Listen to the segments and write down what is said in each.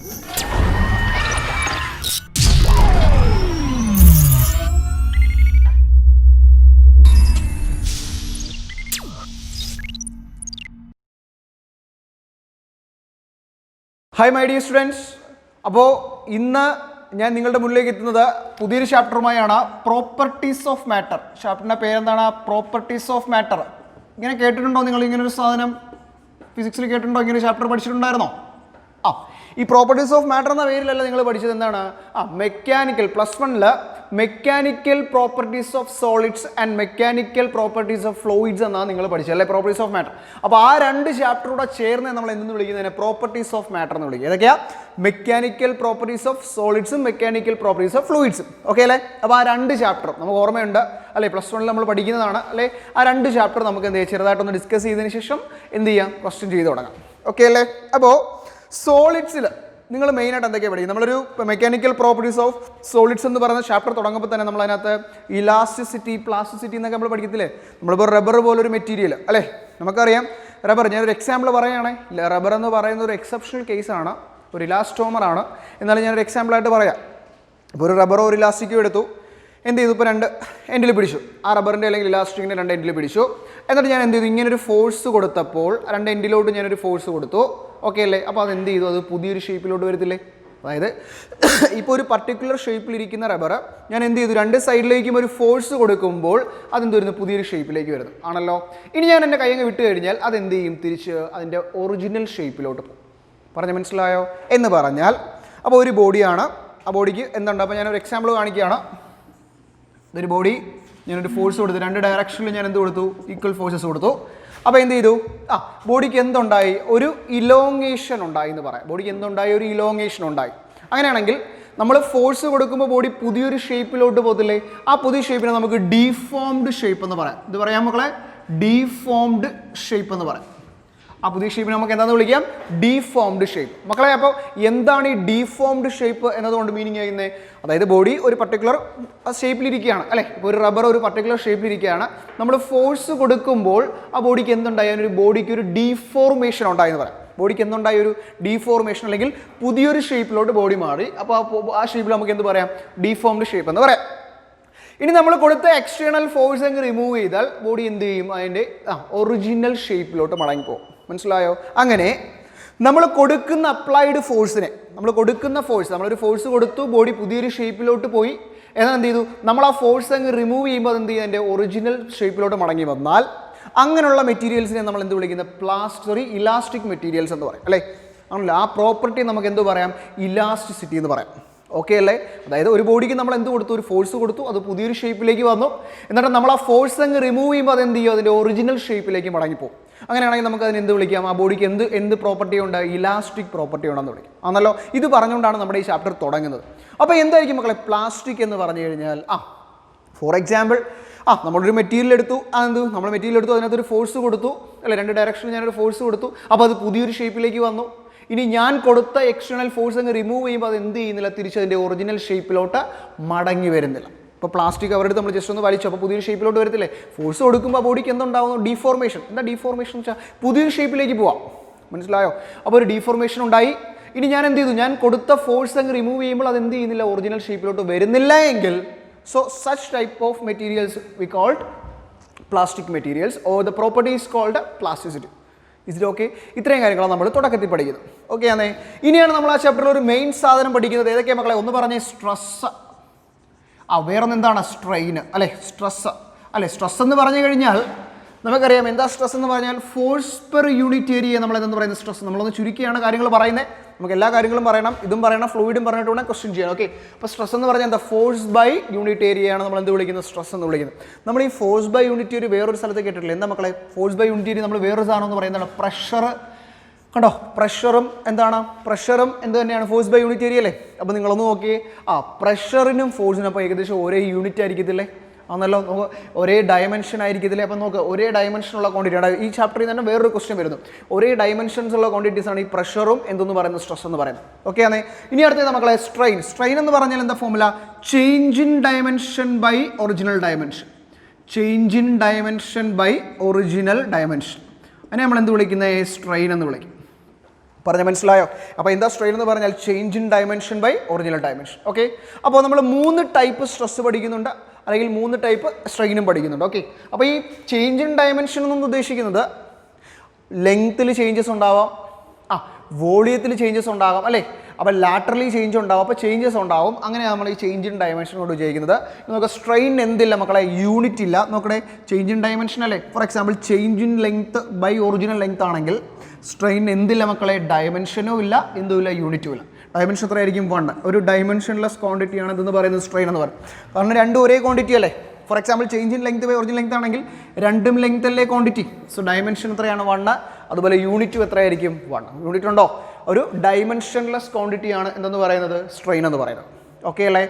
Hi my dear students, അപ്പോൾ ഇന്ന് ഞാൻ നിങ്ങളുടെ മുന്നിലേക്ക് എത്തുന്നത് പുതിയൊരു ചാപ്റ്ററുമായാണ്. Properties of matter. ചാപ്റ്ററിൻ്റെ പേരെന്താണ്? Properties of matter. ഇങ്ങനെ കേട്ടിട്ടുണ്ടോ നിങ്ങൾ? ഇങ്ങനൊരു സാധനം ഫിസിക്സിൽ കേട്ടിട്ടുണ്ടോ? ഇങ്ങനെ ചാപ്റ്റർ പഠിച്ചിട്ടുണ്ടായിരുന്നോ? ഈ പ്രോപ്പർട്ടീസ് ഓഫ് മാറ്റർ എന്ന പേരിലല്ല നിങ്ങൾ പഠിച്ചത്. എന്താണ്? മെക്കാനിക്കൽ പ്ലസ് വണ്ണിൽ mechanical properties of solids and mechanical properties of fluids എന്നാണ് നിങ്ങൾ പഠിച്ചത് അല്ലേ? Properties of matter. അപ്പോൾ ആ രണ്ട് ചാപ്റ്ററൂടെ ചേർന്ന് നമ്മൾ എന്തെന്ന് വിളിക്കുന്നതിനെ പ്രോപ്പർട്ടീസ് ഓഫ് മാറ്റർ എന്ന് വിളിക്കുക. ഏതൊക്കെയാ? മെക്കാനിക്കൽ പ്രോപ്പർട്ടീസ് ഓഫ് സോളിഡ്സും മെക്കാനിക്കൽ പ്രോപ്പർട്ടീസ് ഓഫ് ഫ്ലൂയിഡ്സും. ഓക്കെ അല്ലേ? അപ്പോൾ ആ രണ്ട് ചാപ്റ്ററും നമുക്ക് ഓർമ്മയുണ്ട് അല്ലേ? പ്ലസ് വണ്ണിൽ നമ്മൾ പഠിക്കുന്നതാണ് അല്ലേ? ആ രണ്ട് ചാപ്റ്റർ നമുക്ക് എന്ത് ചെയ്യാം, ചെറുതായിട്ടൊന്ന് ഡിസ്കസ് ചെയ്തതിന് ശേഷം എന്ത് ചെയ്യാം, ക്വസ്റ്റ്യൻ ചെയ്ത് തുടങ്ങാം. ഓക്കെ അല്ലേ? അപ്പോൾ സോളിഡ്സിൽ നിങ്ങൾ മെയിനായിട്ട് എന്തൊക്കെയാണ് പഠിക്കും? നമ്മളൊരു മെക്കാനിക്കൽ പ്രോപ്പർട്ടീസ് ഓഫ് സോളിഡ്സ് എന്ന് പറയുന്ന ചാപ്റ്റർ തുടങ്ങുമ്പോൾ തന്നെ നമ്മൾ അതിനകത്ത് ഇലാസ്റ്റിസിറ്റി, പ്ലാസ്റ്റിസിറ്റി എന്നൊക്കെ നമ്മൾ പഠിക്കത്തില്ലേ? നമ്മളിപ്പോൾ റബ്ബർ പോലൊരു മെറ്റീരിയൽ അല്ലേ? നമുക്കറിയാം റബ്ബർ. ഞാനൊരു എക്സാമ്പിൾ പറയുകയാണെങ്കിൽ റബ്ബർ എന്ന് പറയുന്ന ഒരു എക്സെപ്ഷണൽ കേസാണ്, ഒരു ഇലാസ്റ്റോമറാണ്. എന്നാലും ഞാനൊരു എക്സാമ്പിളായിട്ട് പറയാം. ഇപ്പോൾ ഒരു റബ്ബറോ ഒരു ഇലാസ്റ്റിക്കോ എടുത്തു, എന്ത് ചെയ്തു? ഇപ്പോൾ രണ്ട് എൻഡിൽ പിടിച്ചു. ആ റബ്ബറിൻ്റെ അല്ലെങ്കിൽ ഇലാസ്റ്റിക്കിൻ്റെ രണ്ട് എൻഡിൽ പിടിച്ചു. എന്നിട്ട് ഞാൻ എന്ത് ചെയ്തു? ഇങ്ങനൊരു ഫോഴ്സ് കൊടുത്തപ്പോൾ രണ്ട് എൻഡിലോട്ട് ഞാനൊരു ഫോഴ്സ് കൊടുത്തു. ഓക്കെ അല്ലേ? അപ്പോൾ അത് എന്ത് ചെയ്തു? അത് പുതിയൊരു ഷേപ്പിലോട്ട് വരത്തില്ലേ? അതായത് ഇപ്പോൾ ഒരു പർട്ടിക്കുലർ ഷേപ്പിലിരിക്കുന്ന റബ്ബർ ഞാൻ എന്ത് ചെയ്തു? രണ്ട് സൈഡിലേക്കും ഒരു ഫോഴ്സ് കൊടുക്കുമ്പോൾ അതെന്ത് വരുന്നു? പുതിയൊരു ഷേപ്പിലേക്ക് വരുന്നു ആണല്ലോ. ഇനി ഞാൻ എൻ്റെ കൈയ്യങ്ങ് വിട്ട് കഴിഞ്ഞാൽ അതെന്ത് ചെയ്യും? തിരിച്ച് അതിൻ്റെ ഒറിജിനൽ ഷേപ്പിലോട്ട് പോകും. പറഞ്ഞ് മനസ്സിലായോ? എന്ന് പറഞ്ഞാൽ അപ്പോൾ ഒരു ബോഡിയാണ്. ആ ബോഡിക്ക് എന്തുണ്ട്? അപ്പോൾ ഞാനൊരു എക്സാമ്പിൾ കാണിക്കുകയാണ്. ഇതൊരു ബോഡി, ഞാനൊരു ഫോഴ്സ് കൊടുത്തു. രണ്ട് ഡയറക്ഷനിൽ ഞാൻ എന്ത് കൊടുത്തു? ഈക്വൽ ഫോഴ്സസ് കൊടുത്തു. അപ്പോൾ എന്ത് ചെയ്തു? ബോഡിക്ക് എന്തുണ്ടായി? ഒരു ഇലോങ്ങേഷൻ ഉണ്ടായി എന്ന് പറയാം. ബോഡിക്ക് എന്തുണ്ടായി? ഒരു ഇലോങ്ങേഷൻ ഉണ്ടായി. അങ്ങനെയാണെങ്കിൽ നമ്മൾ ഫോഴ്സ് കൊടുക്കുമ്പോൾ ബോഡി പുതിയൊരു ഷേപ്പിലോട്ട് പോകത്തില്ലേ? ആ പുതിയ ഷേപ്പിനെ നമുക്ക് ഡീഫോംഡ് ഷേപ്പ് എന്ന് പറയാം. ഇത് പറയാം മക്കളെ, ഡീഫോംഡ് ഷേപ്പ് എന്ന് പറയാം. ആ പുതിയ ഷേപ്പിനെ നമുക്ക് എന്താണെന്ന് വിളിക്കാം? Deformed shape. മക്കളെ, അപ്പോൾ എന്താണ് ഈ ഡീഫോംഡ് ഷേപ്പ് എന്നതുകൊണ്ട് മീനിങ് ചെയ്യുന്നത്? അതായത് ബോഡി ഒരു പർട്ടിക്കുലർ ഷേപ്പിലിരിക്കുകയാണ് അല്ലേ? ഇപ്പോൾ ഒരു റബ്ബർ ഒരു പർട്ടിക്കുലർ ഷേപ്പിലിരിക്കുകയാണ്. നമ്മൾ ഫോഴ്സ് കൊടുക്കുമ്പോൾ ആ ബോഡിക്ക് എന്തുണ്ടായി? ഒരു ബോഡിക്ക് ഒരു ഡീഫോർമേഷൻ ഉണ്ടായെന്ന് പറയാം. ബോഡിക്ക് എന്തുണ്ടായി? ഒരു ഡീഫോർമേഷൻ, അല്ലെങ്കിൽ പുതിയൊരു ഷേപ്പിലോട്ട് ബോഡി മാറി. അപ്പോൾ ആ ഷേപ്പിൽ നമുക്ക് എന്ത് പറയാം? ഡീഫോംഡ് ഷേപ്പ് എന്ന് പറയാം. ഇനി നമ്മൾ കൊടുത്ത എക്സ്റ്റേണൽ ഫോഴ്സ് അങ്ങ് റിമൂവ് ചെയ്താൽ ബോഡി എന്ത് ചെയ്യും? അതിൻ്റെ ഒറിജിനൽ ഷേപ്പിലോട്ട് മടങ്ങിപ്പോകും. മനസ്സിലായോ? അങ്ങനെ നമ്മൾ കൊടുക്കുന്ന അപ്ലൈഡ് ഫോഴ്സിനെ, നമ്മൾ കൊടുക്കുന്ന ഫോഴ്സ്, നമ്മളൊരു ഫോഴ്സ് കൊടുത്തു, ബോഡി പുതിയൊരു ഷേപ്പിലോട്ട് പോയി. എന്നാൽ എന്ത് ചെയ്തു? നമ്മൾ ആ ഫോഴ്സ് അങ്ങ് റിമൂവ് ചെയ്യുമ്പോൾ അതെന്ത് ചെയ്യും? അതിൻ്റെ ഒറിജിനൽ ഷേപ്പിലോട്ട് മടങ്ങി വന്നാൽ അങ്ങനെയുള്ള മെറ്റീരിയൽസിനെ നമ്മൾ എന്ത് വിളിക്കുന്നത്? ഇലാസ്റ്റിക് മെറ്റീരിയൽസ് എന്ന് പറയും അല്ലേ? ആണല്ലോ. ആ പ്രോപ്പർട്ടി നമുക്ക് എന്ത് പറയാം? ഇലാസ്റ്റിസിറ്റി എന്ന് പറയാം. ഓക്കെ അല്ലേ? അതായത് ഒരു ബോഡിക്ക് നമ്മൾ എന്ത് കൊടുത്തു? ഒരു ഫോഴ്സ് കൊടുത്തു, അത് പുതിയൊരു ഷേപ്പിലേക്ക് വന്നു. എന്നിട്ട് നമ്മൾ ആ ഫോഴ്സ് അങ്ങ് റിമൂവ് ചെയ്യുമ്പോൾ അതെന്ത് ചെയ്യും? അതിൻ്റെ ഒറിജിനൽ ഷേപ്പിലേക്ക് മടങ്ങിപ്പോകും. അങ്ങനെയാണെങ്കിൽ നമുക്ക് അതിന് എന്ത് വിളിക്കാം? ആ ബോഡിക്ക് എന്ത് പ്രോപ്പർട്ടി ഉണ്ട്? ഇലാസ്റ്റിക് പ്രോപ്പർട്ടി ഉണ്ടെന്ന് വിളിക്കും. ആണല്ലോ. ഇത് പറഞ്ഞുകൊണ്ടാണ് നമ്മുടെ ഈ ചാപ്റ്റർ തുടങ്ങുന്നത്. അപ്പോൾ എന്തായിരിക്കും മക്കളെ പ്ലാസ്റ്റിക് എന്ന് പറഞ്ഞു കഴിഞ്ഞാൽ? ഫോർ എക്സാമ്പിൾ നമ്മളൊരു മെറ്റീരിയൽ എടുത്തു. നമ്മൾ മെറ്റീരിയൽ എടുത്തു, അതിനകത്തൊരു ഫോഴ്സ് കൊടുത്തു അല്ലെ? രണ്ട് ഡയറക്ഷനിൽ ഞാനൊരു ഫോഴ്സ് കൊടുത്തു. അപ്പോൾ അത് പുതിയൊരു ഷേപ്പിലേക്ക് വന്നു. ഇനി ഞാൻ കൊടുത്ത എക്സ്റ്റേണൽ ഫോഴ്സ് അങ്ങ് റിമൂവ് ചെയ്യുമ്പോൾ അത് എന്ത് ചെയ്യുന്നില്ല? തിരിച്ച് അതിൻ്റെ ഒറിജിനൽ ഷേപ്പിലോട്ട് മടങ്ങി വരുന്നില്ല. ഇപ്പോൾ പ്ലാസ്റ്റിക് അവരെടുത്ത് നമ്മൾ ജസ്റ്റ് ഒന്ന് വലിച്ചു, അപ്പോൾ പുതിയൊരു ഷേപ്പിലോട്ട് വരത്തില്ലേ? ഫോഴ്സ് കൊടുക്കുമ്പോൾ ബോഡിക്ക് എന്തുണ്ടാവുന്നു? ഡീഫോർമേഷൻ. എന്താ ഡീഫോർമേഷൻ എന്ന് വെച്ചാൽ പുതിയൊരു ഷേപ്പിലേക്ക് പോവാം. മനസ്സിലായോ? അപ്പോൾ ഒരു ഡീഫോർമേഷൻ ഉണ്ടായി. ഇനി ഞാൻ എന്ത് ചെയ്തു? ഞാൻ കൊടുത്ത ഫോഴ്സ് അങ്ങ് റിമൂവ് ചെയ്യുമ്പോൾ അത് എന്ത് ചെയ്യുന്നില്ല? ഒറിജിനൽ ഷേപ്പിലോട്ട് വരുന്നില്ല എങ്കിൽ such type of materials we called plastic materials or the property is called plasticity. Is it okay? ഇത്രയും കാര്യങ്ങളാണ് നമ്മൾ തുടക്കത്തിൽ പഠിക്കുന്നത്. ഓക്കെ ആണേ? ഇനിയാണ് നമ്മൾ ആ ചാപ്റ്ററിൽ ഒരു മെയിൻ സാധനം പഠിക്കുന്നത്. ഏതൊക്കെയാണ് മക്കളെ? ഒന്ന് പറഞ്ഞേ, സ്ട്രെസ്. വേറൊന്ന് എന്താണ്? സ്ട്രെയിൻ അല്ലേ? സ്ട്രെസ് അല്ലേ? സ്ട്രെസ് എന്ന് പറഞ്ഞു കഴിഞ്ഞാൽ നമുക്കറിയാം എന്താ സ്ട്രെസ് എന്ന് പറഞ്ഞാൽ? ഫോഴ്സ് പെർ യൂണിറ്റ് ഏരിയ നമ്മൾ എന്തെന്ന് പറയുന്നത് സ്ട്രെസ്. നമ്മളൊന്ന് ചുരുക്കിയാണ് കാര്യങ്ങൾ പറയുന്നത്. നമുക്ക് എല്ലാ കാര്യങ്ങളും പറയണം, ഇതും പറയണം, ഫ്ലൂയിഡും പറഞ്ഞിട്ട് വേണം ക്വസ്റ്റ്യൻ ചെയ്യാൻ. ഓക്കെ. അപ്പോൾ സ്ട്രെസ് എന്ന് പറഞ്ഞാൽ എന്താ? ഫോഴ്സ് ബൈ യൂണിറ്റ് ഏരിയയാണ് നമ്മൾ എന്ത് വിളിക്കുന്നത്? സ്ട്രെസ് എന്ന് വിളിക്കുന്നത്. നമ്മൾ ഈ ഫോഴ്സ് ബൈ യൂണിറ്റ് ഏരിയ വേറൊരു സ്ഥലത്ത് കേട്ടിട്ടില്ല. എന്താ മക്കളെ? ഫോഴ്സ് ബൈ യൂണിറ്റ് ഏരിയ നമ്മൾ വേറൊരു സാധനം എന്ന് പറയുന്നതാണ് പ്രഷർ. കണ്ടോ? പ്രഷറും എന്താണ്? പ്രഷറും എന്ത് തന്നെയാണ്? ഫോഴ്സ് ബൈ യൂണിറ്റ് ഏരിയ അല്ലേ? അപ്പോൾ നിങ്ങളൊന്ന് നോക്കിയേ. പ്രഷറിനും ഫോഴ്സിനും അപ്പോൾ ഏകദേശം ഒരേ യൂണിറ്റ് ആയിരിക്കത്തില്ലേ? ആണല്ലോ. നമുക്ക് ഒരേ ഡയമെൻഷൻ ആയിരിക്കത്തില്ലേ? അപ്പം നോക്കുക, ഒരേ ഡയമെൻഷനുള്ള ക്വാണ്ടിറ്റി ആണ്. ഈ ചാപ്റ്ററിൽ തന്നെ വേറൊരു ക്വസ്റ്റ്യൻ വരുന്നു. ഒരേ ഡയമെൻഷൻസ് ഉള്ള ക്വാണ്ടിറ്റീസ് ആണ് ഈ പ്രഷറും എന്തെന്ന് പറയുന്നത്? സ്ട്രെസ് എന്ന് പറയുന്നത്. ഓക്കെ ആണേ? ഇനി അടുത്തത് മക്കളെ സ്ട്രെയിൻ. സ്ട്രെയിൻ എന്ന് പറഞ്ഞാൽ എന്താ formula? Change in dimension by original dimension. Change in dimension by original dimension. അതിനെ നമ്മൾ എന്ത് വിളിക്കുന്നത്? സ്ട്രെയിൻ എന്ന് വിളിക്കും. പറഞ്ഞാൽ മനസ്സിലായോ? അപ്പോൾ എന്താ സ്ട്രെയിൻ എന്ന് പറഞ്ഞാൽ change in dimension by original dimension. Okay, അപ്പോൾ നമ്മൾ 3 ടൈപ്പ് സ്ട്രെസ് പഠിക്കുന്നുണ്ട്, അല്ലെങ്കിൽ 3 ടൈപ്പ് സ്ട്രെയിനും പഠിക്കുന്നുണ്ട്. ഓക്കെ, അപ്പോൾ ഈ ചേഞ്ച് ഇൻ ഡയമെൻഷൻ എന്ന് ഉദ്ദേശിക്കുന്നത് ലെങ്ത്തിൽ ചേഞ്ചസ് ഉണ്ടാവാം, വോളിയത്തിൽ ചേഞ്ചസ് ഉണ്ടാകാം അല്ലേ, അപ്പോൾ ലാറ്ററലി ചേഞ്ച് ഉണ്ടാവും, അപ്പോൾ ചേഞ്ചസ് ഉണ്ടാവും. അങ്ങനെയാണ് നമ്മൾ ഈ ചേഞ്ച് ഇൻ ഡയമെൻഷൻ കൊണ്ട് ഉപയോഗിക്കുന്നത്. നമുക്ക് സ്ട്രെയിൻ എന്തില്ല മക്കളെ, യൂണിറ്റ് ഇല്ല. നോക്കണേ, ചേഞ്ച് ഇൻ ഡയമെൻഷൻ അല്ലേ, for example change in length by original length ആണെങ്കിൽ സ്ട്രെയിൻ എന്തില്ല മക്കളെ, ഡയമെൻഷനും ഇല്ല, എന്തുമില്ല, യൂണിറ്റും ഇല്ല. ഡയമെൻഷൻ എത്രയായിരിക്കും? 1. ഒരു ഡയമെൻഷൻലെസ് ക്വാണ്ടിറ്റി ആണ് ഇതെന്ന് പറയുന്നത് സ്ട്രെയിൻ എന്ന് പറയും. കാരണം രണ്ടും ഒരേ ക്വാണ്ടിറ്റി അല്ലേ. For example change in length by original length ആണെങ്കിൽ രണ്ടും ലെങ്ത് അല്ലേ ക്വാണ്ടിറ്റി. സോ ഡയമെൻഷൻ എത്രയാണ്? 1. അതുപോലെ യൂണിറ്റും എത്രയായിരിക്കും? 1. യൂണിറ്റ് ഉണ്ടോ? ഒരു ഡയമെൻഷൻലെസ് ക്വാണ്ടിറ്റി ആണ് എന്തെന്ന് പറയുന്നത്, സ്ട്രെയിൻ എന്ന് പറയുന്നത്. ഓക്കെ അല്ലേ?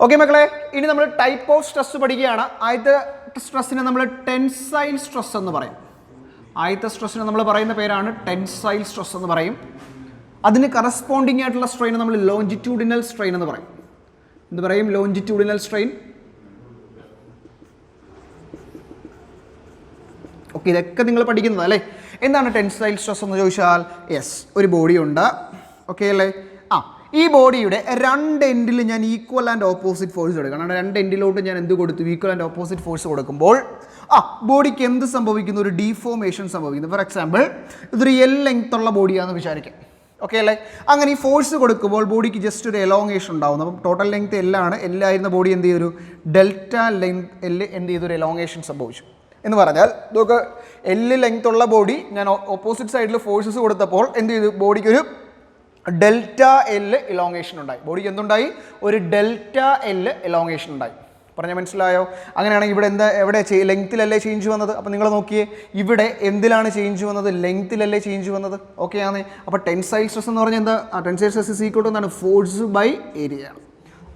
ഓക്കെ മക്കളെ, ഇനി നമ്മൾ ടൈപ്പ് ഓഫ് സ്ട്രെസ് പഠിക്കുകയാണ്. ആദ്യത്തെ സ്ട്രെസ്സിനെ നമ്മൾ ടെൻസൈൽ സ്ട്രെസ് എന്ന് പറയും. ആദ്യത്തെ സ്ട്രെസ്സിന് നമ്മൾ പറയുന്ന പേരാണ് ടെൻസൈൽ സ്ട്രെസ് എന്ന് പറയും. അതിന് കറസ്പോണ്ടിങ് ആയിട്ടുള്ള സ്ട്രെയിൻ നമ്മൾ ലോഞ്ചിറ്റ്യൂഡിനൽ സ്ട്രെയിൻ എന്ന് പറയും. എന്ത് പറയും? Longitudinal strain. ഓക്കെ, ഇതൊക്കെ നിങ്ങൾ പഠിക്കുന്നത് അല്ലേ. എന്താണ് ടെൻസൈൽ സ്ട്രെസ് എന്ന് ചോദിച്ചാൽ, യെസ്, ഒരു ബോഡി ഉണ്ട്. ഓക്കെ അല്ലേ? ഈ ബോഡിയുടെ 2 എൻഡിൽ ഞാൻ ഈക്വൽ ആൻഡ് ഓപ്പോസിറ്റ് ഫോഴ്സ് കൊടുക്കണം. 2 എൻഡിലോട്ട് ഞാൻ എന്ത് കൊടുത്തു? ഈക്വൽ ആൻഡ് ഓപ്പോസിറ്റ് ഫോഴ്സ് കൊടുക്കുമ്പോൾ ബോഡിക്ക് എന്ത് സംഭവിക്കുന്നു? ഒരു ഡീഫോർമേഷൻ സംഭവിക്കുന്നു. ഫോർ എക്സാമ്പിൾ ഇതൊരു എൽ ലെങ്ത് ഉള്ള ബോഡിയാണെന്ന് വിചാരിക്കാം. ഓക്കെ അല്ലേ? അങ്ങനെ ഈ ഫോഴ്സ് കൊടുക്കുമ്പോൾ ബോഡിക്ക് ജസ്റ്റ് ഒരു എലോങ്ങേഷൻ ഉണ്ടാകുന്നു. അപ്പം ടോട്ടൽ ലെങ്ത് എല്ലാണ്. എല്ലായിരുന്ന ബോഡി എന്ത് ചെയ്തൊരു ഡെൽറ്റ ലെങ്ത് എല്ല് എന്ത് ചെയ്തൊരു എലോങ്ങേഷൻ സംഭവിച്ചു എന്ന് പറഞ്ഞാൽ, നമുക്ക് എല്ല് ലെങ്ത് ഉള്ള ബോഡി ഞാൻ ഓപ്പോസിറ്റ് സൈഡിൽ ഫോഴ്സസ് കൊടുത്തപ്പോൾ എന്ത് ചെയ്തു? ബോഡിക്കൊരു ഡെൽറ്റ എല്ല് ഇലോങ്ങേഷൻ ഉണ്ടായി. ബോഡിക്ക് എന്തുണ്ടായി? ഒരു ഡെൽറ്റ എല്ല് ഇലോങ്ങേഷൻ ഉണ്ടായി. പറഞ്ഞാൽ മനസ്സിലായോ? അങ്ങനെയാണെങ്കിൽ ഇവിടെ എവിടെ ലെങ്ത്തിലല്ലേ ചേഞ്ച് വന്നത്? അപ്പോൾ നിങ്ങൾ നോക്കിയേ, ഇവിടെ എന്തിലാണ് ചേഞ്ച് വന്നത്? ലെങ്ത്തിലല്ലേ ചേഞ്ച് വന്നത്. ഓക്കെ ആണ്. അപ്പോൾ ടെൻസൈൽ സ്ട്രെസ് എന്ന് പറഞ്ഞാൽ എന്താ? Tensile stress is equal to എന്താണ്? ഫോഴ്സ് ബൈ ഏരിയ ആണ്.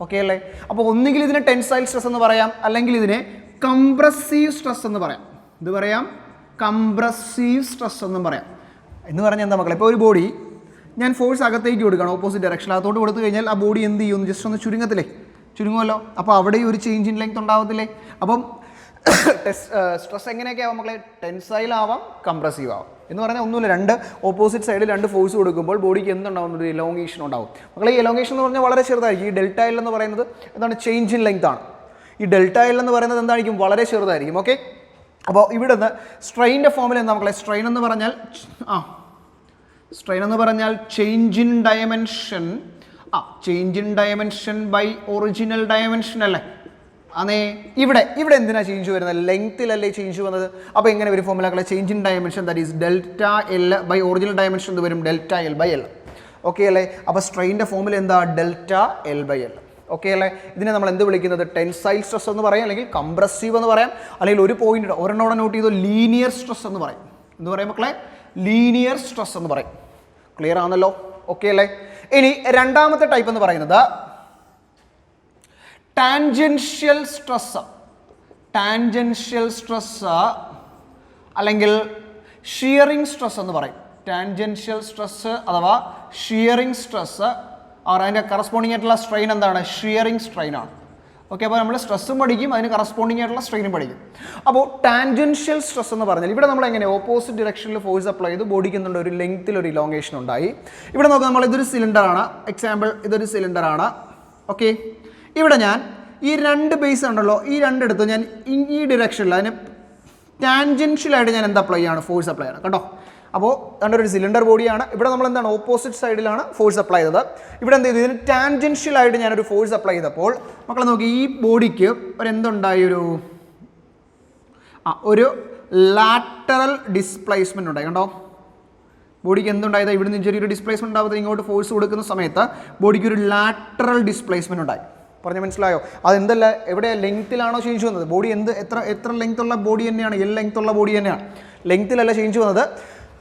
ഓക്കെ അല്ലേ? അപ്പോൾ ഒന്നുകിൽ ഇതിനെ ടെൻസൈൽ സ്ട്രെസ് എന്ന് പറയാം, അല്ലെങ്കിൽ ഇതിനെ കംപ്രസീവ് സ്ട്രെസ് എന്ന് പറയാം. ഇത് പറയാം, കംപ്രസീവ് സ്ട്രെസ് എന്നും പറയാം. എന്ന് പറഞ്ഞാൽ എന്താ മക്കളെ, ഇപ്പോൾ ഒരു ബോഡി ഞാൻ ഫോഴ്സ് അകത്തേക്ക് കൊടുക്കണം, ഓപ്പോസിറ്റ് ഡയറക്ഷൻ അകത്തോട്ട് കൊടുത്തു കഴിഞ്ഞാൽ ആ ബോഡി എന്ത് ചെയ്യുമെന്ന് ജസ്റ്റ് ഒന്ന് ചുരുങ്ങത്തില്ലേ? ചുരുങ്ങുമല്ലോ. അപ്പോൾ അവിടെ ഒരു ചേഞ്ച് ഇൻ ലെങ്ത് ഉണ്ടാവത്തില്ലേ? അപ്പം സ്ട്രെസ് എങ്ങനെയൊക്കെ ആവാം മക്കളെ? ടെൻസൈൽ ആവാം, കംപ്രസീവ് ആവാം. എന്ന് പറഞ്ഞാൽ ഒന്നുമില്ല, 2 ഓപ്പോസിറ്റ് സൈഡിൽ 2 ഫോഴ്സ് കൊടുക്കുമ്പോൾ ബോഡിക്ക് എന്തുണ്ടാവും? ഒരു എലോങ്ങേഷൻ ഉണ്ടാവും. മക്കളെ ഈ എലോങ്ങേഷൻ എന്ന് പറഞ്ഞാൽ വളരെ ചെറുതായിരിക്കും. ഈ ഡെൽറ്റ എൽ എന്ന് പറയുന്നത് എന്താണ്? ചേഞ്ച് ഇൻ ലെങ്ത് ആണ്. ഈ ഡെൽറ്റ എൽ എന്ന് പറയുന്നത് എന്തായിരിക്കും? വളരെ ചെറുതായിരിക്കും. ഓക്കെ, അപ്പോൾ ഇവിടെ നിന്ന് സ്ട്രെയിൻ്റെ ഫോമിൽ എന്താ മക്കളെ? സ്ട്രെയിൻ എന്ന് പറഞ്ഞാൽ change in dimension. Change in dimension by original dimension അല്ലേ? അതെ, ഇവിടെ എന്തിനാ ചേഞ്ച് വരുന്നത്? ലെങ്ത്തിലല്ലേ ചേഞ്ച് വന്നത്. അപ്പോൾ എങ്ങനെ വരും ഫോമുലാക്കളെ? Change in dimension that is delta L by original dimension എന്ത് വരും? Delta L by L. Okay അല്ലേ? അപ്പോൾ സ്ട്രെയിൻ്റെ ഫോമിൽ എന്താ? Delta L by L. Okay അല്ലേ? ഇതിനെ നമ്മൾ എന്ത് വിളിക്കുന്നത്? ടെൻസൈൽ സ്ട്രെസ് എന്ന് പറയാം, അല്ലെങ്കിൽ കംപ്രസീവ് എന്ന് പറയാം, അല്ലെങ്കിൽ ഒരു പോയിന്റ് ഒരെണ്ണോടെ നോട്ട് ചെയ്തോ, ലീനിയർ സ്ട്രെസ് എന്ന് പറയും. എന്ത് പറയും മക്കളെ? ലീനിയർ സ്ട്രെസ് എന്ന് പറയും. ക്ലിയർ ആണല്ലോ? ഓക്കെ അല്ലേ? ഇനി രണ്ടാമത്തെ ടൈപ്പ് എന്ന് പറയുന്നത് ടാൻജൻഷ്യൽ സ്ട്രെസ്. ടാൻജൻഷ്യൽ സ്ട്രെസ് അല്ലെങ്കിൽ ഷിയറിംഗ് സ്ട്രെസ് എന്ന് പറയും. ടാൻജൻഷ്യൽ സ്ട്രെസ് അഥവാ ഷിയറിംഗ് സ്ട്രെസ്, അതിൻ്റെ കറസ്പോണ്ടിങ് ആയിട്ടുള്ള സ്ട്രെയിൻ എന്താണ്? ഷിയറിംഗ് സ്ട്രെയിൻ ആണ്. ഓക്കെ, അപ്പോൾ നമ്മൾ സ്ട്രെസ്സും പഠിക്കും, അതിന് കറസ്പോണ്ടിങ് ആയിട്ടുള്ള സ്ട്രെയിനും പഠിക്കും. അപ്പോൾ ടാൻജൻഷ്യൽ സ്ട്രെസ് എന്ന് പറഞ്ഞാൽ ഇവിടെ നമ്മൾ എങ്ങനെ ഓപ്പോസിറ്റ് ഡയറക്ഷനിൽ ഫോഴ്സ് അപ്ലൈ ചെയ്ത് ബോഡിക്ക് എന്തുണ്ട്? ഒരു ലെങ്ത്തിൽ ഒരു ഇലോങ്ങേഷൻ ഉണ്ടായി. ഇവിടെ നോക്കാം, നമ്മൾ ഇതൊരു സിലിണ്ടറാണ്. എക്സാമ്പിൾ ഇതൊരു സിലിണ്ടറാണ്. ഓക്കെ, ഇവിടെ ഞാൻ ഈ 2 ബേസ് ഉണ്ടല്ലോ, ഈ 2 എടുത്ത് ഞാൻ ഈ ഡിറക്ഷനിൽ അതിന് ടാൻജൻഷ്യലായിട്ട് ഞാൻ എന്ത് അപ്ലൈ ചെയ്യാണ്? ഫോഴ്സ് അപ്ലൈ ചെയ്യണം കേട്ടോ. അപ്പോൾ അതുകൊണ്ട് ഒരു സിലിണ്ടർ ബോഡിയാണ്. ഇവിടെ നമ്മൾ എന്താണ്? ഓപ്പോസിറ്റ് സൈഡിലാണ് ഫോഴ്സ് അപ്ലൈ ചെയ്തത്. ഇവിടെ എന്ത് ചെയ്തു? ഇതിന് ടാൻജൻഷ്യലായിട്ട് ഞാനൊരു ഫോഴ്സ് അപ്ലൈ ചെയ്തപ്പോൾ മക്കളെ നോക്കി, ഈ ബോഡിക്ക് എന്തുണ്ടായി? ഒരു ലാറ്ററൽ ഡിസ്പ്ലേസ്മെൻറ്റ് ഉണ്ടായി. കണ്ടോ? ബോഡിക്ക് എന്തുണ്ടായത്? ഇവിടെ നിന്ന് ചെറിയൊരു ഡിസ്പ്ലേസ്മെൻറ്റ് ഉണ്ടാകുന്നത് ഇങ്ങോട്ട് ഫോഴ്സ് കൊടുക്കുന്ന സമയത്ത് ബോഡിക്ക് ഒരു ലാറ്ററൽ ഡിസ്പ്ലേസ്മെൻറ്റ് ഉണ്ടായി. പറഞ്ഞാൽ മനസ്സിലായോ? അതെന്തല്ല, എവിടെ ലെങ്ത്തിലാണോ ചേഞ്ച് വന്നത്? ബോഡി എത്ര ലെങ്ത് ഉള്ള ബോഡി തന്നെയാണ്? എൽ ലെങ്ത് ഉള്ള ബോഡി തന്നെയാണ്. ലെങ്ത്തിലല്ല ചേഞ്ച് വന്നത്.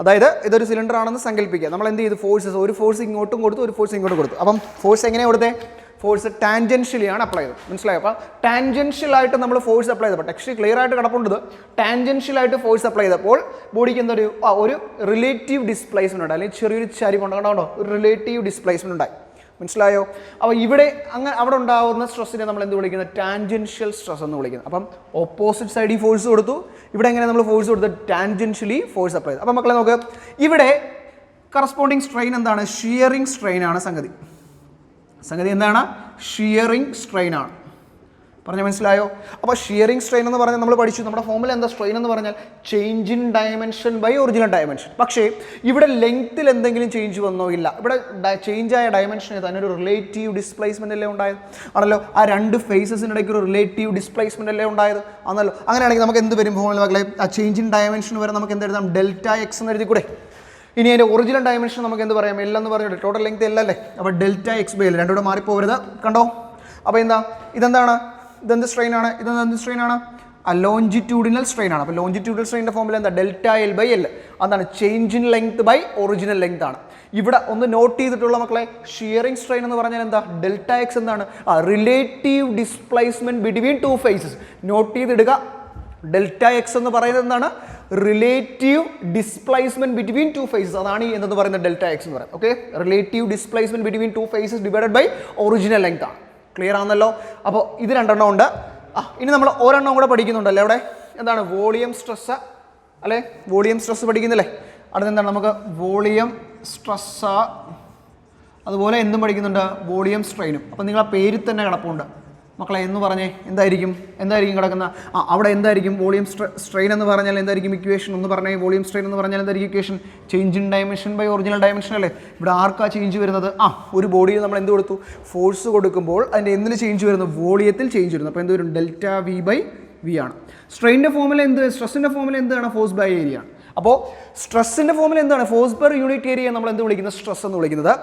അതായത് ഇതൊരു സിലിണ്ടർ ആണെന്ന് സങ്കല്പിക്കുക. നമ്മൾ എന്ത് ചെയ്തു? ഫോഴ്സസ്, ഒരു ഫോഴ്സ് ഇങ്ങോട്ടും കൊടുത്തു, ഒരു ഫോഴ്സ് ഇങ്ങോട്ടും കൊടുത്തു. അപ്പം ഫോഴ്സ് എങ്ങനെയാണ് കൊടുത്തേ? ഫോഴ്സ് ടാൻജൻഷ്യലി ആണ് അപ്ലൈ ചെയ്തത്. മനസ്സിലായോ? അപ്പോൾ ടാൻജൻഷ്യലായിട്ട് നമ്മൾ ഫോഴ്സ് അപ്ലൈ ചെയ്തപ്പോൾ ടെക്സ്റ്റ് ക്ലിയർ ആയിട്ട് കിടപ്പുണ്ട്. ടാൻജൻഷ്യലായിട്ട് ഫോഴ്സ് അപ്ലൈ ചെയ്തപ്പോൾ ബോഡിക്ക് എന്തൊരു ഒരു റിലേറ്റീവ് ഡിസ്പ്ലേസ്മെൻറ്റ് ഉണ്ട്, അല്ലെങ്കിൽ ചെറിയൊരു ചരിവുണ്ട്. കണ്ടോ? ഒരു റിലേറ്റീവ് ഡിസ്പ്ലേസ്മെൻറ്റ് ഉണ്ടായി. മനസ്സിലായോ? അപ്പോൾ ഇവിടെ അങ്ങനെ അവിടെ ഉണ്ടാകുന്ന സ്ട്രെസ്സിനെ നമ്മൾ എന്ത് വിളിക്കുന്നത്? ടാൻജൻഷ്യൽ സ്ട്രെസ് എന്ന് വിളിക്കുന്നത്. അപ്പം ഓപ്പോസിറ്റ് സൈഡിൽ ഫോഴ്സ് കൊടുത്തു, ഇവിടെ എങ്ങനെ നമ്മൾ ഫോഴ്സ് കൊടുത്ത് ടാൻജൻഷ്യലി ഫോഴ്സ് അപ്ലൈ ചെയ്തു. അപ്പം മക്കളെ നോക്ക്, ഇവിടെ കറസ്പോണ്ടിങ് സ്ട്രെയിൻ എന്താണ്? ഷിയറിംഗ് സ്ട്രെയിൻ ആണ് സംഗതി. സംഗതി എന്താണ്? ഷിയറിംഗ് സ്ട്രെയിൻ ആണ്. പറഞ്ഞാൽ മനസ്സിലായോ? അപ്പോൾ ഷിയറിംഗ് സ്ട്രെയിൻ എന്ന് പറഞ്ഞാൽ നമ്മൾ പഠിച്ചു, നമ്മുടെ ഫോമിൽ എന്താ സ്ട്രെയിൻ എന്ന് പറഞ്ഞാൽ change in dimension by original dimension. പക്ഷേ ഇവിടെ ലെങ്ത്തിൽ എന്തെങ്കിലും ചേഞ്ച് വന്നോ? ഇല്ല. ഇവിടെ ചേഞ്ച് ആയ ഡയമെൻഷൻ തന്നെ ഒരു റിലേറ്റീവ് ഡിസ്പ്ലേസ്മെൻ്റ് അല്ലേ ഉണ്ടായത്? ആണല്ലോ. ആ രണ്ട് ഫേസസിനിടയ്ക്ക് ഒരു റിലേറ്റീവ് ഡിസ്പ്ലേസ്മെൻ്റ് അല്ലേ ഉണ്ടായത്? ആണല്ലോ. അങ്ങനെയാണെങ്കിൽ നമുക്ക് എന്ത് വരും ഫോമിൽ മക്കളെ? ആ ചേഞ്ച് ഇൻ ഡയമെൻഷൻ വരെ നമുക്ക് എന്ത് എഴുതാം? ഡെൽറ്റ എക്സ് എന്ന് എഴുതി കൂടെ? ഇനി അതിൻ്റെ ഒറിജിനൽ ഡയമെൻഷൻ നമുക്ക് എന്ത് പറയാം? എൽ എന്ന് പറഞ്ഞിട്ട് ടോട്ടൽ ലെങ്ത് എൽ അല്ലേ? അപ്പോൾ ഡെൽറ്റ എക്സ് ബൈ എൽ, രണ്ടും കൂടെ മാറിപ്പോകരുത്. കണ്ടോ? അപ്പോൾ എന്താ ഇതെന്താണ്? ഇതെന്ത് സ്ട്രെയിൻ ആണ്? ഇതെന്ത് സ്ട്രെയിൻ ആണ്? ലോഞ്ചിറ്റ്യൂഡിനൽ സ്ട്രെയിൻ ആണ്. അപ്പോൾ ലോഞ്ചിറ്റ്യൂഡിനൽ സ്ട്രെയിൻ്റെ ഫോമിൽ എന്താ? Delta L by L. അതാണ് change in length by original length ആണ്. ഇവിടെ ഒന്ന് നോട്ട് ചെയ്തിട്ടുള്ള മക്കളെ, ഷിയറിംഗ് സ്ട്രെയിൻ എന്ന് പറഞ്ഞാൽ എന്താ? ഡെൽറ്റ എക്സ് എന്താണ്? Relative displacement between two faces. Note ചെയ്തിടുക. ഡെൽറ്റ എക്സ് എന്ന് പറയുന്നത് എന്താണ്? Relative displacement between two faces. അതാണ് ഈ എന്ന് പറയുന്നത് ഡെൽറ്റ എക്സ് എന്ന് പറയുന്നത്. Okay, relative displacement between two faces divided by original length ആണ്. ക്ലിയർ ആണല്ലോ? അപ്പോൾ ഇത് രണ്ടെണ്ണം ഉണ്ട്. ഇനി നമ്മൾ ഒരെണ്ണം കൂടെ പഠിക്കുന്നുണ്ടല്ലേ അവിടെ? എന്താണ്? വോളിയം സ്ട്രെസ് അല്ലേ? വോളിയം സ്ട്രെസ് പഠിക്കുന്നില്ലേ? അടുത്തെന്താണ്? നമുക്ക് വോളിയം സ്ട്രെസ്, അതുപോലെ എന്തും പഠിക്കുന്നുണ്ട്? വോളിയം സ്ട്രെയിനും. അപ്പം നിങ്ങൾ ആ പേരിൽ തന്നെ കിടപ്പുണ്ട് മക്കളെ. എന്ന് പറഞ്ഞേ എന്തായിരിക്കും കിടക്കുന്ന? അവിടെ എന്തായിരിക്കും വോളിയം സ്ട്രെയിൻ എന്ന് പറഞ്ഞാൽ എന്തായിരിക്കും ഇക്വേഷൻ? ഒന്ന് പറഞ്ഞേ. വോളിയം സ്ട്രെയിൻ എന്ന് പറഞ്ഞാൽ എന്തായിരിക്കും equation? Change in dimension by original dimension അല്ലേ? ഇവിടെ ആർക്കാ ചേഞ്ച് വരുന്നത്? ഒരു ബോഡിയിൽ നമ്മൾ എന്ത് കൊടുത്തു? ഫോഴ്സ് കൊടുക്കുമ്പോൾ അതിൻ്റെ എന്തിന് ചേഞ്ച് വരുന്നു? വോളിയത്തിൽ ചേഞ്ച് വരുന്നു. അപ്പോൾ എന്ത് വരും? ഡെൽറ്റ വി ബൈ വി ആണ്. സ്ട്രെയിൻ്റെ ഫോമിൽ എന്ത്? സ്ട്രെസ്സിൻ്റെ ഫോമിൽ എന്താണ്? ഫോഴ്സ് ബൈ ഏരിയ ആണ്. അപ്പോൾ സ്ട്രെസ്സിൻ്റെ ഫോമിൽ എന്താണ്? ഫോഴ്സ് പെർ യൂണിറ്റ് ഏരിയ നമ്മൾ എന്ത് വിളിക്കുന്നത്? സ്ട്രെസ് എന്ന് വിളിക്കുന്നത്.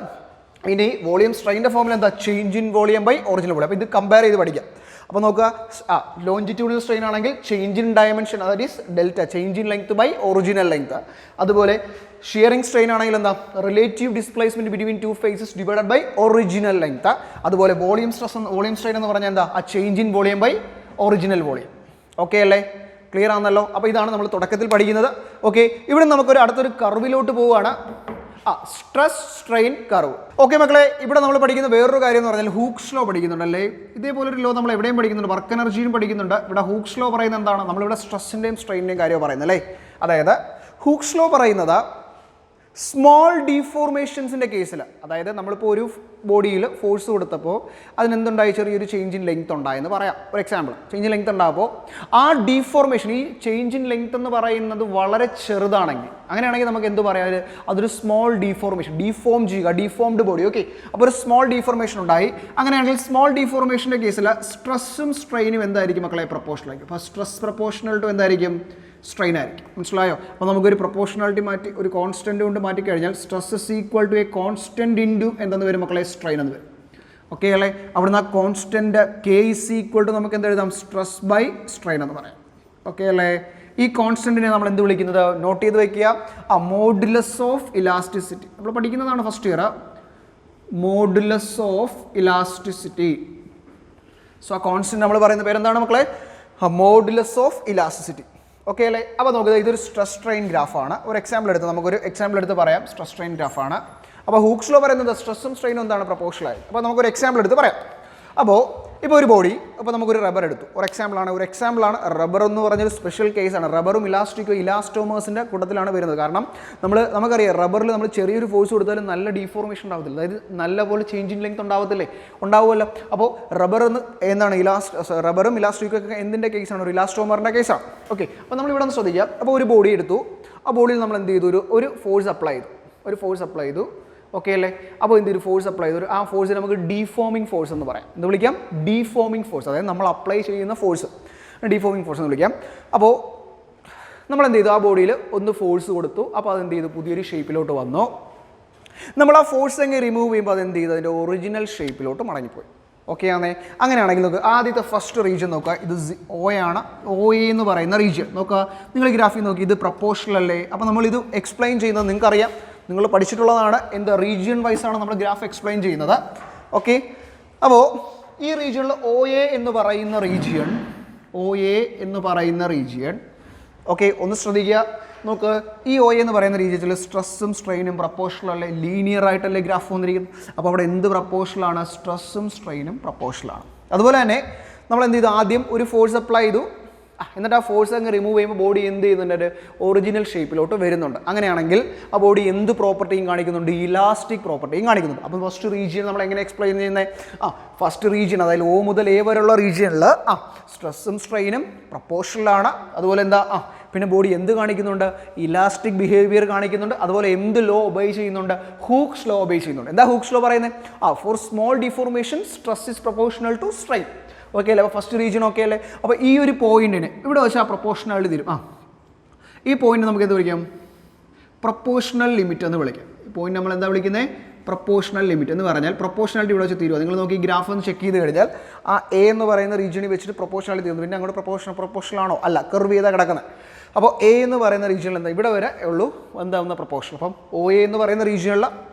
ഇനി വോളിയം സ്ട്രെയിൻ്റെ ഫോമിൽ എന്താ? Change in volume by original volume. അപ്പോൾ ഇത് കമ്പയർ ചെയ്ത് പഠിക്കാം. അപ്പോൾ നോക്കുക, ലോഞ്ചിറ്റ്യൂഡിനൽ സ്ട്രെയിൻ ആണെങ്കിൽ change in dimension, that is delta, change in length by original length. അതുപോലെ ഷിയറിംഗ് സ്ട്രെയിൻ ആണെങ്കിൽ എന്താ? Relative displacement between two faces divided by original length. അതുപോലെ വോളിയം സ്ട്രെയിൻ എന്ന് പറഞ്ഞാൽ എന്താ? ആ change in volume by original volume. Okay അല്ലേ? Clear ആണല്ലോ? അപ്പോൾ ഇതാണ് നമ്മൾ തുടക്കത്തിൽ പഠിക്കുന്നത്. ഓക്കെ, ഇവിടെ നമുക്കൊരു അടുത്തൊരു കർവിലോട്ട് പോവുകയാണ്. Stress strain curve. ഓക്കെ മക്കളെ, ഇവിടെ നമ്മൾ പഠിക്കുന്ന വേറൊരു കാര്യം എന്ന് പറഞ്ഞാൽ ഹൂക്സ് ലോ പഠിക്കുന്നുണ്ടല്ലേ? ഇതേപോലൊരു ലോ നമ്മൾ എവിടെയും പഠിക്കുന്നുണ്ട്, വർക്ക് എനർജിയും പഠിക്കുന്നുണ്ട്. ഇവിടെ ഹൂക്സ് ലോ പറയുന്നത് എന്താണ്? നമ്മളിവിടെ സ്ട്രെസ്സിൻ്റെയും സ്ട്രെയിനിൻ്റെയും കാര്യമാണ് പറയുന്നത് അല്ലേ? അതായത് ഹൂക്സ് ലോ പറയുന്നത് സ്മോൾ ഡീഫോർമേഷൻസിൻ്റെ കേസിൽ, അതായത് നമ്മളിപ്പോൾ ഒരു ബോഡിയിൽ ഫോഴ്സ് കൊടുത്തപ്പോൾ അതിനെന്തുണ്ടായി? ചെറിയൊരു ചേഞ്ച് ഇൻ ലെങ്ത് ഉണ്ടായെന്ന് പറയാം. ഒരു എക്സാമ്പിൾ, ചേഞ്ച് ഇൻ ലെങ്ത് ഉണ്ടാകുമ്പോൾ ആ ഡീഫോർമേഷൻ, ഈ ചേഞ്ച് ഇൻ ലെങ്ത് എന്ന് പറയുന്നത് വളരെ ചെറുതാണെങ്കിൽ, അങ്ങനെയാണെങ്കിൽ നമുക്ക് എന്ത് പറയാം? അതൊരു സ്മോൾ ഡീഫോർമേഷൻ, ഡീഫോം ചെയ്യുക, ഡീഫോംഡ് ബോഡി. ഓക്കെ, അപ്പോൾ ഒരു സ്മോൾ ഡീഫോർമേഷൻ ഉണ്ടായി. അങ്ങനെയാണെങ്കിൽ സ്മോൾ ഡീഫോർമേഷൻ്റെ കേസിൽ സ്ട്രെസ്സും സ്ട്രെയിനും എന്തായിരിക്കും മക്കളെ? പ്രൊപ്പോർഷണൽ ആയിരിക്കും. അപ്പോൾ സ്ട്രെസ് പ്രൊപ്പോർഷണൽ ടു എന്തായിരിക്കും? സ്ട്രെയിൻ ആയിരിക്കും. മനസ്സിലായോ? അപ്പോൾ നമുക്കൊരു പ്രൊപ്പോർഷണാലിറ്റി മാറ്റി ഒരു കോൺസ്റ്റൻറ്റ് കൊണ്ട് മാറ്റിക്കഴിഞ്ഞാൽ stress is equal to a constant into എന്തെന്ന് വരും മക്കളെ? സ്ട്രെയിൻ എന്ന് വരും. ഓക്കെ അല്ലേ? അവിടുന്ന് ആ constant K is equal to നമുക്ക് എന്ത് എഴുതാം? സ്ട്രെസ് ബൈ സ്ട്രെയിൻ എന്ന് പറയാം. ഓക്കെ അല്ലേ? ഈ കോൺസ്റ്റൻറ്റിനെ നമ്മൾ എന്ത് വിളിക്കുന്നത്? നോട്ട് ചെയ്ത് വയ്ക്കുക. Modulus of elasticity. നമ്മൾ പഠിക്കുന്നതാണ് first year. Modulus of elasticity. So ആ കോൺസ്റ്റൻറ്റ് നമ്മൾ പറയുന്ന പേരെന്താണ് മക്കളെ? Modulus of elasticity. ഓക്കെ അല്ലേ? അപ്പോൾ നോക്കുക, ഇതൊരു സ്ട്രെസ് സ്ട്രെയിൻ ഗ്രാഫാണ്. ഒരു എക്സാമ്പിൾ എടുത്ത് പറയാം. സ്ട്രെസ് സ്ട്രെയിൻ ഗ്രാഫാണ്. അപ്പോൾ ഹൂക്സ് ലോ പറയുന്നത് സ്ട്രെസ്സും സ്ട്രെയിനും എന്താണ്? പ്രൊപ്പോർഷണലായി. അപ്പോൾ നമുക്കൊരു എക്സാമ്പിൾ എടുത്ത് പറയാം. അപ്പോൾ ഇപ്പോൾ ഒരു ബോഡി, അപ്പോൾ നമുക്കൊരു റബ്ബർ എടുത്തു. ഒരു എക്സാമ്പിളാണ് റബ്ബർ എന്ന് പറഞ്ഞൊരു സ്പെഷ്യൽ കേസാണ്. റബ്ബറും ഇലാസ്റ്റിക്കും ഇലാസ്റ്റോമേഴ്സിൻ്റെ കൂട്ടത്തിലാണ് വരുന്നത്. കാരണം നമുക്കറിയാം റബ്ബറിൽ നമ്മൾ ചെറിയൊരു ഫോഴ്സ് കൊടുത്താലും നല്ല ഡീഫോർമേഷൻ ഉണ്ടാവത്തില്ല, അതായത് നല്ലപോലെ ചേഞ്ച് ഇൻ ലെങ്ത് ഉണ്ടാവുമല്ലോ. അപ്പോൾ റബ്ബറും ഇലാസ്റ്റിക്കും ഒക്കെ എന്തിൻ്റെ കേസാണ്? ഒരു ഇലാസ്റ്റോമറിൻ്റെ കേസാണ്. ഓക്കെ, അപ്പോൾ നമ്മളിവിടെ ഒന്ന് ശ്രദ്ധിക്കുക. അപ്പോൾ ഒരു ബോഡി എടുത്തു. ആ ബോഡിയിൽ നമ്മൾ എന്ത് ചെയ്തു? ഒരു ഫോഴ്സ് അപ്ലൈ ചെയ്തു. ഓക്കെ അല്ലേ? അപ്പോൾ എന്തൊരു ഫോഴ്സ് അപ്ലൈ ചെയ്തു? ആ ഫോഴ്സിന് നമുക്ക് ഡീഫോമിംഗ് ഫോഴ്സ് എന്ന് പറയാം. എന്ത് വിളിക്കാം? Deforming force. അതായത് നമ്മൾ അപ്ലൈ ചെയ്യുന്ന ഫോഴ്സ് ഡീഫോമിംഗ് ഫോഴ്സ് എന്ന് വിളിക്കാം. അപ്പോൾ നമ്മൾ എന്ത് ചെയ്തു? ആ ബോഡിയിൽ ഒന്ന് ഫോഴ്സ് കൊടുത്തു. അപ്പോൾ അതെന്ത് ചെയ്തു? പുതിയൊരു ഷേപ്പിലോട്ട് വന്നു. നമ്മൾ ആ ഫോഴ്സ് എങ്ങനെ റിമൂവ് ചെയ്യുമ്പോൾ അതെന്ത് ചെയ്തു? അതിൻ്റെ ഒറിജിനൽ ഷേപ്പിലോട്ട് മടങ്ങിപ്പോയി. ഓക്കെ ആണേ? അങ്ങനെയാണെങ്കിൽ നോക്കുക, ആദ്യത്തെ ഫസ്റ്റ് റീജിയൻ നോക്കുക. ഇത് ഒ ആണ്. ഒ എ എന്ന് പറയുന്ന റീജിയൻ നോക്കുക. നിങ്ങൾ ഈ ഗ്രാഫിൽ നോക്കി, ഇത് പ്രൊപ്പോർഷണൽ അല്ലേ? അപ്പോൾ നമ്മളിത് എക്സ്പ്ലെയിൻ ചെയ്യുന്നത് നിങ്ങൾക്കറിയാം, നിങ്ങൾ പഠിച്ചിട്ടുള്ളതാണ്. എന്ത് റീജിയൻ വൈസ് ആണ് നമ്മൾ ഗ്രാഫ് എക്സ്പ്ലെയിൻ ചെയ്യുന്നത്. ഓക്കെ, അപ്പോൾ ഈ റീജിയണിൽ ഒ എ എന്ന് പറയുന്ന റീജിയൺ ഓക്കെ, ഒന്ന് ശ്രദ്ധിക്കുക. നോക്ക്, ഈ ഒ എന്ന് പറയുന്ന രീതിയിൽ സ്ട്രെസ്സും സ്ട്രെയിനും പ്രപ്പോർഷണൽ അല്ലേ, ലീനിയർ ആയിട്ടല്ലേ ഗ്രാഫ് വന്നിരിക്കുന്നത്. അപ്പോൾ അവിടെ എന്ത് പ്രപ്പോർഷണലാണ്? സ്ട്രെസ്സും സ്ട്രെയിനും പ്രപ്പോർഷണലാണ്. അതുപോലെ തന്നെ നമ്മൾ എന്ത് ചെയ്തു? ആദ്യം ഒരു ഫോഴ്സ് അപ്ലൈ ചെയ്തു, എന്നിട്ട് ആ ഫോഴ്സ് അങ്ങ് റിമൂവ് ചെയ്യുമ്പോൾ ബോഡി എന്ത് ചെയ്യുന്നുണ്ട്? ഒരു ഒറിജിനൽ ഷേപ്പിലോട്ട് വരുന്നുണ്ട്. അങ്ങനെയാണെങ്കിൽ ആ ബോഡി എന്ത് പ്രോപ്പർട്ടിയും കാണിക്കുന്നുണ്ട്? ഇലാസ്റ്റിക് പ്രോപ്പർട്ടിയും കാണിക്കുന്നുണ്ട്. അപ്പോൾ ഫസ്റ്റ് റീജിയൻ നമ്മൾ എങ്ങനെ എക്സ്പ്ലെയിൻ ചെയ്യുന്നത്? ഫസ്റ്റ് റീജിയൻ, അതായത് O മുതൽ A വരെയുള്ള റീജിയനിൽ സ്ട്രെസ്സും സ്ട്രെയിനും പ്രപ്പോർഷണലാണ്. അതുപോലെ എന്താ? പിന്നെ ബോഡി എന്ത് കാണിക്കുന്നുണ്ട്? ഇലാസ്റ്റിക് ബിഹേവിയർ കാണിക്കുന്നുണ്ട്. അതുപോലെ എന്ത് ലോ ഒബേ ചെയ്യുന്നുണ്ട്? ഹൂക്സ് ലോ ഒബേ ചെയ്യുന്നുണ്ട്. എന്താ ഹൂക്സ് ലോ പറയുന്നത്? For small deformation stress is proportional to strain. Okay അല്ലേ? അപ്പോൾ ഫസ്റ്റ് റീജിയൻ ഓക്കെ അല്ലേ? അപ്പോൾ ഈ ഒരു പോയിന്റിന് ഇവിടെ വെച്ചാൽ പ്രപ്പോർഷണാലിറ്റി തരും. ഈ പോയിന്റ് നമുക്ക് എന്ത് വിളിക്കാം? പ്രപ്പോർഷണൽ ലിമിറ്റ് എന്ന് വിളിക്കാം. ഈ പോയിന്റ് നമ്മൾ എന്താ വിളിക്കുന്നത്? പ്രപ്പോർഷണൽ ലിമിറ്റ് എന്ന് പറഞ്ഞാൽ പ്രപ്പോർഷണാലിറ്റി ഇവിടെ വെച്ച് തീരുക. നിങ്ങൾ നോക്കി ഈ ഗ്രാഫ് ഒന്ന് ചെക്ക് ചെയ്ത് കഴിഞ്ഞാൽ ആ എ എന്ന് പറയുന്ന റീജിയനിൽ വെച്ചിട്ട് പ്രപ്പോർഷണാലിറ്റി തീർന്നു. പിന്നെ അങ്ങോട്ട് പ്രപ്പോർഷണൽ ആണോ? അല്ല, കർവ് ചെയ്താൽ കിടക്കുന്നത്. അപ്പോൾ എ എന്ന് പറയുന്ന റീജിയനിൽ എന്താ ഇവിടെ വരെ ഉള്ളൂ എന്താവുന്ന പ്രപ്പോർഷൻ. അപ്പം OA എന്ന് പറയുന്ന റീജിയനിൽ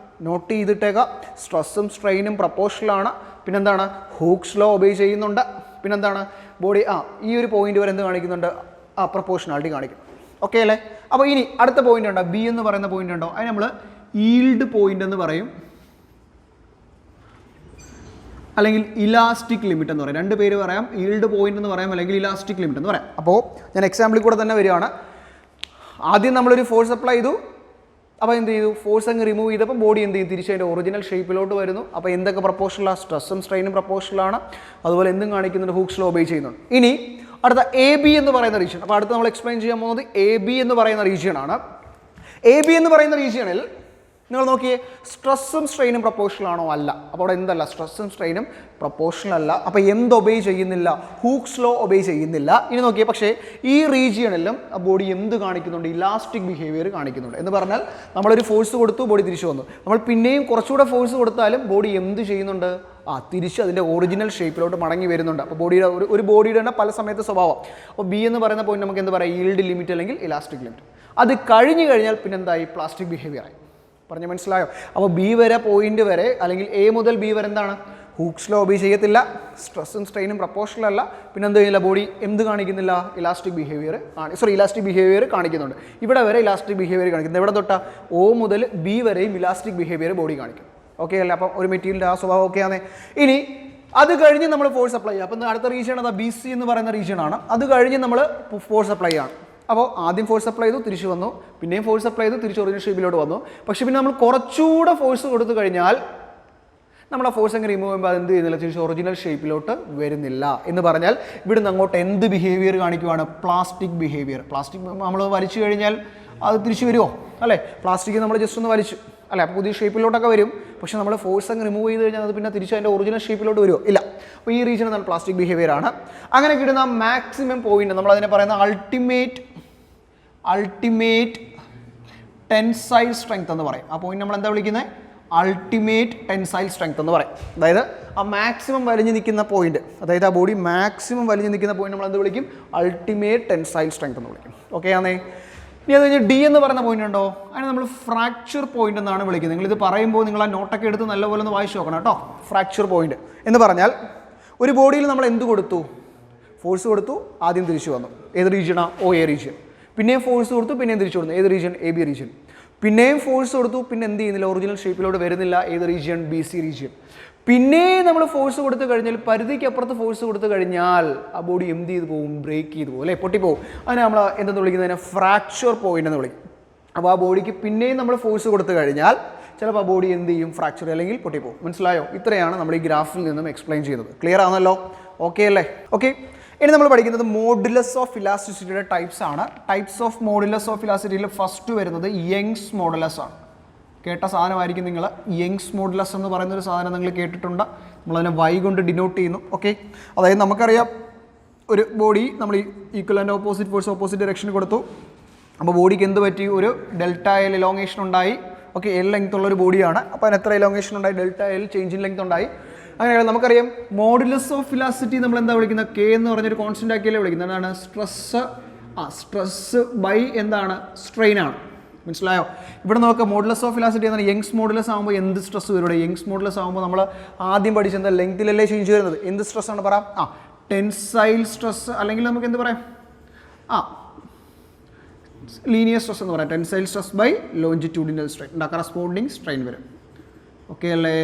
നോട്ട് ചെയ്തിട്ടേക്കുക, സ്ട്രെസ്സും സ്ട്രെയിനും പ്രപ്പോർഷണലാണ്. പിന്നെന്താണ്? ഹൂക്സ് ലോ ഒബേ ചെയ്യുന്നുണ്ട്. പിന്നെന്താണ്? ബോഡി ഈ ഒരു പോയിന്റ് വരെ എന്ത് കാണിക്കുന്നുണ്ട്? പ്രപ്പോർഷണാലിറ്റി കാണിക്കും. ഓക്കെ അല്ലേ? അപ്പോൾ ഇനി അടുത്ത പോയിന്റ് ഉണ്ടോ? ബി എന്ന് പറയുന്ന പോയിന്റ് ഉണ്ടോ? അതിന് നമ്മൾ ഈൽഡ് പോയിന്റ് എന്ന് പറയും, അല്ലെങ്കിൽ ഇലാസ്റ്റിക് ലിമിറ്റ് എന്ന് പറയും. രണ്ട് പേര് പറയാം, ഈൽഡ് പോയിന്റ് എന്ന് പറയാം, അല്ലെങ്കിൽ ഇലാസ്റ്റിക് ലിമിറ്റ് എന്ന് പറയാം. അപ്പോൾ ഞാൻ എക്സാമ്പിളിൽ കൂടെ തന്നെ വരികയാണ്. ആദ്യം നമ്മളൊരു ഫോഴ്സ് അപ്ലൈ ചെയ്തു, അപ്പോൾ എന്ത് ചെയ്തു? ഫോഴ്സ് അങ്ങ് റിമൂവ് ചെയ്തപ്പോൾ ബോഡി എന്ത് ചെയ്യും? തിരിച്ച് അതിൻ്റെ ഒറിജിനൽ ഷേപ്പിലോട്ട് വരുന്നു. അപ്പോൾ എന്തൊക്കെ പ്രപ്പോർഷണലാണ്? സ്ട്രെസ്സും സ്ട്രെയിനും പ്രപ്പോർഷണലാണ്. അതുപോലെ എന്തും കാണിക്കുന്നുണ്ട്? ഹൂക്സ് ലോ ഒബേ ചെയ്യുന്നുണ്ട്. ഇനി അടുത്ത AB എന്ന് പറയുന്ന റീജിയൻ. അപ്പോൾ അടുത്ത് നമ്മൾ എക്സ്പ്ലെയിൻ ചെയ്യാൻ പോകുന്നത് AB എന്ന് പറയുന്ന റീജിയനാണ്. AB എന്ന് പറയുന്ന റീജിയണിൽ നിങ്ങൾ നോക്കിയേ, സ്ട്രെസ്സും സ്ട്രെയിനും പ്രപ്പോർഷണൽ ആണോ? അല്ല. അപ്പോൾ അവിടെ എന്തല്ല? സ്ട്രെസ്സും സ്ട്രെയിനും പ്രപ്പോർഷണൽ അല്ല. അപ്പോൾ എന്ത് ഒബേ ചെയ്യുന്നില്ല? ഹൂക്സ് ലോ ഒബേ ചെയ്യുന്നില്ല. ഇനി നോക്കിയേ, പക്ഷേ ഈ റീജിയണിലും ബോഡി എന്ത് കാണിക്കുന്നുണ്ട്? ഇലാസ്റ്റിക് ബിഹേവിയർ കാണിക്കുന്നുണ്ട്. എന്ന് പറഞ്ഞാൽ നമ്മളൊരു ഫോഴ്സ് കൊടുത്തു, ബോഡി തിരിച്ചു വന്നു. നമ്മൾ പിന്നെയും കുറച്ചുകൂടെ ഫോഴ്സ് കൊടുത്താലും ബോഡി എന്ത് ചെയ്യുന്നുണ്ട്? തിരിച്ച് അതിൻ്റെ ഒറിജിനൽ ഷേപ്പിലോട്ട് മടങ്ങി വരുന്നുണ്ട്. അപ്പോൾ ബോഡിയുടെ ഒരു ബോഡിയുടെ തന്നെ പല സമയത്ത് സ്വഭാവം. അപ്പോൾ B എന്ന് പറയുന്ന പോയിന്റ് നമുക്ക് എന്ത് പറയാം? ഈൽഡ് ലിമിറ്റ് അല്ലെങ്കിൽ ഇലാസ്റ്റിക് ലിമിറ്റ്. അത് കഴിഞ്ഞ് കഴിഞ്ഞാൽ പിന്നെ എന്തായി? പ്ലാസ്റ്റിക് ബിഹേവിയറായി. പറഞ്ഞ് മനസ്സിലായോ? അപ്പോൾ B വരെ പോയിന്റ് വരെ, അല്ലെങ്കിൽ A മുതൽ B വരെ എന്താണ്? ഹൂക്സ് ലോ ഒബേ ചെയ്യത്തില്ല, സ്ട്രെസ്സും സ്ട്രെയിനും പ്രപ്പോർഷണൽ അല്ല. പിന്നെ എന്ത് ചെയ്യില്ല? ബോഡി എന്ത് കാണിക്കുന്നില്ല? ഇലാസ്റ്റിക് ബിഹേവിയർ കാണിക്കുന്നുണ്ട്. ഇവിടെ വരെ ഇലാസ്റ്റിക് ബിഹേവിയർ കാണിക്കുന്നത്. ഇവിടെ തൊട്ടാ O മുതൽ B വരെയും ഇലാസ്റ്റിക് ബിഹേവിയർ ബോഡി കാണിക്കും. ഓക്കെ അല്ലേ? അപ്പം ഒരു മെറ്റീരിയലിൻ്റെ ആ സ്വഭാവം ഓക്കെ ആണ്. ഇനി അത് കഴിഞ്ഞ് നമ്മൾ ഫോഴ്സ് അപ്ലൈ ചെയ്യുക. അപ്പം അടുത്ത റീജിയൻ അതാ BC എന്ന് പറയുന്ന റീജിയനാണ്. അത് കഴിഞ്ഞ് നമ്മൾ ഫോഴ്സ് അപ്ലൈ ചെയ്യണം. അപ്പോൾ ആദ്യം ഫോഴ്സ് അപ്ലൈ ചെയ്തു, തിരിച്ചു വന്നു. പിന്നെയും ഫോഴ്സ് അപ്ലൈ ചെയ്തു, തിരിച്ച് ഒറിജിനൽ ഷേപ്പിലോട്ട് വന്നു. പക്ഷേ പിന്നെ നമ്മൾ കുറച്ചുകൂടെ ഫോഴ്സ് കൊടുത്തു കഴിഞ്ഞാൽ നമ്മൾ ആ ഫോഴ്സ് അങ്ങ് റിമൂവ് ചെയ്യുമ്പോൾ അത് എന്ത് ചെയ്യുന്നില്ല? തിരിച്ച് ഒറിജിനൽ ഷേപ്പിലോട്ട് വരുന്നില്ല. എന്ന് പറഞ്ഞാൽ ഇവിടുന്ന് അങ്ങോട്ട് എന്ത് ബിഹേവിയർ കാണിക്കുവാണ്? Plastic behaviour. പ്ലാസ്റ്റിക് നമ്മൾ വലിച്ചു കഴിഞ്ഞാൽ അത് തിരിച്ചു വരുമോ? അല്ലേ? പ്ലാസ്റ്റിക് നമ്മൾ ജസ്റ്റ് ഒന്ന് വലിച്ചു, അല്ലേ? അപ്പോൾ പുതിയ ഷേപ്പിലോട്ടൊക്കെ വരും. പക്ഷേ നമ്മൾ ഫോഴ്സ് അങ്ങ് റിമൂവ് ചെയ്ത് കഴിഞ്ഞാൽ അത് പിന്നെ തിരിച്ച് അതിൻ്റെ ഒറിജിനൽ ഷേപ്പിലോട്ട് വരുമോ? ഇല്ല. അപ്പോൾ ഈ റീജിയൻ എന്താണ്? പ്ലാസ്റ്റിക് ബിഹേവിയർ ആണ്. അങ്ങനെ കിട്ടുന്ന മാക്സിമം പോയിന്റ് നമ്മൾ അതിനെ പറയുന്ന അൾട്ടിമേറ്റ് ടെൻസൈൽ സ്ട്രെങ്ത് എന്ന് പറയും. ആ പോയിന്റ് നമ്മൾ എന്താ വിളിക്കുന്നത്? അൾട്ടിമേറ്റ് ടെൻസൈൽ സ്ട്രെങ്ത് എന്ന് പറയും. അതായത് ആ മാക്സിമം വലിഞ്ഞു നിൽക്കുന്ന പോയിന്റ്, അതായത് ആ ബോഡി മാക്സിമം വലിഞ്ഞു നിൽക്കുന്ന പോയിന്റ് നമ്മൾ എന്ത് വിളിക്കും? അൾട്ടിമേറ്റ് ടെൻസൈൽ സ്ട്രെങ്ത് എന്ന് വിളിക്കും. ഓക്കെ ആണേ? ഇനി അത് കഴിഞ്ഞ് D എന്ന് പറയുന്ന പോയിന്റ് ഉണ്ടോ? അതിനെ നമ്മൾ ഫ്രാക്ചർ പോയിന്റ് എന്നാണ് വിളിക്കുന്നത്. നിങ്ങളിത് പറയുമ്പോൾ നിങ്ങൾ ആ നോട്ടൊക്കെ എടുത്ത് നല്ലപോലെ ഒന്ന് വായിച്ചു നോക്കണം കേട്ടോ. ഫ്രാക്ചർ പോയിന്റ് എന്ന് പറഞ്ഞാൽ ഒരു ബോഡിയിൽ നമ്മൾ എന്ത് കൊടുത്തു? ഫോഴ്സ് കൊടുത്തു, ആദ്യം തിരിച്ചു വന്നു. ഏത് റീജിയനാ? OA region. പിന്നെയും ഫോഴ്സ് കൊടുത്തു, പിന്നെയും തിരിച്ചു കൊടുത്തു. ഏത് റീജിയൻ? AB region. പിന്നെയും ഫോഴ്സ് കൊടുത്തു, പിന്നെ എന്ത് ചെയ്യുന്നില്ല? ഒറിജിനൽ ഷേപ്പിലോട്ട് വരുന്നില്ല. ഏത് റീജിയൻ? BC region. പിന്നെയും നമ്മൾ ഫോഴ്സ് കൊടുത്തു കഴിഞ്ഞാൽ, പരിധിക്ക് അപ്പുറത്ത് ഫോഴ്സ് കൊടുത്തു കഴിഞ്ഞാൽ ആ ബോഡി എന്ത് ചെയ്ത് പോകും? ബ്രേക്ക് ചെയ്ത് പോകും, അല്ലേ? പൊട്ടിപ്പോകും. അതിനെ നമ്മൾ എന്തെന്ന് വിളിക്കുന്നതിനെ? ഫ്രാക്ചർ പോയിന്റ് എന്ന് വിളിക്കും. അപ്പോൾ ആ ബോഡിക്ക് പിന്നെയും നമ്മൾ ഫോഴ്സ് കൊടുത്തു കഴിഞ്ഞാൽ ചിലപ്പോൾ ആ ബോഡി എന്ത് ചെയ്യും? ഫ്രാക്ചർ അല്ലെങ്കിൽ പൊട്ടിപ്പോകും. മനസ്സിലായോ? ഇത്രയാണ് നമ്മൾ ഈ ഗ്രാഫിൽ നിന്നും എക്സ്പ്ലെയിൻ ചെയ്യുന്നത്. ക്ലിയർ ആണല്ലോ? ഓക്കെ അല്ലേ? ഓക്കെ. ഇനി നമ്മൾ പഠിക്കുന്നത് മോഡുലസ് ഓഫ് ഇലാസ്റ്റിസിറ്റിയുടെ ടൈപ്സ് ആണ്. ടൈപ്സ് ഓഫ് മോഡുലസ് ഓഫ് ഇലാസ്റ്റിസിറ്റിയിൽ ഫസ്റ്റ് വരുന്നത് യങ്സ് മോഡുലസ് ആണ്. കേട്ട സാധനമായിരിക്കും നിങ്ങൾ. യങ്സ് മോഡുലസ് എന്ന് പറയുന്നൊരു സാധനം നിങ്ങൾ കേട്ടിട്ടുണ്ട്. നമ്മളതിനെ Y കൊണ്ട് ഡിനോട്ട് ചെയ്യുന്നു. ഓക്കെ. അതായത് നമുക്കറിയാം, ഒരു ബോഡി നമ്മൾ equal and opposite force opposite direction കൊടുത്തു. അപ്പോൾ ബോഡിക്ക് എന്ത് പറ്റി? ഒരു ഡെൽറ്റ എൽ എലോങ്ങേഷൻ ഉണ്ടായി. ഓക്കെ. എൽ ലെങ്ത് ഉള്ളൊരു ബോഡിയാണ്. അപ്പോൾ അതിന് എത്ര എലോങ്ങേഷൻ ഉണ്ടായി? Delta L change in length ഉണ്ടായി. അങ്ങനെയാണ് നമുക്കറിയാം മോഡുലസ് ഓഫ് ഇലാസ്റ്റിസിറ്റി നമ്മൾ എന്താ വിളിക്കുന്നത്? K എന്ന് പറഞ്ഞൊരു കോൺസ്റ്റന്റ് ആക്കിയല്ലേ വിളിക്കുന്നത്. എന്താണ്? സ്ട്രെസ് ബൈ എന്താണ്? സ്ട്രെയിൻ ആണ്. മനസ്സിലായോ? ഇവിടെ നോക്കുക, മോഡുലസ് ഓഫ് ഇലാസ്റ്റിസിറ്റി എന്താണ്? യങ്സ് മോഡുലസ് ആകുമ്പോൾ എന്ത് സ്ട്രെസ് വരും? യങ്സ് മോഡുലസ് ആകുമ്പോൾ നമ്മൾ ആദ്യം പഠിച്ചെന്താ? ലെങ്തിലല്ലേ ചേഞ്ച് വരുന്നത്. എന്ത് സ്ട്രെസ് ആണ്? പറയാം. ടെൻസൈൽ സ്ട്രെസ്, അല്ലെങ്കിൽ നമുക്ക് എന്ത് പറയാം? ലീനിയർ സ്ട്രെസ് എന്ന് പറയാം. Tensile stress by longitudinal strain. Corresponding strain വരും. ഓക്കെ അല്ലേ?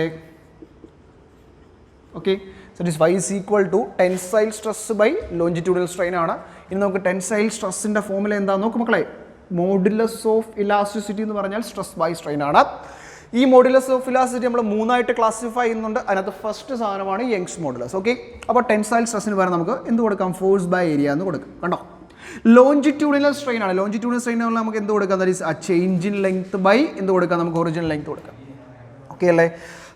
Okay, so this y is equal to tensile stress by longitudinal strain ആണ്. ഇനി നമുക്ക് ടെൻസൈൽ സ്ട്രെസ്സിൻ്റെ ഫോമുല എന്താണെന്ന് നോക്കും മക്കളെ. മോഡുലസ് ഓഫ് ഇലാസ്റ്റിസിറ്റി എന്ന് പറഞ്ഞാൽ സ്ട്രെസ് ബൈ സ്ട്രെയിൻ ആണ്. ഈ മോഡുലസ് ഓഫ് ഇലാസ്റ്റിസിറ്റി നമ്മൾ 3 ക്ലാസിഫൈ ചെയ്യുന്നുണ്ട്. അതിനകത്ത് ഫസ്റ്റ് സാധനമാണ് യങ്സ് മോഡുലസ്. ഓക്കെ, അപ്പോൾ ടെൻസൈൽ സ്ട്രെസ്സിന് പകരം നമുക്ക് എന്ത് കൊടുക്കാം? ഫോഴ്സ് ബൈ ഏരിയ എന്ന് കൊടുക്കാം. കണ്ടോ, ലോഞ്ചിറ്റ്യൂഡിനൽ സ്ട്രെയിൻ ആണ്. ലോഞ്ചിറ്റ്യൂഡിനൽ സ്ട്രെയിൻ നമുക്ക് എന്ത് കൊടുക്കാം? ദാറ്റ് ഈസ് ആ ചേഞ്ച് ഇൻ ലെങ്ത് ബൈ എന്ത് കൊടുക്കാം? നമുക്ക് ഒറിജിനൽ ലെങ്ത് കൊടുക്കാം. ഓക്കെ അല്ലേ?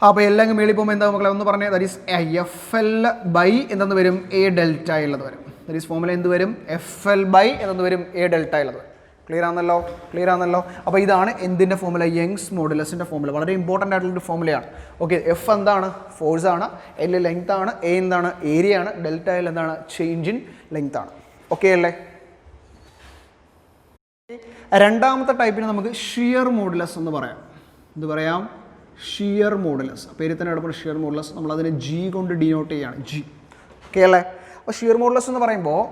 അപ്പോൾ എല്ലാം മേളിൽ പോകുമ്പോൾ എന്താ മക്കളെ ഒന്ന് പറഞ്ഞേ. That is F L by എന്തെന്ന് വരും? എ ഡെൽറ്റ ഉള്ളത് വരും. ദാറ്റ് ഈസ് ഫോമുല എന്ത് വരും? എഫ് എൽ ബൈ എന്തെന്ന് വരും? എ ഡെൽറ്റ ഉള്ളത് വരും. ക്ലിയർ ആണല്ലോ. അപ്പോൾ ഇതാണ് എന്തിൻ്റെ ഫോമുല? യങ്സ് മോഡുലസിൻ്റെ ഫോമുല. വളരെ ഇമ്പോർട്ടൻ്റ് ആയിട്ടുള്ളൊരു ഫോമുലയാണ്. ഓക്കെ, എഫ് എന്താണ്? ഫോഴ്സ് ആണ്. എൽ ലെങ്ത് ആണ്. എ എന്താണ്? ഏരിയ ആണ്. ഡെൽറ്റ എൽ എന്താണ്? ചേഞ്ച് ഇൻ ലെങ്ത് ആണ്. ഓക്കെ അല്ലേ? രണ്ടാമത്തെ ടൈപ്പിന് നമുക്ക് ഷിയർ മോഡുലസ് എന്ന് പറയാം. എന്ത് പറയാം? Shear modulus. പേര് തന്നെ എടുപ്പോൾ ഷിയർ മോഡുലസ്. നമ്മളതിനെ ജി കൊണ്ട് ഡിനോട്ട് ചെയ്യുകയാണ്. ജി. ഓക്കെ അല്ലേ? അപ്പോൾ ഷിയർ മോഡുലസ് എന്ന് പറയുമ്പോൾ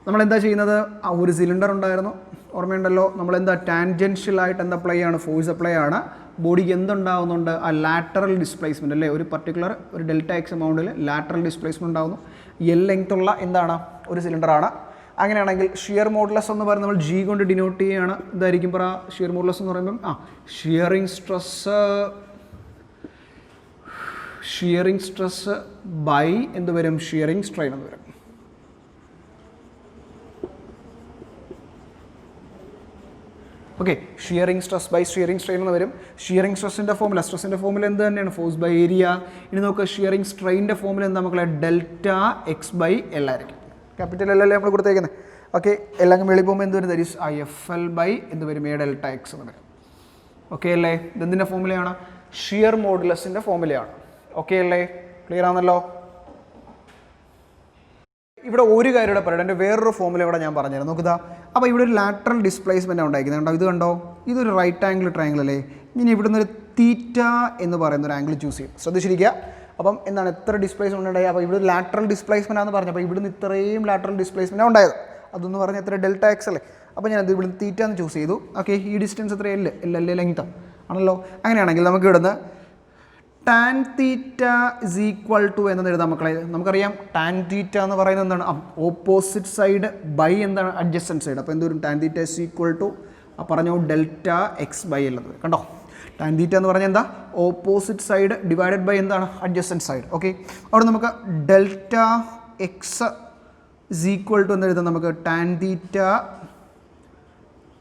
നമ്മളെന്താ ചെയ്യുന്നത്? ഒരു സിലിണ്ടർ ഉണ്ടായിരുന്നു, ഓർമ്മയുണ്ടല്ലോ. നമ്മളെന്താ ടാൻജൻഷ്യലായിട്ട് എന്താ അപ്ലൈ ആണ്? ഫോഴ്സ് അപ്ലൈ ആണ്. ബോഡിക്ക് എന്തുണ്ടാവുന്നുണ്ട്? ആ ലാറ്ററൽ ഡിസ്പ്ലേസ്മെൻറ്റ് അല്ലേ? ഒരു പർട്ടിക്കുലർ ഒരു ഡെൽറ്റ എക്സ് എമൗണ്ടിൽ ലാറ്ററൽ ഡിസ്പ്ലേസ്മെൻറ്റ് ഉണ്ടാകുന്നു. എൽ ലെങ്ത് ഉള്ള എന്താണ്? ഒരു സിലിണ്ടറാണ്. അങ്ങനെയാണെങ്കിൽ ഷിയർ മോഡുലസ് എന്ന് പറയുന്നത് നമ്മൾ ജി കൊണ്ട് ഡിനോട്ട് ചെയ്യുകയാണ്. എന്തായിരിക്കും പറ? ഷിയർ മോഡുലസ് എന്ന് പറയുമ്പം ഷിയറിംഗ് സ്ട്രെസ് ബൈ എന്ത് വരും? ഷിയറിംഗ് സ്ട്രെയിൻ എന്ന് വരും. Okay, shearing stress by shearing strain എന്ന് വരും. ഷിയറിംഗ് സ്ട്രെസ്സിൻ്റെ ഫോമുല എന്ത് തന്നെയാണ്? Force by area. ഇനി നമുക്ക് ഷിയറിംഗ് സ്ട്രെയിൻ്റെ ഫോമുല എന്താ മക്കളെ? ഡെൽറ്റ എക്സ് ബൈ എൽ ആയിരിക്കും. ക്യാപിറ്റൽ എൽ അല്ലേ നമ്മൾ കൊടുത്തേക്കുന്നത്. ഓക്കെ, എല്ലാം വെളി പോകുമ്പോൾ എന്ത് വരും? That is I F L by എന്ത് വരും? എ ഡെൽറ്റ എക്സ് എന്ന് വരും. ഓക്കെ അല്ലേ? ഇതെന്തിൻ്റെ ഫോമുലയാണ്? ഷിയർ മോഡുലസിൻ്റെ ഫോമുലയാണ്. ഓക്കെ അല്ലേ? ക്ലിയർ ആണല്ലോ. ഇവിടെ ഒരു കാര്യം ഇവിടെ പറയണം. എൻ്റെ വേറൊരു ഫോമുല ഇവിടെ ഞാൻ പറഞ്ഞുതരാം. നോക്കുക. അപ്പോൾ ഇവിടെ ഒരു ലാറ്ററൽ ഡിസ്പ്ലേസ്മെൻറ്റ് ഉണ്ടായിരിക്കുന്നത്. കണ്ടോ? ഇത് കണ്ടോ? ഇതൊരു റൈറ്റ് ആംഗിൾ ട്രയാംഗിൾ അല്ലേ? ഇനി ഇവിടുന്ന് ഒരു തീറ്റ എന്ന് പറയുന്ന ഒരു ആംഗിൾ ചൂസ് ചെയ്യും. ശ്രദ്ധിച്ചിരിക്കുക. അപ്പം എന്താണ്? എത്ര ഡിസ്പ്ലേസ്മെൻറ്റ് ഉണ്ടായി? അപ്പോൾ ഇവിടെ ലാറ്ററൽ ഡിസ്പ്ലേസ്മെൻറ്റ് ആണെന്ന് പറഞ്ഞു. അപ്പോൾ ഇവിടുന്ന് ഇത്രയും ലാറ്ററൽ ഡിസ്പ്ലേസ്മെൻറ്റ് ഉണ്ടായത്. അതെന്ന് പറഞ്ഞാൽ എത്ര? ഡെൽറ്റ എക്സ് അല്ലേ? അപ്പോൾ ഞാനത് ഇവിടുന്ന് തീറ്റ എന്ന് ചൂസ് ചെയ്തു. ഓക്കെ, ഈ ഡിസ്റ്റൻസ് എത്ര? എൽ ലെങ്ത് ആണല്ലോ. അങ്ങനെയാണെങ്കിൽ നമുക്ക് ഇവിടുന്ന് tan theta is equal to എന്ന് എഴുതാം മക്കളെ. നമുക്കറിയാം ടാൻ തീറ്റ എന്ന് പറയുന്നത് എന്താണ്? ഓപ്പോസിറ്റ് സൈഡ് ബൈ എന്താണ്? Adjacent side. അപ്പോൾ എന്തൊരു tan theta is equal to പറഞ്ഞു ഡെൽറ്റ എക്സ് ബൈ ഉള്ളത്. കണ്ടോ? ടാൻ തീറ്റ എന്ന് പറഞ്ഞാൽ എന്താ? ഓപ്പോസിറ്റ് സൈഡ് ഡിവൈഡഡ് ബൈ എന്താണ്? Adjacent side. ഓക്കെ, അവിടെ നമുക്ക് delta X is equal to എന്ന് എഴുതാം. നമുക്ക് ടാൻ തീറ്റ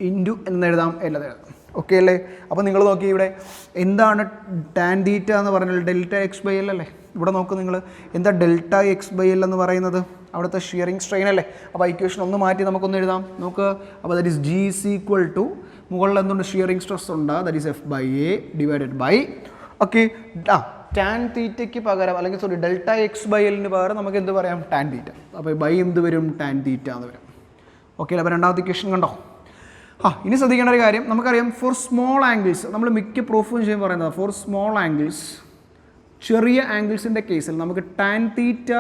ഇൻറ്റു എന്നെഴുതാം. എല്ലാം എഴുതാം. ഓക്കെ അല്ലേ? അപ്പോൾ നിങ്ങൾ നോക്കി ഇവിടെ എന്താണ് ടാൻ തീറ്റ എന്ന് പറഞ്ഞാൽ? ഡെൽറ്റ എക്സ് ബൈ എൽ അല്ലേ? ഇവിടെ നോക്ക് നിങ്ങൾ. എന്താ ഡെൽറ്റ എക്സ് ബൈ എൽ എന്ന് പറയുന്നത്? അവിടുത്തെ ഷിയറിംഗ് സ്ട്രെയിൻ അല്ലേ? അപ്പോൾ ഇക്വേഷൻ ഒന്ന് മാറ്റി നമുക്കൊന്ന് എഴുതാം. നമുക്ക് അപ്പോൾ that is G is equal to മുകളിൽ എന്തുകൊണ്ട്? ഷിയറിംഗ് സ്ട്രെസ് ഉണ്ട്. That is F by A divided by okay tan തീറ്റയ്ക്ക് പകരം അല്ലെങ്കിൽ സോറി ഡെൽറ്റ എക്സ് ബൈ എല്ലിന് പകരം നമുക്ക് എന്ത് പറയാം? ടാൻ തീറ്റ. അപ്പോൾ ബൈ എന്ത് വരും? ടാൻ തീറ്റ എന്ന് വരും. ഓക്കെ, അപ്പോൾ രണ്ടാമത്തെ ഇക്വേഷൻ കണ്ടോ? ഇനി ശ്രദ്ധിക്കേണ്ട ഒരു കാര്യം, നമുക്കറിയാം ഫോർ സ്മോൾ ആംഗിൾസ് നമ്മൾ മിക്ക പ്രൂഫും ചെയ്യുമ്പോൾ പറയുന്നത് ഫോർ സ്മോൾ ആംഗിൾസ്, ചെറിയ ആംഗിൾസിൻ്റെ കേസിൽ നമുക്ക് tan theta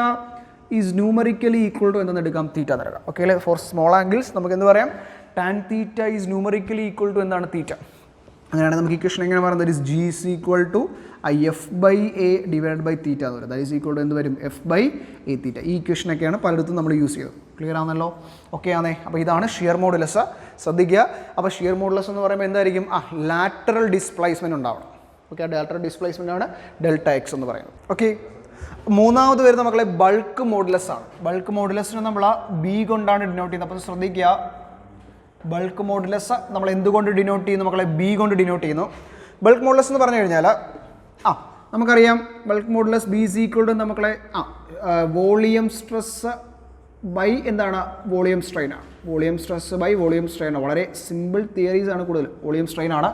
is numerically equal to എന്തെന്ന് എടുക്കാം? തീറ്റ നിരക്കാം. ഓക്കെ അല്ലേ? ഫോർ സ്മോൾ ആംഗിൾസ് നമുക്ക് എന്ത് പറയാം? Tan theta is numerically equal to എന്താണ്? തീറ്റ. അങ്ങനെയാണ് നമുക്ക് ഇക്വേഷൻ എങ്ങനെ പറയുന്നത്? That is G is equal to I F by A divide by theta എന്ന് വരും. ദാറ്റ് ഈസ് ഈക്വൽ ടു എന്ത് വരും? F by A theta. ഈ ഇക്വേഷനൊക്കെയാണ് പലയിടത്തും നമ്മൾ യൂസ് ചെയ്തത്. ക്ലിയർ ആണല്ലോ? ഓക്കെ ആണേ? അപ്പോൾ ഇതാണ് ഷിയർ മോഡുലസ്. ശ്രദ്ധിക്കുക. അപ്പോൾ ഷിയർ മോഡുലസ് എന്ന് പറയുമ്പോൾ എന്തായിരിക്കും? ലാറ്ററൽ ഡിസ്പ്ലേസ്മെൻറ്റ് ഉണ്ടാവണം. ഓക്കെ, ലാറ്ററൽ ഡിസ്പ്ലേസ്മെൻ്റ് ആണ് ഡെൽറ്റ എക്സ് എന്ന് പറയുന്നത്. ഓക്കെ, മൂന്നാമത് വരുന്ന മക്കളെ ബൾക്ക് മോഡുലസ് ആണ്. ബൾക്ക് മോഡുലസിന് നമ്മൾ ബി കൊണ്ടാണ് ഡിനോട്ട് ചെയ്യുന്നത്. അപ്പോൾ ശ്രദ്ധിക്കുക, ബൾക്ക് മോഡുലസ് നമ്മൾ എന്തുകൊണ്ട് ഡിനോട്ട് ചെയ്യുന്നു മക്കളെ? ബി കൊണ്ട് ഡിനോട്ട് ചെയ്യുന്നു. ബൾക്ക് മോഡുലസ് എന്ന് പറഞ്ഞു കഴിഞ്ഞാൽ നമുക്കറിയാം bulk modulus B is equal to മക്കളെ വോളിയം സ്ട്രെസ് ബൈ എന്താണ്? വോളിയം സ്ട്രെയിൻ ആണ്. Volume stress by volume strain ആണ്. വളരെ സിമ്പിൾ തിയറീസ് ആണ് കൂടുതൽ. വോളിയം സ്ട്രെയിൻ ആണ്.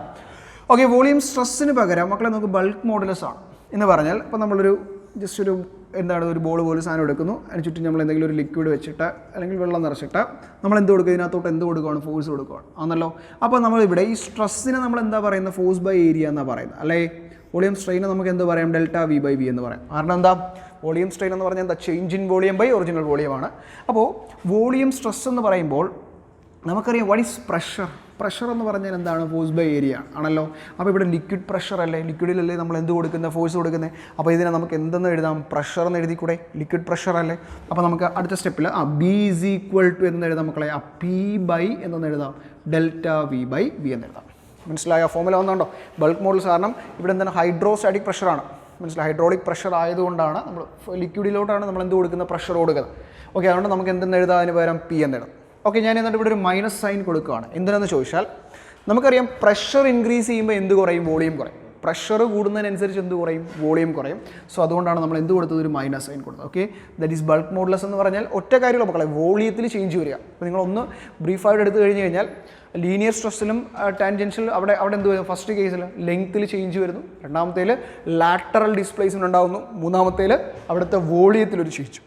ഓക്കെ, വോളിയം സ്ട്രെസ്സിന് പകരം മക്കളെ നമുക്ക് ബൾക്ക് മോഡുലസ് ആണ് എന്ന് പറഞ്ഞാൽ, ഇപ്പോൾ നമ്മളൊരു ജസ്റ്റ് ഒരു എന്താണ് ഒരു ബോൾ പോലെ സാധനം എടുക്കുന്നു, അതിന് ചുറ്റും നമ്മൾ എന്തെങ്കിലും ഒരു ലിക്വിഡ് വെച്ചിട്ട് അല്ലെങ്കിൽ വെള്ളം നിറച്ചിട്ട് നമ്മൾ എന്ത് കൊടുക്കുക? ഇതിനകത്തോട്ട് എന്ത് കൊടുക്കുകയാണ്? ഫോഴ്സ് കൊടുക്കുകയാണ് ആണല്ലോ. അപ്പോൾ നമ്മളിവിടെ ഈ സ്ട്രെസ്സിന് നമ്മൾ എന്താ പറയുന്നത്? ഫോഴ്സ് ബൈ ഏരിയ എന്നാണ് പറയുന്നത് അല്ലേ? വോളിയം സ്ട്രെയിന് നമുക്ക് എന്ത് പറയാം? ഡെൽറ്റ വി ബൈ വി എന്ന് പറയാം. കാരണം എന്താ? വോളിയം സ്ട്രെയിൻ എന്ന് പറഞ്ഞാൽ എന്താ? Change in volume by original വോളിയമാണ്. അപ്പോൾ വോളിയം സ്ട്രെസ് എന്ന് പറയുമ്പോൾ നമുക്കറിയാം വാട്ട് ഈസ് പ്രഷർ. പ്രഷർ എന്ന് പറഞ്ഞാൽ എന്താണ്? ഫോഴ്സ് ബൈ ഏരിയ ആണല്ലോ. അപ്പോൾ ഇവിടെ ലിക്വിഡ് പ്രഷർ അല്ലേ, ലിക്വിഡിലല്ലേ നമ്മൾ എന്ത് കൊടുക്കുന്നത്? ഫോഴ്സ് കൊടുക്കുന്നത്. അപ്പോൾ ഇതിനെ നമുക്ക് എന്തെന്ന് എഴുതാം? പ്രഷർ എന്ന് എഴുതിക്കൂടെ? ലിക്വിഡ് പ്രഷർ അല്ലേ. അപ്പോൾ നമുക്ക് അടുത്ത സ്റ്റെപ്പിൽ ബി ഈസ് ഈക്വൽ ടു എന്ന് എഴുതാം മക്കളെ. പി ബൈ എന്നൊന്ന് എഴുതാം, ഡെൽറ്റ വി ബൈ വി എന്ന് എഴുതാം. മനസ്സിലായോ? ഫോമുല ഒന്നുണ്ടോ? ബൾക്ക് മോഡൽസ് കാരണം ഇവിടെ എന്താണ്? ഹൈഡ്രോസ്റ്റാറ്റിക് പ്രഷറാണ്. മനസ്സിലായി? ഹൈഡ്രോളിക് പ്രഷർ ആയതുകൊണ്ടാണ് നമ്മൾ ലിക്വിഡിലോട്ടാണ് നമ്മൾ എന്ത് കൊടുക്കുന്നത്? പ്രഷർ കൊടുക്കുന്നത്. ഓക്കെ, അതുകൊണ്ട് നമുക്ക് എന്തെന്ന് എഴുതാം? അതിന് പകരം പി എന്ന് എഴുതാം. ഓക്കെ, ഞാൻ എന്നിട്ട് ഇവിടെ ഒരു മൈനസ് സൈൻ കൊടുക്കുകയാണ്. എന്തിനാണെന്ന് ചോദിച്ചാൽ നമുക്കറിയാം പ്രഷർ ഇൻക്രീസ് ചെയ്യുമ്പോൾ എന്ത് കുറയും? വോളിയം കുറയും. പ്രഷർ കൂടുന്നതിനനുസരിച്ച് എന്ത് കുറയും? വോളിയം കുറയും. സോ അതുകൊണ്ടാണ് നമ്മൾ എന്ത് കൊടുത്തത്? ഒരു മൈനസ് സൈൻ കൊടുത്തത്. Okay, that is bulk modulus എന്ന് പറഞ്ഞാൽ ഒറ്റ കാര്യമുള്ള മക്കളെ, വോളിയത്തിൽ ചേഞ്ച് വരിക. അപ്പോൾ നിങ്ങളൊന്ന് ബ്രീഫായിട്ട് എടുത്തു കഴിഞ്ഞ് കഴിഞ്ഞാൽ ലീനിയർ സ്ട്രെസ്സിലും ടാൻജൻഷ്യൽ അവിടെ എന്ത് വരും? ഫസ്റ്റ് കേസിൽ ലെങ്ത്തിൽ ചേഞ്ച് വരുന്നു, രണ്ടാമത്തേൽ ലാറ്ററൽ ഡിസ്പ്ലേസ്മെൻറ്റ് ഉണ്ടാകുന്നു, മൂന്നാമത്തേൽ അവിടുത്തെ വോളിയത്തിലൊരു ചേഞ്ച്.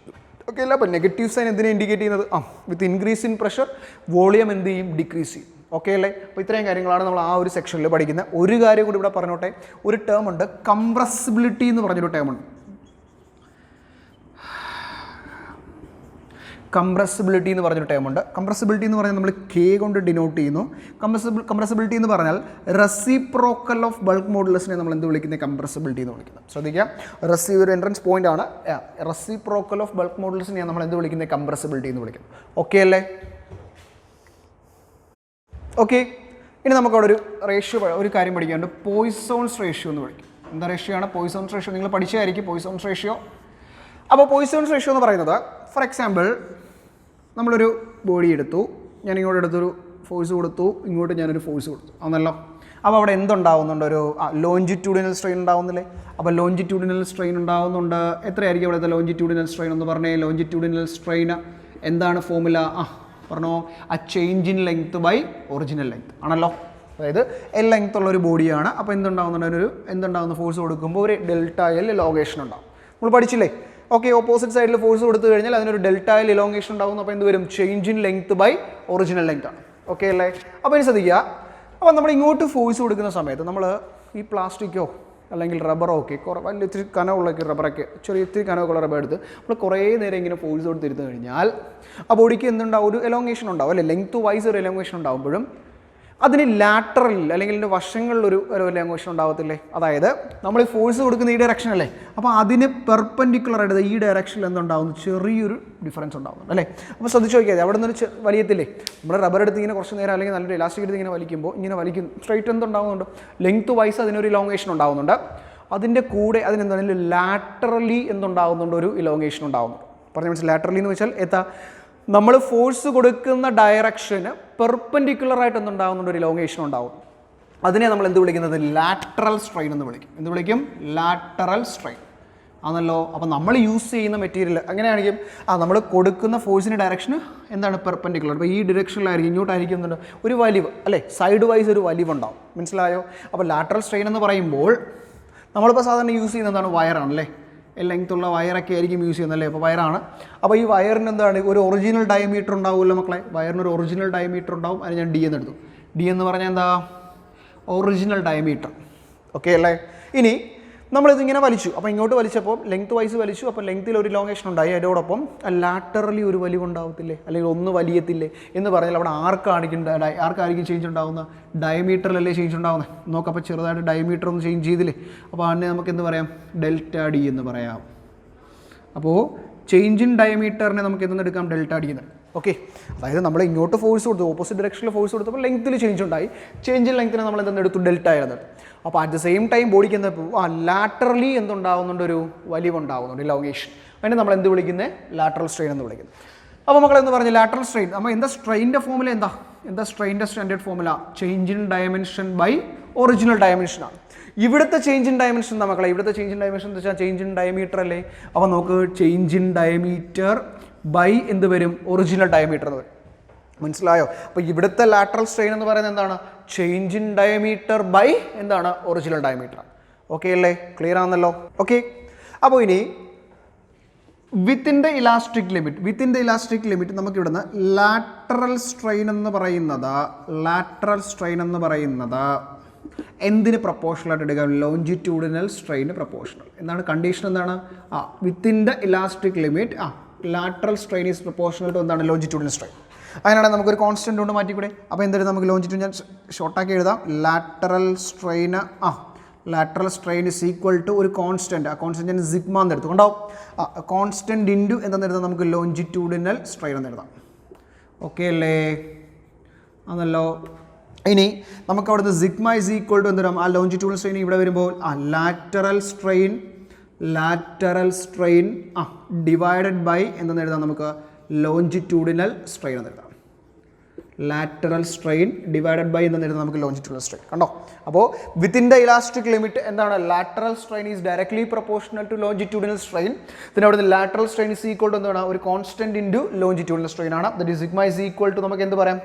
ഓക്കെ അല്ല. അപ്പോൾ നെഗറ്റീവ് സൈൻ എന്തിനെ ഇൻഡിക്കേറ്റ് ചെയ്യുന്നത്? With increase in pressure volume എന്ത് ചെയ്യും? ഡിക്രീസ് ചെയ്യും. ഓക്കെ അല്ലേ. അപ്പോൾ ഇത്രയും കാര്യങ്ങളാണ് നമ്മൾ ആ ഒരു സെക്ഷനിൽ പഠിക്കുന്നത്. ഒരു കാര്യം കൂടി ഇവിടെ പറഞ്ഞോട്ടെ. ഒരു ടേം ഉണ്ട്, കംപ്രസിബിലിറ്റി എന്ന് പറഞ്ഞൊരു ടേം ഉണ്ട്. കംപ്രസിബിലിറ്റി എന്ന് പറഞ്ഞൊരു ടേം ഉണ്ട്. കംപ്രസിബിലിറ്റി എന്ന് പറഞ്ഞാൽ നമ്മൾ കെ കൊണ്ട് ഡിനോട്ട് ചെയ്യുന്നു. കംപ്രസിബിലിറ്റി എന്ന് പറഞ്ഞാൽ റെസിപ്രോക്കൽ ഓഫ് ബൾക്ക് മോഡുലസിനെ നമ്മൾ എന്ത് വിളിക്കുന്നത്? കംപ്രസിബിലിറ്റി എന്ന് വിളിക്കുന്നത്. ശ്രദ്ധിക്കുക, ഒരു എൻട്രൻസ് പോയിന്റ് ആണ്. റെസിപ്രോക്കൽ ഓഫ് ബൾക്ക് മോഡുലസിനെ നമ്മൾ എന്ത് വിളിക്കുന്നത്? കംപ്രസിബിലിറ്റി എന്ന് വിളിക്കുന്നത്. ഓക്കെ അല്ലേ? ഓക്കെ, ഇനി നമുക്കവിടെ ഒരു റേഷ്യോ, ഒരു കാര്യം പഠിക്കാനുണ്ട്. പോയ്സോൺസ് റേഷ്യോ എന്ന് വിളിക്കും. എന്താ റേഷ്യോ ആണ്? പോയ്സോൺസ് റേഷ്യോ. നിങ്ങൾ പഠിച്ചതായിരിക്കും പോയ്സോൺസ് റേഷ്യോ. അപ്പോൾ പോയ്സോൺസ് റേഷ്യോ എന്ന് പറയുന്നത്, ഫോർ എക്സാമ്പിൾ നമ്മളൊരു ബോഡി എടുത്തു, ഞാൻ ഇങ്ങോട്ട് എടുത്തൊരു ഫോഴ്സ് കൊടുത്തു, ഇങ്ങോട്ട് ഞാനൊരു ഫോഴ്സ് കൊടുത്തു ആണല്ലോ. അപ്പോൾ അവിടെ എന്തുണ്ടാവുന്നുണ്ട്? ഒരു ലോഞ്ചിറ്റ്യൂഡിനൽ സ്ട്രെയിൻ ഉണ്ടാവുന്നില്ലേ? അപ്പോൾ ലോഞ്ചിറ്റ്യൂഡിനൽ സ്ട്രെയിൻ ഉണ്ടാവുന്നുണ്ട്. എത്രയായിരിക്കും അവിടുത്തെ ലോഞ്ചിറ്റ്യൂഡിനൽ സ്ട്രെയിൻ എന്ന് പറഞ്ഞേ? ലോഞ്ചിറ്റ്യൂഡിനൽ സ്ട്രെയിൻ എന്താണ് ഫോമുല? പറഞ്ഞോ, change in length by original length ആണല്ലോ. അതായത് എൽ ലെങ്ത് ഉള്ള ഒരു ബോഡിയാണ്. അപ്പോൾ എന്തുണ്ടാവുന്ന ഫോഴ്സ് കൊടുക്കുമ്പോൾ ഒരു ഡെൽറ്റ എൽ എലോങ്ങേഷൻ ഉണ്ടാവും. നമ്മൾ പഠിച്ചില്ലേ? ഓക്കെ, ഓപ്പോസിറ്റ് സൈഡിൽ ഫോഴ്സ് കൊടുത്തു കഴിഞ്ഞാൽ അതിനൊരു ഡെൽറ്റ എൽ എലോങ്ങേഷൻ ഉണ്ടാകുന്നു. അപ്പോൾ എന്ത് വരും? Change in length by original length ആണ്. ഓക്കെ അല്ലേ. അപ്പോൾ ഇനി ശ്രദ്ധിക്കുക, അപ്പോൾ നമ്മൾ ഇങ്ങോട്ട് ഫോഴ്സ് കൊടുക്കുന്ന സമയത്ത് നമ്മൾ ഈ പ്ലാസ്റ്റിക്കോ അല്ലെങ്കിൽ റബ്ബറോ ഒക്കെ വലിയ ഇത്തിരി കനമുള്ള റബ്ബറൊക്കെ, ഇത്തിരി കനമൊക്കെയുള്ള റബ്ബർ എടുത്ത് നമ്മൾ കുറേ നേരം ഇങ്ങനെ ഫോഴ്സ് കൊടുത്തിരുന്നു കഴിഞ്ഞാൽ ആ ബോഡിക്ക് എന്തുണ്ടാവും? ഒരു എലോങ്ങേഷൻ ഉണ്ടാവും അല്ലേ? ലെങ്ത് വൈസ് ഒരു എലോങ്ങേഷൻ ഉണ്ടാകുമ്പോഴും അതിന് ലാറ്ററൽ അല്ലെങ്കിൽ ഇതിൻ്റെ വശങ്ങളിലൊരു എലോങ്ങേഷൻ ഉണ്ടാകത്തില്ലേ? അതായത് നമ്മൾ ഫോഴ്സ് കൊടുക്കുന്ന ഈ ഡയറക്ഷൻ അല്ലേ, അപ്പോൾ അതിന് പെർപെൻഡിക്കുലർ ആയിട്ട് ഈ ഡയറക്ഷനിൽ എന്തുണ്ടാകുന്നു? ചെറിയൊരു ഡിഫറൻസ് ഉണ്ടാകുന്നു അല്ലേ? അപ്പോൾ ശ്രദ്ധിച്ച് നോക്കിയാൽ അവിടെ നിന്ന് വലിയത്തില്ലേ? നമ്മൾ റബ്ബർ എടുത്ത് ഇങ്ങനെ കുറച്ച് നേരം അല്ലെങ്കിൽ നല്ലൊരു ഇലാസ്റ്റിക് എടുത്ത് ഇങ്ങനെ വലിക്കുമ്പോൾ ഇങ്ങനെ വലിക്കും സ്ട്രൈറ്റ് എന്തുണ്ടാകുന്നുണ്ട്? ലെങ്ത് വൈസ് അതിനൊരു ഇലോങ്ങേഷൻ ഉണ്ടാകുന്നുണ്ട്. അതിൻ്റെ കൂടെ അതിനെന്താണ്? ലാറ്ററലി എന്തുണ്ടാകുന്നുണ്ട്? ഒരു ഇലോങ്ങേഷൻ ഉണ്ടാകുന്നു. പറഞ്ഞ മനസ്സിൽ ലാറ്ററലി എന്ന് വെച്ചാൽ എത്താ? നമ്മൾ ഫോഴ്സ് കൊടുക്കുന്ന ഡയറക്ഷന് പെർപെൻഡിക്കുലറായിട്ട് എന്തുണ്ടാകുന്നുണ്ട്? ഒരു ഇലോങ്ങേഷൻ ഉണ്ടാകും. അതിനെ നമ്മൾ എന്ത് വിളിക്കുന്നത്? ലാറ്ററൽ സ്ട്രെയിൻ എന്ന് വിളിക്കും. എന്ത് വിളിക്കും? ലാറ്ററൽ സ്ട്രെയിൻ ആണല്ലോ. അപ്പോൾ നമ്മൾ യൂസ് ചെയ്യുന്ന മെറ്റീരിയൽ അങ്ങനെയാണെങ്കിൽ നമ്മൾ കൊടുക്കുന്ന ഫോഴ്സിൻ്റെ ഡയറക്ഷന് എന്താണ്? പെർപെൻഡിക്കുലർ. അപ്പോൾ ഈ ഡിറക്ഷനിലായിരിക്കും, ഇങ്ങോട്ടായിരിക്കും എന്തുണ്ട്? ഒരു വലിവ് അല്ലേ? സൈഡ് വൈസ് ഒരു വലിവ് ഉണ്ടാവും. മനസ്സിലായോ? അപ്പോൾ ലാറ്ററൽ സ്ട്രെയിൻ എന്ന് പറയുമ്പോൾ നമ്മളിപ്പോൾ സാധാരണ യൂസ് ചെയ്യുന്നത് എന്താണ്? വയറാണല്ലേ. ലെങ്ത്തുള്ള വയറൊക്കെ ആയിരിക്കും യൂസ് ചെയ്യുന്നത് അല്ലേ? അപ്പോൾ വയറാണ്. അപ്പോൾ ഈ വയറിന് എന്താണ്? ഒരു ഒറിജിനൽ ഡയമീറ്റർ ഉണ്ടാവുമല്ലോ മക്കളെ. വയറിനൊരു ഒറിജിനൽ ഡയമീറ്റർ ഉണ്ടാവും. അതിന് ഞാൻ ഡി എന്ന് എടുത്തു. ഡി എന്ന് പറഞ്ഞാൽ എന്താ? Original diameter. ഓക്കെ അല്ലേ? ഇനി നമ്മളിതിങ്ങനെ വലിച്ചു. അപ്പോൾ ഇങ്ങോട്ട് വലിച്ചപ്പോൾ ലെങ്ത് വൈസ് വലിച്ചു. അപ്പോൾ ലെങ്ത്തിൽ ഒരു ഇലോങ്ങേഷൻ ഉണ്ടായി. അതോടൊപ്പം ലാറ്ററലി ഒരു വലിവുണ്ടാവത്തില്ലേ? അല്ലെങ്കിൽ ഒന്ന് വലിയത്തില്ലേ എന്ന് പറഞ്ഞാൽ അവിടെ ആർക്കായിരിക്കും ചേഞ്ച് ഉണ്ടാകുന്ന? ഡയമീറ്ററിലല്ലേ ചേഞ്ച് ഉണ്ടാകുന്നത്. നോക്കപ്പോൾ ചെറുതായിട്ട് ഡയമീറ്റർ ഒന്ന് ചേഞ്ച് ചെയ്തില്ലേ? അപ്പോൾ അതിനെ നമുക്ക് എന്ത് പറയാം? ഡെൽറ്റ ഡി എന്ന് പറയാം. അപ്പോൾ ചേഞ്ച് ഇൻ ഡയമീറ്ററിനെ നമുക്ക് എന്തെന്ന് എടുക്കാം? ഡെൽറ്റ ഡി എന്ന്. ഓക്കെ, അതായത് നമ്മൾ ഇങ്ങോട്ട് ഫോഴ്സ് കൊടുത്തു, ഓപ്പോസിറ്റ് ഡയറക്ഷനിൽ ഫോഴ്സ് കൊടുത്തപ്പോൾ ലെങ്ത്തിൽ ചേഞ്ച് ഉണ്ടായി. ചേഞ്ച് ഇൻ ലെങ്ത്തിനെ നമ്മൾ എന്തെന്ന് എടുത്തു? ഡെൽറ്റ ആയിരുന്നു. അപ്പോൾ അറ്റ് ദ സെയിം ടൈം ബോഡിക്ക് എന്താ? ലാറ്ററലി എന്തുണ്ടാകുന്നുണ്ട്? ഒരു വലിവുണ്ടാകുന്നുണ്ട്, ഇലോങ്ങേഷൻ. അതിനെ നമ്മൾ എന്ത് വിളിക്കുന്നത്? ലാറ്ററൽ സ്ട്രെയിൻ എന്ന് വിളിക്കുന്നത്. അപ്പോൾ മക്കളെന്ന് പറഞ്ഞാൽ ലാറ്ററൽ സ്ട്രെയിൻ നമ്മൾ എന്താ? സ്ട്രെയിൻ്റെ ഫോമുല എന്താ സ്ട്രെയിൻ്റെ standard formula? Change in dimension by original ഡയമെൻഷനാണ്. ഇവിടുത്തെ ചേഞ്ച് ഇൻ ഡയമെൻഷൻ എന്താ മക്കളെ? ഇവിടുത്തെ ചേഞ്ച് ഇൻ ഡയമെൻഷൻ എന്ന് വെച്ചാൽ ചേഞ്ച് ഇൻ ഡയമീറ്റർ അല്ലേ? അപ്പോൾ നമുക്ക് ചേഞ്ച് ഇൻ ഡയമീറ്റർ ബൈ എന്ത് വരും? ഒറിജിനൽ ഡയമീറ്റർ എന്ന് വരും. മനസ്സിലായോ? അപ്പോൾ ഇവിടുത്തെ ലാറ്ററൽ സ്ട്രെയിൻ എന്ന് പറയുന്നത് എന്താണ്? ചേഞ്ച് ഇൻ ഡയമീറ്റർ ബൈ എന്താണ്? Original diameter. ഓക്കെ അല്ലേ? ക്ലിയർ ആണല്ലോ. ഓക്കെ, അപ്പോൾ ഇനി വിത്തിൻ ദ ഇലാസ്റ്റിക് ലിമിറ്റ് നമുക്ക് ഇവിടുന്ന് ലാറ്ററൽ സ്ട്രെയിൻ എന്ന് പറയുന്നത് എന്തിന് പ്രപ്പോർഷണലായിട്ട് എടുക്കാം? ലോഞ്ചിറ്റ്യൂഡിനൽ സ്ട്രെയിന് പ്രപ്പോർഷണൽ. എന്താണ് കണ്ടീഷൻ? എന്താണ്? Within the elastic limit lateral strain is proportional to എന്താണ്? Longitudinal strain. അതിനാണെങ്കിൽ നമുക്കൊരു കോൺസ്റ്റൻറ്റ് കൊണ്ട് മാറ്റിക്കൂടെ? അപ്പോൾ എന്തായാലും നമുക്ക് ലോഞ്ചിറ്റ്യൂഡിനൽ ഷോർട്ടാക്കി എഴുതാം. Lateral strain is equal to ഒരു കോൺസ്റ്റൻറ്റ്, ആ കോൺസ്റ്റൻറ്റ് ഞാൻ സിഗ്മ എന്ന് എടുത്തു കൊണ്ടാവും. കോൺസ്റ്റൻറ്റ് ഇൻറ്റു എന്താണെന്ന് എഴുതാം? നമുക്ക് ലോഞ്ചിറ്റ്യൂഡിനൽ സ്ട്രെയിൻ എന്ന് എഴുതാം. ഓക്കെ അല്ലേ? ആണല്ലോ. ഇനി നമുക്ക് അവിടുന്ന് സിഗ്മ ഇസ് ഈക്വൽ ടു എന്തിനാം? ആ ലോഞ്ചിറ്റ്യൂഡിനൽ സ്ട്രെയിൻ ഇവിടെ വരുമ്പോൾ ലാറ്ററൽ സ്ട്രെയിൻ ഡിവൈഡഡ് ബൈ എന്തെന്ന് എഴുതാം? നമുക്ക് ലോഞ്ചിറ്റ്യൂഡിനൽ സ്ട്രെയിൻ എന്ന് എഴുതാം. ലാറ്ററൽ സ്ട്രെയിൻ ഡിവൈഡഡ് ബൈ എന്ന് എഴുതാം നമുക്ക് ലോഞ്ചിറ്റ്യൂഡിനൽ സ്ട്രെയിൻ. കണ്ടോ? അപ്പോൾ വിത്തിൻ ദ ഇലാസ്റ്റിക് ലിമിറ്റ് എന്താണ്? Lateral strain is directly proportional to longitudinal strain. പിന്നെ അവിടുന്ന് lateral strain is equal to എന്താണ്? ഒരു കോൺസ്റ്റന്റ് ഇൻറ്റു ലോഞ്ചിറ്റ്യൂഡിനൽ സ്ട്രെയിൻ ആണ്. That is sigma is equal to നമുക്ക് എന്ത് പറയാം?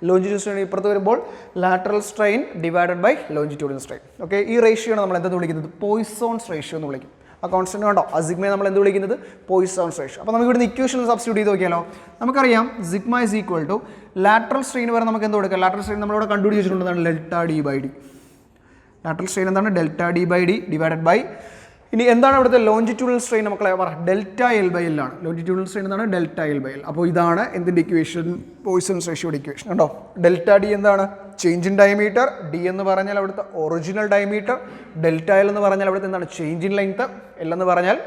ലോഞ്ചിറ്റ്യൂഡിനൽ സ്ട്രെയിൻ ഇപ്പുറത്ത് വരുമ്പോൾ lateral strain divided by longitudinal strain. Okay, ഈ റേഷ്യോ ആണ് നമ്മൾ എന്തെന്ന് വിളിക്കുന്നത്? പോയ്സോൺസ് റേഷ്യോ എന്ന് വിളിക്കും. ആ കോൺസ്റ്റന്റ് കണ്ടോ? ആ സിഗ്മയെ നമ്മൾ എന്ത് വിളിക്കുന്നത്? Poisson's ratio. അപ്പോൾ നമുക്ക് ഇവിടുന്ന് ഇക്വേഷൻ സബ്സ്റ്റിറ്റ്യൂട്ട് ചെയ്ത് നോക്കിയാലോ? നമുക്കറിയാം sigma is equal to lateral strain വരെ നമുക്ക് എന്ത് കൊടുക്കാം? ലാറ്ററൽ സ്ട്രെയിൻ നമ്മളിവിടെ കണ്ടുപിടിച്ചിട്ടുണ്ടെന്നാണ് delta D by D. Lateral strain എന്താണ്? Delta D by D divided by. ഇനി എന്താണ് ഇവിടുത്തെ ലോഞ്ചിറ്റ്യൂഡിനൽ സ്ട്രെയിൻ? മക്കളെ ഡെൽറ്റ എൽ ബൈ എൽ ആണ്. ലോഞ്ചിറ്റ്യൂഡിനൽ സ്ട്രെയിൻ എന്താണ്? Delta L by L. അപ്പോൾ ഇതാണ് എന്തിൻ്റെ ഇക്വേഷൻ? പോയ്സൺസ് റേഷ്യോയുടെ ഇക്വേഷൻ. കണ്ടോ? ഡെൽറ്റ ഡി എന്താണ്? Change in diameter. ഡി എന്ന് പറഞ്ഞാൽ അവിടുത്തെ ഒറിജിനൽ ഡയമീറ്റർ. ഡെൽറ്റ എൽ എന്ന് പറഞ്ഞാൽ അവിടുത്തെ എന്താണ്? Change in length. എൽ എന്ന് പറഞ്ഞാൽ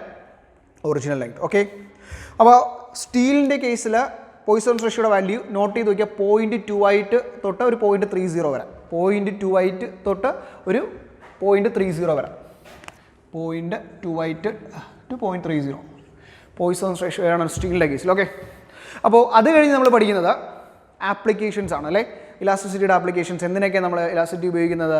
ഒറിജിനൽ ലെങ്ത്. ഓക്കെ, അപ്പോൾ സ്റ്റീലിൻ്റെ കേസിൽ പോയ്സൺസ് റേഷ്യോയുടെ വാല്യൂ നോട്ട് ചെയ്ത് നോക്കിയാൽ 0.2 തൊട്ട് ഒരു 0.30 വരാം. 0.2 തൊട്ട് ഒരു 0.30 വരാം. 0.2 to 0.30 പോയ്സൺസ് റേഷ്യോ ആണ് സ്റ്റീലിൻ്റെ കേസിൽ. ഓക്കെ, അപ്പോൾ അത് കഴിഞ്ഞ് നമ്മൾ പഠിക്കുന്നത് ആപ്ലിക്കേഷൻസ് ആണ് അല്ലേ? ഇലാസ്റ്റിസിറ്റിയുടെ ആപ്ലിക്കേഷൻസ്. എന്തിനൊക്കെയാണ് നമ്മൾ ഇലാസ്റ്റിസിറ്റി ഉപയോഗിക്കുന്നത്?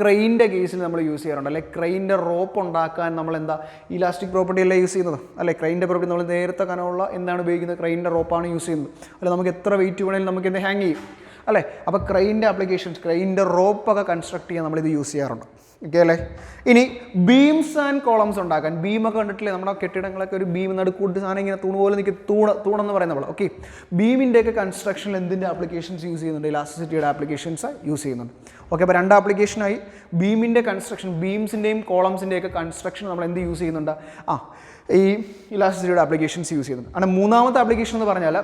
ക്രെയിൻ്റെ കേസിൽ നമ്മൾ യൂസ് ചെയ്യാറുണ്ട് അല്ലെ? ക്രെയിൻ്റെ റോപ്പ് ഉണ്ടാക്കാൻ നമ്മൾ എന്താ ഇലാസ്റ്റിക് പ്രോപ്പർട്ടി അല്ലേ യൂസ് ചെയ്യുന്നത് അല്ലെ? ക്രെയിൻ്റെ പ്രോപ്പർട്ടി നമ്മൾ നേരത്തെ കനമുള്ള എന്താണ് ഉപയോഗിക്കുന്നത്? ക്രെയിൻ്റെ റോപ്പാണ് യൂസ് ചെയ്യുന്നത് അല്ലെ? നമുക്ക് എത്ര വെയിറ്റ് വേണമെങ്കിലും നമുക്ക് എന്ത് ഹാങ് ചെയ്യും അല്ലേ? അപ്പോൾ ക്രെയിൻ്റെ ആപ്ലിക്കേഷൻസ്, ക്രെയിൻ്റെ റോപ്പൊക്കെ കൺസ്ട്രക്ട് ചെയ്യാൻ നമ്മളിത് യൂസ് ചെയ്യാറുണ്ട്. ഓക്കെ അല്ലേ? ഇനി ബീംസ് ആൻഡ് കോളംസ് ഉണ്ടാക്കാൻ, ബീമൊക്കെ കണ്ടിട്ടില്ലേ? നമ്മുടെ കെട്ടിടങ്ങളൊക്കെ ഒരു ബീം നടുക്കൂട്ട് സാധനം ഇങ്ങനെ തൂണ് പോലെ നിൽക്കും, തൂണെന്ന് പറയുന്നത് നമ്മൾ. ഓക്കെ, ബീമിൻ്റെയൊക്കെ കൺസ്ട്രക്ഷനിൽ എന്തിൻ്റെ ആപ്ലിക്കേഷൻസ് യൂസ് ചെയ്യുന്നുണ്ട്? ഇലാസ്റ്റിസിറ്റിയുടെ ആപ്ലിക്കേഷൻസ് യൂസ് ചെയ്യുന്നുണ്ട്. ഓക്കെ, അപ്പോൾ രണ്ട് ആപ്ലിക്കേഷനായി. ബീമിൻ്റെ കൺസ്ട്രക്ഷൻ, ബീംസിൻ്റെയും കോളംസിൻ്റെയൊക്കെ കൺസ്ട്രക്ഷൻ നമ്മൾ എന്ത് യൂസ് ചെയ്യുന്നുണ്ട്? ഈ ഇലാസ്റ്റിസിറ്റിയുടെ ആപ്ലിക്കേഷൻസ് യൂസ് ചെയ്യുന്നുണ്ട്. അങ്ങനെ മൂന്നാമത്തെ ആപ്ലിക്കേഷൻ എന്ന് പറഞ്ഞാൽ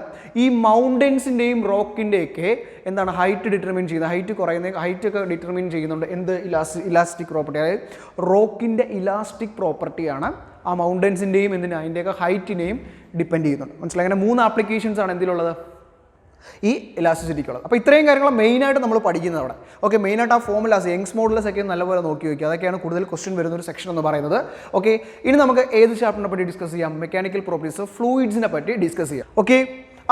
ഈ മൗണ്ടൻസിൻ്റെയും റോക്കിൻ്റെയൊക്കെ എന്താണ് ഹൈറ്റ് ഡിറ്റർമിൻ ചെയ്യുന്നത്? ഹൈറ്റ് കുറയുന്ന ഹൈറ്റൊക്കെ ഡിറ്റർമിൻ ചെയ്യുന്നുണ്ട് എന്ത്? Elastic property. അതായത് റോക്കിൻ്റെ ഇലാസ്റ്റിക് പ്രോപ്പർട്ടിയാണ് ആ മൗണ്ടൻസിൻ്റെയും അതിൻ്റെയൊക്കെ ഹൈറ്റിനെയും ഡിപ്പെൻഡ് ചെയ്യുന്നുണ്ട്. മനസ്സിലായി? അങ്ങനെ 3 ആപ്ലിക്കേഷൻസ് ആണ് എന്തിലുള്ളത്? ഈ ഇലാസ്റ്റിസിറ്റിക്കുള്ളത്. അപ്പോൾ ഇത്രയും കാര്യങ്ങൾ മെയിനായിട്ട് നമ്മൾ പഠിക്കുന്നത് അവിടെ. ഓക്കെ, മെയിനായിട്ട് ആ ഫോമുലാസ്, യങ്സ് മോഡുലസ് ഒക്കെ നല്ലപോലെ നോക്കി വയ്ക്കുക. അതൊക്കെയാണ് കൂടുതൽ ക്വസ്റ്റ്യൻ വരുന്ന ഒരു സെക്ഷൻ എന്ന് പറയുന്നത്. ഓക്കെ, ഇനി നമുക്ക് ഏത് ചാപ്റ്ററിനെ പറ്റി ഡിസ്കസ് ചെയ്യാം? മെക്കാനിക്കൽ പ്രോപ്പർട്ടീസ് ഓഫ് ഫ്ലൂയിഡ്സിനെ പറ്റി ഡിസ്കസ് ചെയ്യാം. ഓക്കെ,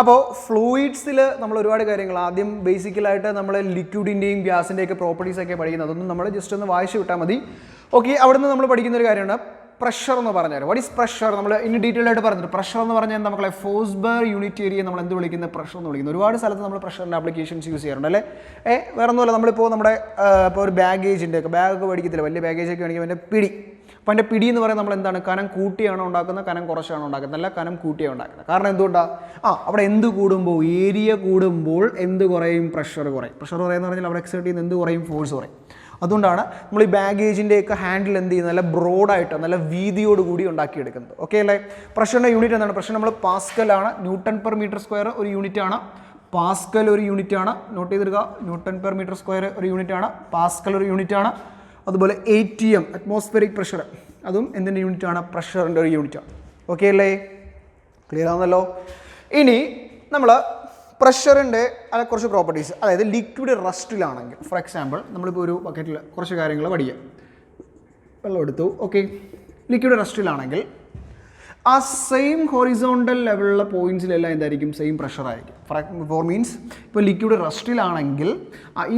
അപ്പോൾ ഫ്ലൂയിഡ്സിൽ നമ്മൾ ഒരുപാട് കാര്യങ്ങൾ ആദ്യം ബേസിക്കലായിട്ട് നമ്മൾ ലിക്വിഡിൻ്റെയും ഗ്യാസിൻ്റെയൊക്കെ പ്രോപ്പർട്ടീസൊക്കെ പഠിക്കുന്നത്. അതൊന്നും നമ്മൾ ജസ്റ്റ് ഒന്ന് വായിച്ചു വിട്ടാൽ മതി. ഓക്കെ, അവിടുന്ന് നമ്മൾ പഠിക്കുന്ന ഒരു കാര്യമാണ് പ്രഷർ എന്ന് പറഞ്ഞാൽ. What is pressure? നമ്മൾ ഇനി ഡീറ്റെയിൽ ആയിട്ട് പറഞ്ഞിട്ട് പ്രഷർ എന്ന് പറഞ്ഞാൽ നമ്മളെ ഫോഴ്സ് യൂണിറ്റ് ഏരിയ നമ്മൾ എന്ത് വിളിക്കുന്നത്? പ്രഷർ എന്ന് വിളിക്കുന്നത്. ഒരുപാട് സ്ഥലത്ത് നമ്മൾ പ്രഷറിൻ്റെ ആപ്ലിക്കേഷൻസ് യൂസ് ചെയ്യാറുണ്ട് അല്ലേ? വേറെ ഒന്നുമല്ല, നമ്മളിപ്പോൾ നമ്മുടെ ഇപ്പോൾ ഒരു ബാഗേജിൻ്റെ ഒക്കെ ബാഗൊക്കെ മേടിക്കത്തില്ല, വലിയ ബാഗേജൊക്കെ മേടിക്കും. അതിൻ്റെ പിടി, അപ്പോൾ അതിൻ്റെ പിടി എന്ന് പറയുന്നത് നമ്മൾ എന്താണ്? കനം കൂട്ടിയാണോ ഉണ്ടാക്കുന്നത്? കനം കുറച്ചാണോ ഉണ്ടാക്കുന്നത്? അല്ല, കനം കൂട്ടിയാണ് ഉണ്ടാക്കുന്നത്. കാരണം എന്തുകൊണ്ടാണ്? അവിടെ എന്ത് കൂടുമ്പോൾ, ഏരിയ കൂടുമ്പോൾ എന്ത് കുറയും? പ്രഷർ കുറയും. പ്രഷർ കുറയുന്ന പറഞ്ഞാൽ അവിടെ എക്സേർട്ട് ചെയ്യുന്ന എന്ത് കുറയും? ഫോഴ്സ് കുറയും. അതുകൊണ്ടാണ് നമ്മൾ ഈ ബാഗേജിൻ്റെയൊക്കെ ഹാൻഡിൽ എന്ത് ചെയ്യുന്നത്? നല്ല ബ്രോഡായിട്ട് നല്ല വീതിയോട് കൂടി ഉണ്ടാക്കിയെടുക്കുന്നത്. ഓക്കെ അല്ലേ? പ്രഷറിൻ്റെ യൂണിറ്റ് എന്താണ്? പ്രഷർ നമ്മൾ പാസ്കലാണ്. ന്യൂട്ടൺ പെർ മീറ്റർ സ്ക്വയർ ഒരു യൂണിറ്റ് ആണ്. പാസ്കൽ ഒരു യൂണിറ്റ് ആണ്. നോട്ട് ചെയ്തെടുക്കുക. ന്യൂട്ടൺ പെർ മീറ്റർ സ്ക്വയർ ഒരു യൂണിറ്റ് ആണ്. പാസ്കൽ ഒരു യൂണിറ്റ് ആണ്. അതുപോലെ ATM അറ്റ്മോസ്ഫിയറിക് പ്രഷർ, അതും എന്തിൻ്റെ യൂണിറ്റ് ആണ്? പ്രഷറിൻ്റെ ഒരു യൂണിറ്റ് ആണ്. ഓക്കെ അല്ലേ? ക്ലിയർ ആവുന്നല്ലോ? ഇനി നമ്മൾ പ്രഷറിൻ്റെ കുറച്ച് പ്രോപ്പർട്ടീസ്, അതായത് ലിക്വിഡ് റസ്റ്റിലാണെങ്കിൽ, ഫോർ എക്സാമ്പിൾ നമ്മളിപ്പോൾ ഒരു ബക്കറ്റിൽ കുറച്ച് കാര്യങ്ങൾ പഠിക്കാം. വെള്ളം എടുത്തു. ഓക്കെ, ലിക്വിഡ് റസ്റ്റിലാണെങ്കിൽ ആ സെയിം ഹൊറിസോണ്ടൽ ലെവലുള്ള പോയിൻറ്റ്സിലെല്ലാം എന്തായിരിക്കും? സെയിം പ്രഷറായിരിക്കും. ഫോർ മീൻസ് ഇപ്പോൾ ലിക്വിഡ് റസ്റ്റിലാണെങ്കിൽ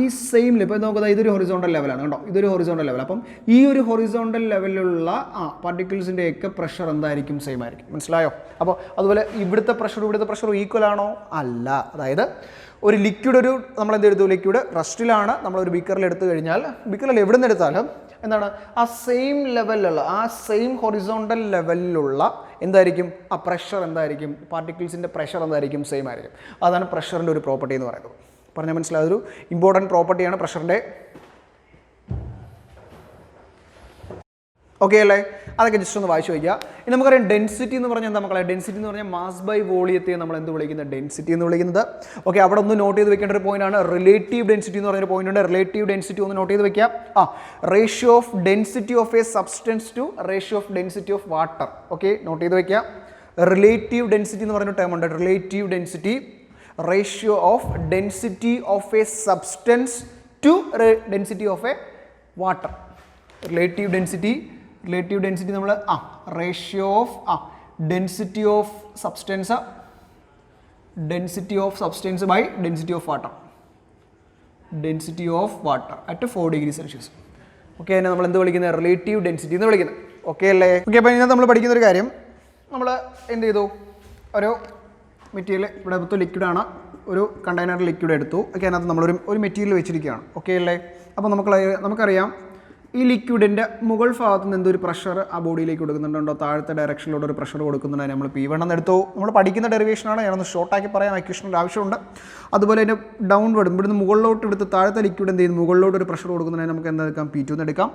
ഈ സെയിം ഇപ്പോൾ നോക്കുന്നത് ഇതൊരു ഹൊറിസോണ്ടൽ ലെവലാണ് കേട്ടോ. ഇതൊരു ഹൊറിസോണ്ടൽ ലെവൽ. അപ്പം ഈ ഒരു ഹൊറിസോണ്ടൽ ലെവലിലുള്ള പാർട്ടിക്കിൾസിൻ്റെയൊക്കെ പ്രഷർ എന്തായിരിക്കും? സെയിം ആയിരിക്കും. മനസ്സിലായോ? അപ്പോൾ അതുപോലെ ഇവിടുത്തെ പ്രഷർ ഈക്വൽ ആണോ? അല്ല. അതായത് ഒരു ലിക്വിഡ്, ഒരു നമ്മൾ എന്തെടുത്തു? ലിക്വിഡ് റസ്റ്റിലാണ്. നമ്മളൊരു ബീക്കറിൽ എടുത്തു കഴിഞ്ഞാൽ, ബീക്കറിൽ എവിടെ നിന്ന് എടുത്താലും എന്താണ്? ആ സെയിം ലെവലിലുള്ള, ആ സെയിം ഹൊറിസോണ്ടൽ ലെവലിലുള്ള എന്തായിരിക്കും? ആ പ്രഷർ എന്തായിരിക്കും? പാർട്ടിക്കിൾസിൻ്റെ പ്രഷർ എന്തായിരിക്കും? സെയിം ആയിരിക്കും. അതാണ് പ്രഷറിൻ്റെ ഒരു പ്രോപ്പർട്ടി എന്ന് പറയുന്നത്. പറഞ്ഞാൽ മനസ്സിലായ ഒരു ഇമ്പോർട്ടൻറ്റ് പ്രോപ്പർട്ടിയാണ് പ്രഷറിൻ്റെ. ഓക്കെ അല്ലേ? അതൊക്കെ ജസ്റ്റ് ഒന്ന് വായിച്ചു വയ്ക്കുക. ഇനി നമുക്കറിയാം ഡെൻസിറ്റി എന്ന് പറഞ്ഞാൽ എന്താ മക്കളെ? ഡെൻസിറ്റി എന്ന് പറഞ്ഞാൽ മാസ് ബൈ വോളിയത്തെ നമ്മൾ എന്ത് വിളിക്കുന്നത്? ഡെൻസിറ്റി എന്ന് വിളിക്കുന്നത്. ഓക്കെ, അവിടെ ഒന്ന് നോട്ട് ചെയ്ത് വെക്കേണ്ട ഒരു പോയിന്റ് ആണ് റിലേറ്റീവ് ഡെൻസിറ്റി എന്ന് പറഞ്ഞൊരു പോയിന്റ് ഉണ്ട്. റിലേറ്റീവ് ഡെൻസിറ്റി ഒന്ന് നോട്ട് ചെയ്ത് വെക്കാം. Ratio of density of a substance to ratio of density of water. Okay, note ചെയ്ത് വെക്കാം. റിലേറ്റീവ് ഡെൻസിറ്റി എന്ന് പറഞ്ഞ ടേം ഉണ്ട്. Relative density, ratio of density of a substance to density of a water. Relative density നമ്മൾ ratio of density of substance by density of water at 4 degree Celsius. Okay, അതിനെ നമ്മൾ എന്ത് വിളിക്കുന്നത്? Relative density എന്ന് വിളിക്കുന്നത്. Okay അല്ലേ? Okay, അപ്പോൾ ഇതിനകത്ത് നമ്മൾ പഠിക്കുന്ന ഒരു കാര്യം, നമ്മൾ എന്ത് ചെയ്തു? ഒരു മെറ്റീരിയൽ ഇവിടെ എടുത്തു, ലിക്വിഡാണ്, ഒരു കണ്ടെയ്നറിൽ ലിക്വിഡ് എടുത്തു. ഓക്കെ, അതിനകത്ത് നമ്മളൊരു മെറ്റീരിയൽ വെച്ചിരിക്കുകയാണ്. ഓക്കെ അല്ലേ? അപ്പോൾ നമുക്കറിയാം ഈ ലിക്വിഡിൻ്റെ മുകൾ ഭാഗത്ത് നിന്ന് എന്തൊരു പ്രഷർ ആ ബോഡിയിലേക്ക് കൊടുക്കുന്നുണ്ടോ, താഴത്തെ ഡയറക്ഷനിലൂടെ ഒരു പ്രഷർ കൊടുക്കുന്നുണ്ട്. നമ്മൾ P1 എന്ന് എടുത്തു. നമ്മൾ പഠിക്കുന്ന ഡെറിവേഷനാണ്, ഞാനൊന്ന് ഷോർട്ടാക്കി പറയാം, ഇക്വേഷൻ്റെ ആവശ്യമുണ്ട്. അതുപോലെ തന്നെ ഡൗൺവേർഡ് ഇവിടുന്ന് മുകളിലോട്ട് എടുത്ത് താഴത്തെ ലിക്വിഡ് എന്ത് ചെയ്യുന്നു? മുകളിലോട്ട് ഒരു പ്രഷർ കൊടുക്കുന്നതിന് നമുക്ക് എന്താ P2 എന്ന് എടുക്കാം.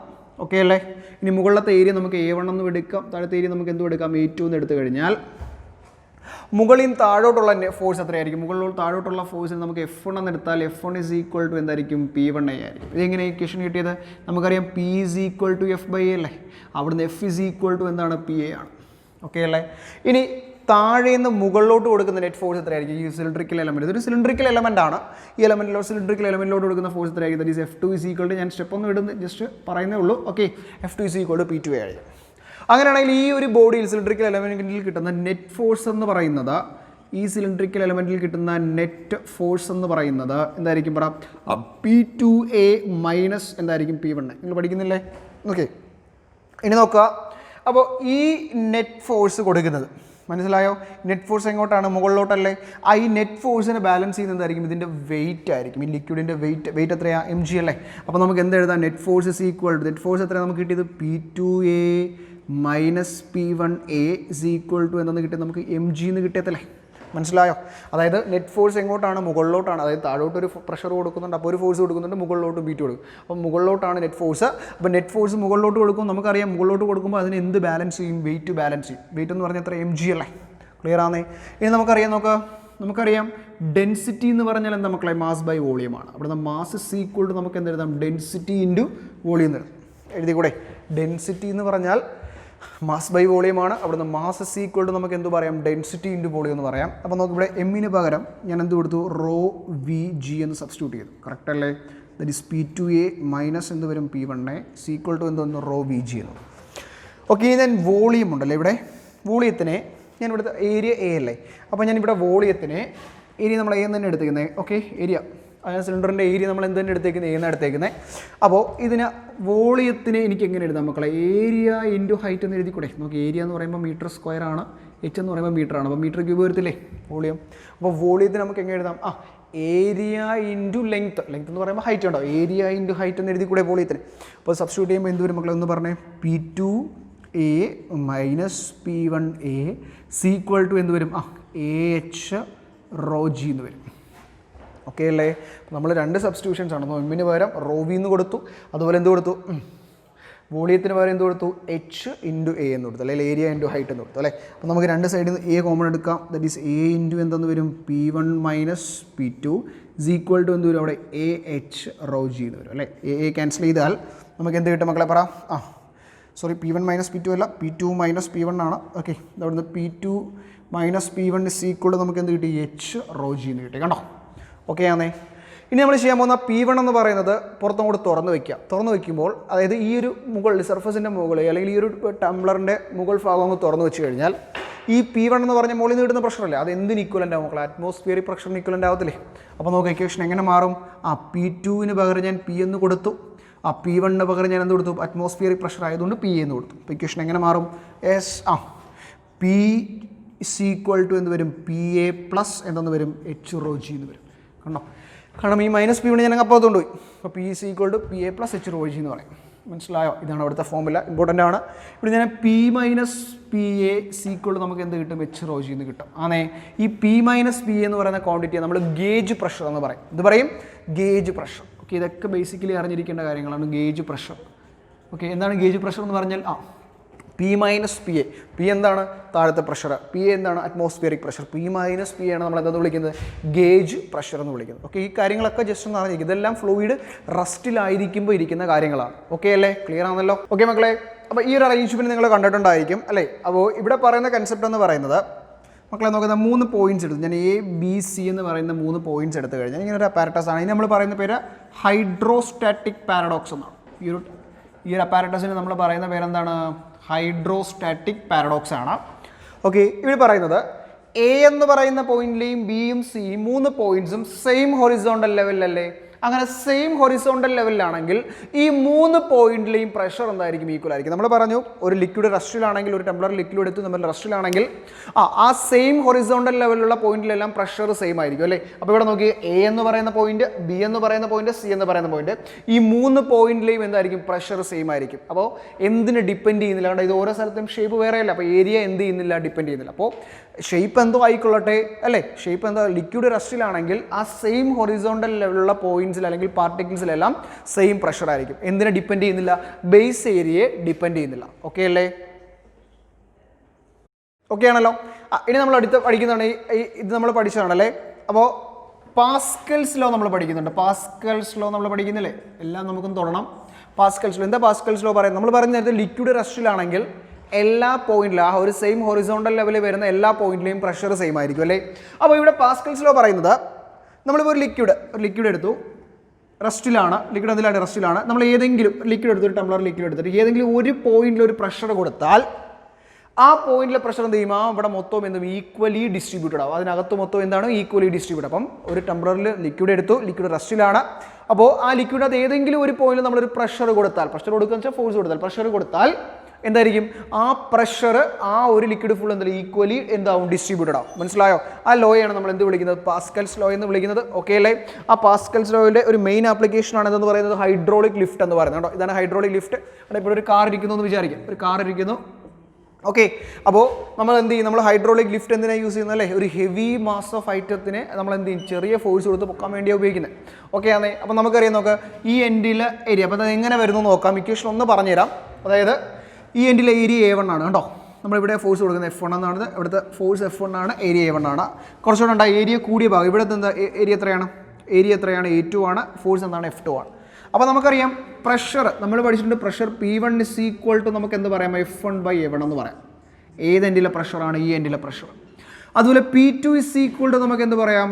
ഓക്കെ അല്ലേ? ഇനി മുകളിലത്തെ ഏരിയ നമുക്ക് A1 എന്ന് എടുക്കാം, താഴത്തെ ഏരിയ നമുക്ക് എന്തും എടുക്കാം A2 എന്ന് എടുത്തു കഴിഞ്ഞാൽ മുകളിൽ നിന്ന് താഴോട്ടുള്ള ഫോഴ്സ് എത്രയായിരിക്കും? മുകളിലോട്ട് താഴോട്ടുള്ള ഫോഴ്സിൽ നമുക്ക് F1 എന്ന് എടുത്താൽ F1 is equal to എന്തായിരിക്കും? P1A ആയിരിക്കും. ഇതെങ്ങനെ ഇക്വേഷൻ കിട്ടിയത്? നമുക്കറിയാം P is equal to F/A അല്ലേ? അവിടുന്ന് F is equal to എന്താണ്? PA ആണ്. ഓക്കെ അല്ലേ? ഇനി താഴെ നിന്ന് മുകളിലോട്ട് കൊടുക്കുന്ന നെറ്റ് ഫോഴ്സ് എത്രയായിരിക്കും? ഈ സിലിണ്ടറിക്കൽ എലമെൻറ്റ്, ഇതൊരു സിലിണ്ടറിക്കൽ എലമെൻ്റ് ആണ്. ഈ സിലിണ്ടറിക്കൽ എലമെൻറ്റിലോട്ട് കൊടുക്കുന്ന ഫോഴ്സ് എത്രയായിരിക്കും? That is F2 is equal to, ഞാൻ സ്റ്റെപ്പ് ഒന്നും ഇടുന്ന ജസ്റ്റ് പറയുന്നേ ഉള്ളൂ. Okay, F2 is equal to P2A ആയിരിക്കും. അങ്ങനെയാണെങ്കിൽ ഈ ഒരു ബോഡിയിൽ സിലിണ്ടറിക്കൽ എലമെൻറ്റിൽ കിട്ടുന്ന നെറ്റ് ഫോഴ്സ് എന്ന് പറയുന്നത്, എന്തായിരിക്കും? പറ P2A മൈനസ് എന്തായിരിക്കും? P1. നിങ്ങൾ പഠിക്കുന്നില്ലേ? ഓക്കെ, ഇനി നോക്കുക. അപ്പോൾ ഈ നെറ്റ് ഫോഴ്സ് കൊടുക്കുന്നത് മനസ്സിലായോ? നെറ്റ് ഫോഴ്സ് എങ്ങോട്ടാണ്? മുകളിലോട്ടല്ലേ? ഈ നെറ്റ് ഫോഴ്സിനെ ബാലൻസ് ചെയ്യുന്നതായിരിക്കും ഇതിൻ്റെ വെയിറ്റ് ആയിരിക്കും. ഈ ലിക്വിഡിൻ്റെ വെയിറ്റ് എത്രയാണ്? mg അല്ലേ? അപ്പോൾ നമുക്ക് എന്ത് എഴുതാം? Net force is equal to, net force എത്രയാണ് നമുക്ക് കിട്ടിയത്? P2A minus P1A is equal to എന്താണെന്ന് കിട്ടിയത്? നമുക്ക് mg എന്ന് കിട്ടിയതല്ലേ? മനസ്സിലായോ? അതായത് നെറ്റ് ഫോഴ്സ് എങ്ങോട്ടാണ്? മുകളിലോട്ടാണ്. അതായത് താഴോട്ടൊരു പ്രഷർ കൊടുക്കുന്നുണ്ട്, അപ്പോൾ ഒരു ഫോഴ്സ് കൊടുക്കുന്നുണ്ട്, മുകളിലോട്ട് ബീറ്റ് കൊടുക്കും. അപ്പോൾ മുകളിലോട്ടാണ് നെറ്റ് ഫോഴ്സ്. അപ്പോൾ നെറ്റ് ഫോഴ്സ് മുകളിലോട്ട് കൊടുക്കും. നമുക്കറിയാം മുകളിലോട്ട് കൊടുക്കുമ്പോൾ അതിന് എന്ത് ബാലൻസ് ചെയ്യും? വെയിറ്റ് ബാലൻസ് ചെയ്യും. വെയിറ്റ് എന്ന് പറഞ്ഞാൽ എത്ര? mg അല്ലേ? ക്ലിയർ ആണേ? ഇനി നമുക്കറിയാം ഡെൻസിറ്റി എന്ന് പറഞ്ഞാൽ എന്താ മക്കളെ? മാസ് ബൈ വോളിയമാണ്. അവിടെ മാസ് ഇസ് ഈക്വൽ ടു നമുക്ക് എന്ത് എഴുതാം? ഡെൻസിറ്റി ഇൻറ്റു വോളിയം എന്ന് എഴുതിക്കൂടെ? ഡെൻസിറ്റി എന്ന് പറഞ്ഞാൽ മാസ് ബൈ വോളിയമാണ്. അവിടുന്ന് മാസ് ഇസ് ഈക്വൽ ടു നമുക്ക് എന്ത് പറയാം? ഡെൻസിറ്റി ഇൻറ്റു വോളിയം എന്ന് പറയാം. അപ്പോൾ നമുക്ക് ഇവിടെ എമ്മിന് പകരം ഞാൻ എന്ത് കൊടുത്തു? ρVg എന്ന് സബ്സ്റ്റിറ്റ്യൂട്ട് ചെയ്തു. കറക്റ്റ് അല്ലേ? ദറ്റ് ഈസ് P2A മൈനസ് എന്ത് വരും? P1A ഇസ് ഈക്വൽ ടു എന്തോന്ന്? ρVg എന്ന്. ഓക്കെ, ഞാൻ വോളിയം ഉണ്ടല്ലോ ഇവിടെ. വോളിയത്തിനെ ഞാൻ ഇവിടുത്തെ ഏരിയ A അല്ലേ? അപ്പോൾ ഞാനിവിടെ വോളിയത്തിനെ ഏരിയ നമ്മൾ A തന്നെ എടുത്തേക്കുന്നത്. ഓക്കെ, ഏരിയ സിലിണ്ടറിൻ്റെ ഏരിയ നമ്മൾ എന്ത് തന്നെ എടുത്തേക്കുന്നത്? A എന്നാണ് എടുത്തേക്കുന്നത്. അപ്പോൾ ഇതിന് വോളിയത്തിന് എനിക്ക് എങ്ങനെ എഴുതാം മക്കളെ? ഏരിയ ഇൻറ്റു ഹൈറ്റ് എന്ന് എഴുതിക്കൂടെ? നമുക്ക് ഏരിയ എന്ന് പറയുമ്പോൾ മീറ്റർ സ്ക്വയർ ആണ്, H എന്ന് പറയുമ്പോൾ മീറ്റർ ആണ്. അപ്പോൾ മീറ്റർ ക്യൂബ് വരത്തില്ലേ വോളിയം? അപ്പോൾ വോളിയത്തിന് നമുക്ക് എങ്ങനെ എഴുതാം? ഏരിയ ഇൻറ്റു ലെങ്ത്ത് എന്ന് പറയുമ്പോൾ ഹൈറ്റ് ഉണ്ടോ? ഏരിയ ഇൻറ്റു ഹൈറ്റ് എന്ന് എഴുതിക്കൂടെ വോളിയത്തിന്? അപ്പോൾ സബ്സ്റ്റിറ്റ്യൂട്ട് ചെയ്യുമ്പോൾ എന്ത് വരും മക്കളെ? ഒന്ന് പറഞ്ഞേ. P2A minus P1A equal to എന്ത് വരും? AH ρg എന്ന് വരും. ഓക്കെ അല്ലേ? നമ്മൾ രണ്ട് സബ്സ്റ്റിറ്റ്യൂഷൻസ് ആണ്. എമ്മിന് പകരം ρV എന്ന് കൊടുത്തു, അതുപോലെ എന്ത് കൊടുത്തു? വോളിയത്തിന് പകരം എന്ത് കൊടുത്തു? H ഇൻറ്റു A എന്ന് കൊടുത്തു, അല്ലെങ്കിൽ ഏരിയ ഇൻറ്റു ഹൈറ്റ് എന്ന് കൊടുത്തു അല്ലേ? അപ്പോൾ നമുക്ക് രണ്ട് സൈഡിൽ നിന്ന് A കോമൺ എടുക്കാം. ദറ്റ് ഈസ് A ഇൻറ്റു എന്തെന്ന് വരും? P1 minus P2 is equal to എന്ത് വരും? അവിടെ AH ρg എന്ന് വരും അല്ലേ? A ക്യാൻസൽ ചെയ്താൽ നമുക്ക് എന്ത് കിട്ടും മക്കളെ? പറ. P1 മൈനസ് P2 അല്ല, P2 മൈനസ് P1 ആണ്. ഓക്കെ, അവിടുന്ന് P2 minus P1 is equal to നമുക്ക് എന്ത് കിട്ടി? H ρg എന്ന് കിട്ടി. കണ്ടോ? ഓക്കെ ആണേ? ഇനി നമ്മൾ ചെയ്യാൻ പോകുന്ന P1 എന്ന് പറയുന്നത് പുറത്തും കൂടെ തുറന്ന് വയ്ക്കുമ്പോൾ, അതായത് ഈ ഒരു മുകളിൽ സർഫസിൻ്റെ മുകളിൽ അല്ലെങ്കിൽ ഈ ഒരു ടംബ്ലറിൻ്റെ മുകൾ ഭാഗം അങ്ങ് തുറന്ന് വെച്ച് കഴിഞ്ഞാൽ ഈ P1 എന്ന് പറഞ്ഞ മുകളിൽ നിന്ന് കിട്ടുന്ന പ്രഷറല്ലേ, അത് എന്തിന് ഇക്വലൻ്റ് ആവും മക്കളെ? അറ്റ്മോസ്ഫിയറിക് പ്രഷറിന് ഇക്വലൻ്റ് ആവത്തില്ലേ? അപ്പോൾ നമുക്ക് ഇക്വേഷൻ എങ്ങനെ മാറും? P2ന് പകരം ഞാൻ P എന്ന് കൊടുത്തു, P1ന് പകരം ഞാൻ എന്ത് കൊടുത്തു? അറ്റ്മോസ്ഫിയറിക് പ്രഷർ ആയതുകൊണ്ട് P എന്ന് കൊടുത്തു. അപ്പോൾ ഇക്വേഷൻ എങ്ങനെ മാറും? P ഇസ് ഈക്വൽ ടു എന്ത് വരും? PA പ്ലസ് എന്തെന്ന് വരും? H ρg എന്ന് വരും. കണ്ടോ? കാരണം ഈ മൈനസ് P1 ഞാൻ അപ്പുറത്ത് കൊണ്ടുപോയി. അപ്പോൾ P is equal to PA plus H ρg എന്ന് പറയും. മനസ്സിലായോ? ഇതാണ് അവിടുത്തെ ഫോമുല, ഇമ്പോർട്ടൻ്റ് ആണ്. ഇവിടെ ഞാൻ P മൈനസ് PA സീക്വൾ നമുക്ക് എന്ത് കിട്ടും? H ρg എന്ന് കിട്ടും. ആണേ? ഈ P മൈനസ് PA എന്ന് പറയുന്ന ക്വാണ്ടിറ്റിയെ നമ്മൾ ഗേജ് പ്രഷർ എന്ന് പറയും. ഇത് പറയും ഗേജ് പ്രഷർ. ഓക്കെ, ഇതൊക്കെ ബേസിക്കലി അറിഞ്ഞിരിക്കേണ്ട കാര്യങ്ങളാണ്. Gauge pressure. ഓക്കെ, എന്താണ് ഗേജ് പ്രഷർ എന്ന് പറഞ്ഞാൽ? P minus P A. P എന്താണ്? താഴത്തെ പ്രഷർ. പി എ എന്താണ്? Atmospheric pressure. P minus P ആണ് നമ്മൾ എന്താണെന്ന് വിളിക്കുന്നത്? ഗേജ് പ്രഷർ എന്ന് വിളിക്കുന്നത്. ഓക്കെ, ഈ കാര്യങ്ങളൊക്കെ ജസ്റ്റ് ഒന്ന് അറിഞ്ഞിരിക്കും. ഇതെല്ലാം ഫ്ലൂയിഡ് റസ്റ്റിലായിരിക്കുമ്പോൾ ഇരിക്കുന്ന കാര്യങ്ങളാണ്. ഓക്കെ അല്ലേ? ക്ലിയർ ആണല്ലോ? ഓക്കെ മക്കളെ, അപ്പോൾ ഈ ഒരു അറേഞ്ച്മെൻറ്റ് നിങ്ങൾ കണ്ടിട്ടുണ്ടായിരിക്കും അല്ലേ? അപ്പോൾ ഇവിടെ പറയുന്ന കൺസെപ്റ്റ് എന്ന് പറയുന്നത് മക്കളെ നോക്കുന്ന 3 പോയിന്റ്സ് എടുത്തു. ഞാൻ എ ബി സി എന്ന് പറയുന്ന 3 പോയിന്റ്സ് എടുത്തു കഴിഞ്ഞാൽ ഇങ്ങനെ ഒരു അപ്പാരറ്റസ് ആണ്. ഇനി നമ്മൾ പറയുന്ന പേര് ഹൈഡ്രോസ്റ്റാറ്റിക് പാരഡോക്സ് എന്നാണ്. ഈ ഒരു അപ്പാരറ്റസിന് നമ്മൾ പറയുന്ന പേരെന്താണ്? ഹൈഡ്രോസ്റ്റാറ്റിക് പാരഡോക്സ് ആണ്. ഓക്കെ, ഇവിടെ പറയുന്നത് എ എന്ന് പറയുന്ന പോയിന്റിലെയും ബിയും സിയും 3 പോയിന്റ്സും സെയിം ഹൊറിസോണ്ടൽ ലെവലിലല്ലേ? അങ്ങനെ സെയിം ഹൊറിസോണ്ടൽ ലെവലിലാണെങ്കിൽ ഈ 3 പോയിന്റിലെയും പ്രഷർ എന്തായിരിക്കും? ഈക്വൽ ആയിരിക്കും. നമ്മൾ പറഞ്ഞു ഒരു ലിക്വിഡ് റെസ്റ്റിലാണെങ്കിൽ, ഒരു ടെംപ്ലർ ലിക്വിഡ് എടുത്ത് നമ്മൾ റെസ്റ്റിലാണെങ്കിൽ ആ സെയിം ഹൊറിസോണ്ടൽ ലെവലിലുള്ള പോയിന്റിലെല്ലാം പ്രഷർ സെയിം ആയിരിക്കും അല്ലേ? അപ്പോൾ ഇവിടെ നോക്കി, എ എന്ന് പറയുന്ന പോയിന്റ്, ബി എന്ന് പറയുന്ന പോയിന്റ്, സി എന്ന് പറയുന്ന പോയിന്റ്, ഈ 3 പോയിന്റിലെയും എന്തായിരിക്കും? പ്രഷർ സെയിം ആയിരിക്കും. അപ്പോൾ എന്തിന് ഡിപ്പെൻഡ് ചെയ്യുന്നില്ല? കാരണം ഇത് ഓരോ സ്ഥലത്തും ഷേപ്പ് വേറെയല്ല. അപ്പോൾ ഏരിയ എന്ത് ചെയ്യുന്നില്ല? ഡിപ്പെൻഡ് ചെയ്യുന്നില്ല. അപ്പോൾ ഷേപ്പ് എന്തോ ആയിക്കൊള്ളട്ടെ അല്ലേ? ഷേപ്പ് എന്തോ ലിക്വിഡ് റെസ്റ്റിലാണെങ്കിൽ ആ സെയിം ഹൊറിസോണ്ടൽ ലെവലുള്ള പോയിന്റ്സിൽ അല്ലെങ്കിൽ പാർട്ടിക്കിൾസിലെല്ലാം സെയിം പ്രഷർ ആയിരിക്കും. എന്തിനെ ഡിപ്പെൻഡ് ചെയ്യുന്നില്ല? ബേസ് ഏരിയയെ ഡിപ്പെൻഡ് ചെയ്യുന്നില്ല. ഓക്കെ അല്ലേ? ഓക്കെ ആണല്ലോ? ഇനി നമ്മൾ അടുത്ത് പഠിക്കുന്നതാണ് ഇത് നമ്മൾ പഠിച്ചതാണല്ലേ? അപ്പോൾ പാസ്കൽസ് ലോ നമ്മൾ പഠിക്കുന്നുണ്ട്. പാസ്കൽസ് ലോ നമ്മൾ പഠിക്കുന്നില്ലേ? എല്ലാം നമുക്കൊന്ന് തുടരണം. പാസ്കൽസ് ലോ എന്താ? പാസ്കൽസ് ലോ പറയുന്നത് നമ്മൾ പറയുന്ന നേരത്തെ ലിക്വിഡ് റെസ്റ്റിലാണെങ്കിൽ എല്ലാ പോയിന്റിലും ആ ഒരു സെയിം ഹൊറിസോണ്ടൽ ലെവലിൽ വരുന്ന എല്ലാ പോയിന്റിലെയും പ്രഷർ സെയിം ആയിരിക്കും അല്ലേ? അപ്പോൾ ഇവിടെ പാസ്കൽസ് ലോ പറയുന്നത് നമ്മളിപ്പോൾ ഒരു ലിക്വിഡ് എടുത്തു, റെസ്റ്റിലാണ്. ലിക്വിഡ് എന്തിലാണ്? റെസ്റ്റിലാണ്. നമ്മൾ ഏതെങ്കിലും ലിക്വിഡ് എടുത്തിട്ട്, ടംബ്ലർ ലിക്വിഡ് എടുത്തിട്ട് ഏതെങ്കിലും ഒരു പോയിന്റിൽ ഒരു പ്രഷർ കൊടുത്താൽ ആ പോയിന്റിലെ പ്രഷർ എന്ത് ചെയ്യും? ഇവിടെ മൊത്തം എന്തും ഈക്വലി ഡിസ്ട്രിബ്യൂട്ടഡ് ആവും. അതിനകത്ത് മൊത്തം എന്താണ്? Equally distribute. അപ്പം ഒരു ടംബ്ലറിൽ ലിക്വിഡ് എടുത്തു, ലിക്വിഡ് റെസ്റ്റിലാണ്. അപ്പോൾ ആ ലിക്വിഡ് അത് ഏതെങ്കിലും ഒരു പോയിന്റിൽ നമ്മളൊരു പ്രഷർ കൊടുത്താൽ, പ്രഷർ കൊടുക്കുക വെച്ചാൽ ഫോഴ്സ് കൊടുത്താൽ, പ്രഷർ കൊടുത്താൽ എന്തായിരിക്കും? ആ പ്രഷർ ആ ഒരു ലിക്വിഡ് ഫുൾ എന്തായാലും ഈക്വലി എന്താവും? ഡിസ്ട്രിബ്യൂട്ടഡ് ആവും. മനസ്സിലായോ? ആ ലോയാണ് നമ്മൾ എന്ത് വിളിക്കുന്നത്? പാസ്കൽസ് ലോ എന്ന് വിളിക്കുന്നത്. ഓക്കെ അല്ലേ? ആ പാസ്കൽസ് ലോയുടെ ഒരു മെയിൻ ആപ്ലിക്കേഷൻ ആണ് എന്ന് പറയുന്നത് ഹൈഡ്രോളിക് ലിഫ്റ്റ് എന്ന് പറയുന്നത് കേട്ടോ. ഇതാണ് ഹൈഡ്രോളിക് ലിഫ്റ്റ്. അവിടെ ഇപ്പോൾ ഒരു കാർ ഇരിക്കുന്നു എന്ന് വിചാരിക്കും, ഒരു കാർ ഇരിക്കുന്നു. ഓക്കെ, അപ്പോൾ നമ്മൾ എന്ത് ചെയ്യും? നമ്മൾ ഹൈഡ്രോളിക് ലിഫ്റ്റ് എന്തിനാണ് യൂസ് ചെയ്യുന്നത് അല്ലേ? ഒരു ഹെവി മാസ് ഓഫ് ഐറ്റത്തിനെ നമ്മൾ എന്ത് ചെയ്യും? ചെറിയ ഫോഴ്സ് കൊടുത്ത് പൊക്കാൻ വേണ്ടിയാണ് ഉപയോഗിക്കുന്നത്. ഓക്കെ ആണേ? അപ്പോൾ നമുക്കറിയാം, നോക്കാം ഈ എൻഡിലെ ഏരിയ. അപ്പോൾ അത് എങ്ങനെ വരുന്നു നോക്കാം. ഇക്വേഷൻ ഒന്ന് പറഞ്ഞുതരാം. അതായത് ഈ എൻഡിലെ ഏരിയ A1 ആണ് കേട്ടോ. നമ്മളിവിടെ ഫോഴ്സ് കൊടുക്കുന്നത് F1 എന്നാണ്. ഇവിടുത്തെ ഫോഴ്സ് F1 ആണ്, ഏരിയ A1 ആണ്. കുറച്ചുകൂടെ ഉണ്ടായി ഏരിയ കൂടിയ ഭാഗം. ഇവിടുത്തെ എന്താ ഏരിയ എത്രയാണ്? ഏരിയ എത്രയാണ്? A2 ആണ്. ഫോഴ്സ് എന്താണ്? F2 ആണ്. അപ്പോൾ നമുക്കറിയാം പ്രഷർ നമ്മൾ പഠിച്ചിട്ടുണ്ട്. Pressure P1 is equal to നമുക്ക് എന്ത് പറയാം? F1/A1 എന്ന് പറയാം. ഏത് എൻഡിലെ പ്രഷറാണ്? ഈ എൻഡിലെ പ്രഷർ. അതുപോലെ P2 ഇസ് ഈക്വൽ ടു നമുക്ക് എന്ത് പറയാം?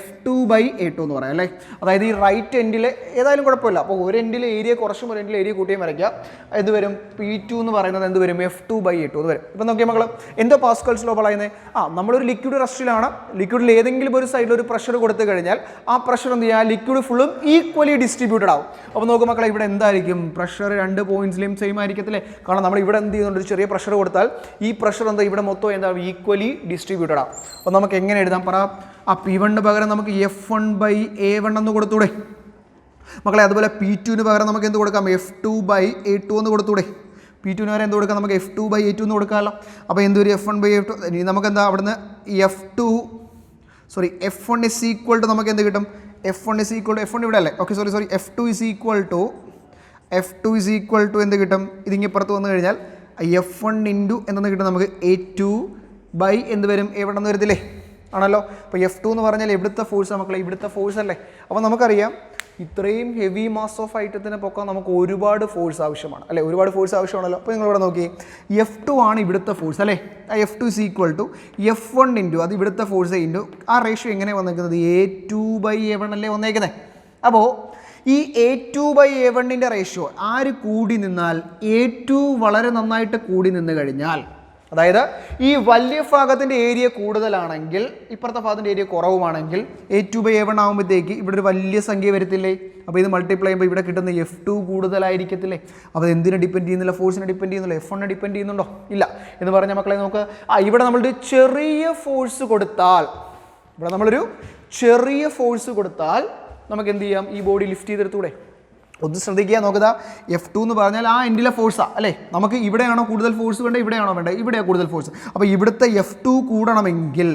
F2/A2 എന്ന് പറയാം അല്ലേ? അതായത് ഈ റൈറ്റ് എൻഡിൽ ഏതായാലും കുഴപ്പമില്ല. അപ്പോൾ ഒരു എൻഡിൽ ഏരിയ കുറച്ചും ഒരു എൻഡിൽ ഏരിയ കൂട്ടിയും വരയ്ക്കുക. എന്ത് വരും? P2 എന്ന് പറയുന്നത് എന്ത് വരും? F2/A2 എന്ന് വരും. ഇപ്പം നോക്കിയാൽ മക്കൾ എന്തോ പാസ്കൽസ് ലോ പറയുന്നത്? നമ്മളൊരു ലിക്വിഡ് റെസ്റ്റിലാണ്. ലിക്വിഡിൽ ഏതെങ്കിലും ഒരു സൈഡിൽ ഒരു പ്രഷർ കൊടുത്തു കഴിഞ്ഞാൽ ആ പ്രഷർ എന്ത് ചെയ്യുക? ലിക്വിഡ് ഫുള്ളും ഈക്വലി ഡിസ്ട്രിബ്യൂട്ടഡ് ആവും. അപ്പോൾ നോക്കുക മക്കളെ, ഇവിടെ എന്തായിരിക്കും? പ്രഷർ 2 പോയിന്റ്സിലെയും സെയിം ആയിരിക്കത്തില്ലേ? കാരണം നമ്മൾ ഇവിടെ എന്ത് ചെയ്യുന്നുണ്ട്? ഒരു ചെറിയ പ്രഷർ കൊടുത്താൽ ഈ പ്രഷർ എന്താ? ഇവിടെ മൊത്തം എന്താ? ഈക്വലി ഡിസ്ട്രിബ്യൂട്ടഡ് ആവും. അപ്പോൾ നമുക്ക് എങ്ങനെ എഴുതാം? പറ. ആ P1 പകരം നമുക്ക് F1/A1 എന്ന് കൊടുത്തൂടെ മക്കളെ? അതുപോലെ P2 പകരം നമുക്ക് എന്ത് കൊടുക്കാം? F2/A2 എന്ന് കൊടുത്തൂടെ? P2 വരെ എന്ത് കൊടുക്കാം? നമുക്ക് F2/A2 എന്ന് കൊടുക്കാമല്ലോ. അപ്പോൾ എന്ത് വരും? F1/A2. ഇനി നമുക്ക് എന്താ അവിടുന്ന് F1 ഇസ് ഈക്വൽ ടു നമുക്ക് എന്ത് കിട്ടും? F1 is equal to F1 ഇവിടെ അല്ലേ? Okay, sorry F2 is equal to എന്ത് കിട്ടും? ഇതിങ്ങിപ്പുറത്ത് വന്നു കഴിഞ്ഞാൽ F1 ഇൻറ്റു എന്തെന്ന് കിട്ടും? നമുക്ക് A2 എന്ത് വരും? A1 എന്ന് വരത്തില്ലേ? ആണല്ലോ. അപ്പോൾ F2 എന്ന് പറഞ്ഞാൽ ഇവിടുത്തെ ഫോഴ്സ് മക്കളെ, ഇവിടുത്തെ ഫോഴ്സ് അല്ലേ? അപ്പോൾ നമുക്കറിയാം ഇത്രയും ഹെവി മാസ് ഓഫ് ഐറ്റത്തിനെ പൊക്കാൻ നമുക്ക് ഒരുപാട് ഫോഴ്സ് ആവശ്യമാണ് അല്ലേ? ഒരുപാട് ഫോഴ്സ് ആവശ്യമാണല്ലോ. അപ്പോൾ നിങ്ങളിവിടെ നോക്കി, F2 ആണ് ഇവിടുത്തെ ഫോഴ്സ് അല്ലേ? F2 is equal to F1 into അത് ഇവിടുത്തെ ഫോഴ്സ് ഇൻറ്റു ആ റേഷ്യോ എങ്ങനെ വന്നേക്കുന്നത്? A2/A1 അല്ലേ വന്നേക്കുന്നത്? അപ്പോൾ ഈ A2/A1ൻ്റെ റേഷ്യോ ആര് കൂടി നിന്നാൽ? A2 വളരെ നന്നായിട്ട് കൂടി നിന്ന് കഴിഞ്ഞാൽ, അതായത് ഈ വലിയ ഭാഗത്തിൻ്റെ ഏരിയ കൂടുതലാണെങ്കിൽ ഇപ്പുറത്തെ ഭാഗത്തിൻ്റെ ഏരിയ കുറവുമാണെങ്കിൽ A2/A1 ആകുമ്പോഴത്തേക്ക് ഇവിടെ ഒരു വലിയ സംഖ്യ വരത്തില്ലേ? അപ്പോൾ ഇത് മൾട്ടിപ്ലൈ ചെയ്യുമ്പോൾ ഇവിടെ കിട്ടുന്ന F2 കൂടുതലായിരിക്കത്തില്ലേ? അപ്പോൾ എന്തിനെ ഡിപ്പെൻഡ് ചെയ്യുന്നില്ല? ഫോഴ്സിനെ ഡിപ്പെൻഡ് ചെയ്യുന്നില്ല. F1 ഡിപ്പെൻഡ് ചെയ്യുന്നുണ്ടോ? ഇല്ല. എന്ന് പറഞ്ഞ മക്കളെ നമുക്ക് ഇവിടെ നമ്മളൊരു ചെറിയ ഫോഴ്സ് കൊടുത്താൽ, നമുക്ക് എന്ത് ചെയ്യാം? ഈ ബോഡി ലിഫ്റ്റ് ചെയ്തെടുത്തൂടെ? ഒന്ന് ശ്രദ്ധിക്കുക, നോക്കുക. F2 എന്ന് പറഞ്ഞാൽ ആ എൻഡിലെ ഫോഴ്സാണ് അല്ലേ? നമുക്ക് ഇവിടെയാണോ കൂടുതൽ ഫോഴ്സ് വേണ്ടത്? ഇവിടെയാണോ വേണ്ടത്? ഇവിടെയാണ് കൂടുതൽ ഫോഴ്സ്. അപ്പോൾ ഇവിടുത്തെ F2 കൂടണമെങ്കിൽ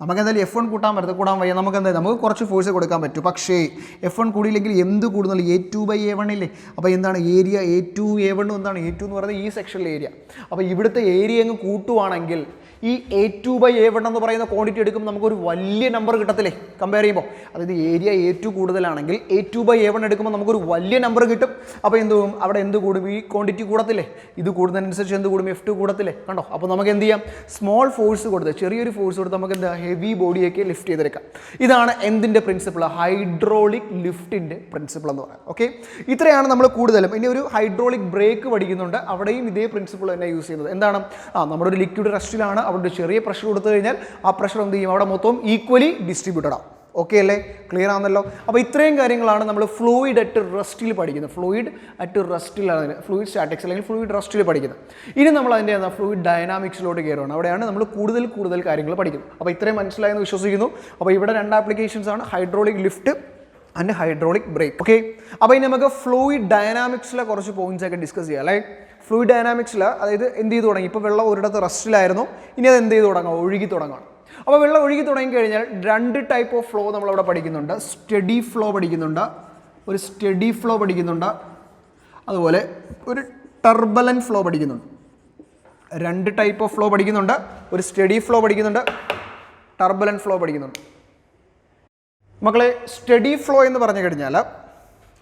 നമുക്ക് എന്തായാലും F1 കൂട്ടാൻ വയ്യ, നമുക്ക് കുറച്ച് ഫോഴ്സ് കൊടുക്കാൻ പറ്റും. പക്ഷേ F1 കൂടിയില്ലെങ്കിൽ എന്ത് കൂടുന്നുള്ളൂ, A2/A1 ഇല്ലേ. അപ്പോൾ എന്താണ് ഏരിയ A2/A1 എന്താണ്, A2 എന്ന് പറയുന്നത് ഈ സെക്ഷനിലെ ഏരിയ. അപ്പോൾ ഇവിടുത്തെ ഏരിയ അങ്ങ് കൂട്ടുവാണെങ്കിൽ ഈ A2/A1 എന്ന് പറയുന്ന ക്വാണ്ടിറ്റി എടുക്കുമ്പോൾ നമുക്കൊരു വലിയ നമ്പർ കിട്ടത്തില്ലേ കമ്പയർ ചെയ്യുമ്പോൾ. അതായത് ഏരിയ A2 കൂടുതലാണെങ്കിൽ A2/A1 എടുക്കുമ്പോൾ നമുക്കൊരു വലിയ നമ്പർ കിട്ടും. അപ്പോൾ അവിടെ എന്ത് കൂടും, ഈ ക്വാണ്ടിറ്റി കൂടത്തില്ലേ, ഇത് കൂടുന്നതിനനുസരിച്ച് എന്ത് കൂടും, F2 കൂടത്തില്ലേ, കണ്ടോ. അപ്പോൾ നമുക്ക് എന്ത് ചെയ്യാം, സ്മോൾ ഫോഴ്സ് കൊടുത്ത്, ചെറിയൊരു ഫോഴ്സ് കൊടുത്ത് നമുക്ക് എന്താ ഹെവി ബോഡിയൊക്കെ ലിഫ്റ്റ് ചെയ്തെടുക്കാം. ഇതാണ് എന്തിൻ്റെ പ്രിൻസിപ്പിൾ, ഹൈഡ്രോളിക് ലിഫ്റ്റിൻ്റെ പ്രിൻസിപ്പിൾ എന്ന് പറയാം. ഓക്കെ, ഇത്രയാണ് നമ്മൾ കൂടുതലും. ഇനി ഒരു ഹൈഡ്രോളിക് ബ്രേക്ക് പഠിക്കുന്നുണ്ട്, അവിടെയും ഇതേ പ്രിൻസിപ്പിൾ തന്നെ യൂസ് ചെയ്യുന്നത്. എന്താണ്, നമ്മുടെ ഒരു ലിക്വിഡ് റെസ്റ്റിലാണ്, അവിടെ ചെറിയ പ്രഷർ കൊടുത്തു കഴിഞ്ഞാൽ ആ പ്രഷർ എന്ത് ചെയ്യും, അവിടെ മൊത്തം ഈക്വലി ഡിസ്ട്രിബ്യൂട്ടഡ് ആവും. ഓക്കെ അല്ലേ, ക്ലിയർ ആണല്ലോ. അപ്പോൾ ഇത്രയും കാര്യങ്ങളാണ് നമ്മൾ ഫ്ലൂയിഡ് അറ്റ് റെസ്റ്റിൽ പഠിക്കുന്നത്. ഫ്ലൂയിഡ് അറ്റ് റെസ്റ്റിലാണ്, ഫ്ലൂയിഡ് സ്റ്റാറ്റിക്സ് അല്ലെങ്കിൽ ഫ്ലൂയിഡ് റെസ്റ്റിൽ പഠിക്കുന്നത്. ഇനി നമ്മൾ അതിൻ്റെ ഫ്ലൂയിഡ് ഡൈനാമിക്സിലോട്ട് കയറുകയാണ്. അവിടെയാണ് നമ്മൾ കൂടുതൽ കാര്യങ്ങൾ പഠിക്കുന്നത്. അപ്പോൾ ഇത്രയും മനസ്സിലായെന്ന് വിശ്വസിക്കുന്നു. അപ്പോൾ ഇവിടെ 2 ആപ്ലിക്കേഷൻസ് ആണ്, hydraulic lift and hydraulic break. Okay, അപ്പോൾ ഇനി നമുക്ക് ഫ്ലൂയിഡ് ഡൈനാമിക്സിലെ കുറച്ച് പോയിന്റ്സ് ഒക്കെ ഡിസ്കസ് ചെയ്യാം. അല്ലേ, ഫ്ലൂയിഡ് ഡൈനാമിക്സിൽ അതായത് എന്ത് ചെയ്ത് തുടങ്ങി, ഇപ്പോൾ വെള്ളം ഒരിടത്ത് റെസ്റ്റിലായിരുന്നു, ഇനി അത് എന്ത് ചെയ്ത് തുടങ്ങാം, ഒഴുകി തുടങ്ങാം. അപ്പോൾ വെള്ളം ഒഴുകി തുടങ്ങിക്കഴിഞ്ഞാൽ 2 ടൈപ്പ് ഓഫ് ഫ്ലോ നമ്മളവിടെ പഠിക്കുന്നുണ്ട്. സ്റ്റഡി ഫ്ലോ പഠിക്കുന്നുണ്ട്, ഒരു സ്റ്റഡി ഫ്ലോ പഠിക്കുന്നുണ്ട്, അതുപോലെ ഒരു ടർബുലന്റ് ഫ്ലോ പഠിക്കുന്നുണ്ട്. 2 ടൈപ്പ് ഓഫ് ഫ്ലോ പഠിക്കുന്നുണ്ട്, ഒരു സ്റ്റഡി ഫ്ലോ പഠിക്കുന്നുണ്ട്, ടർബുലന്റ് ഫ്ലോ പഠിക്കുന്നുണ്ട്. മക്കളെ, സ്റ്റഡി ഫ്ലോ എന്ന് പറഞ്ഞു കഴിഞ്ഞാൽ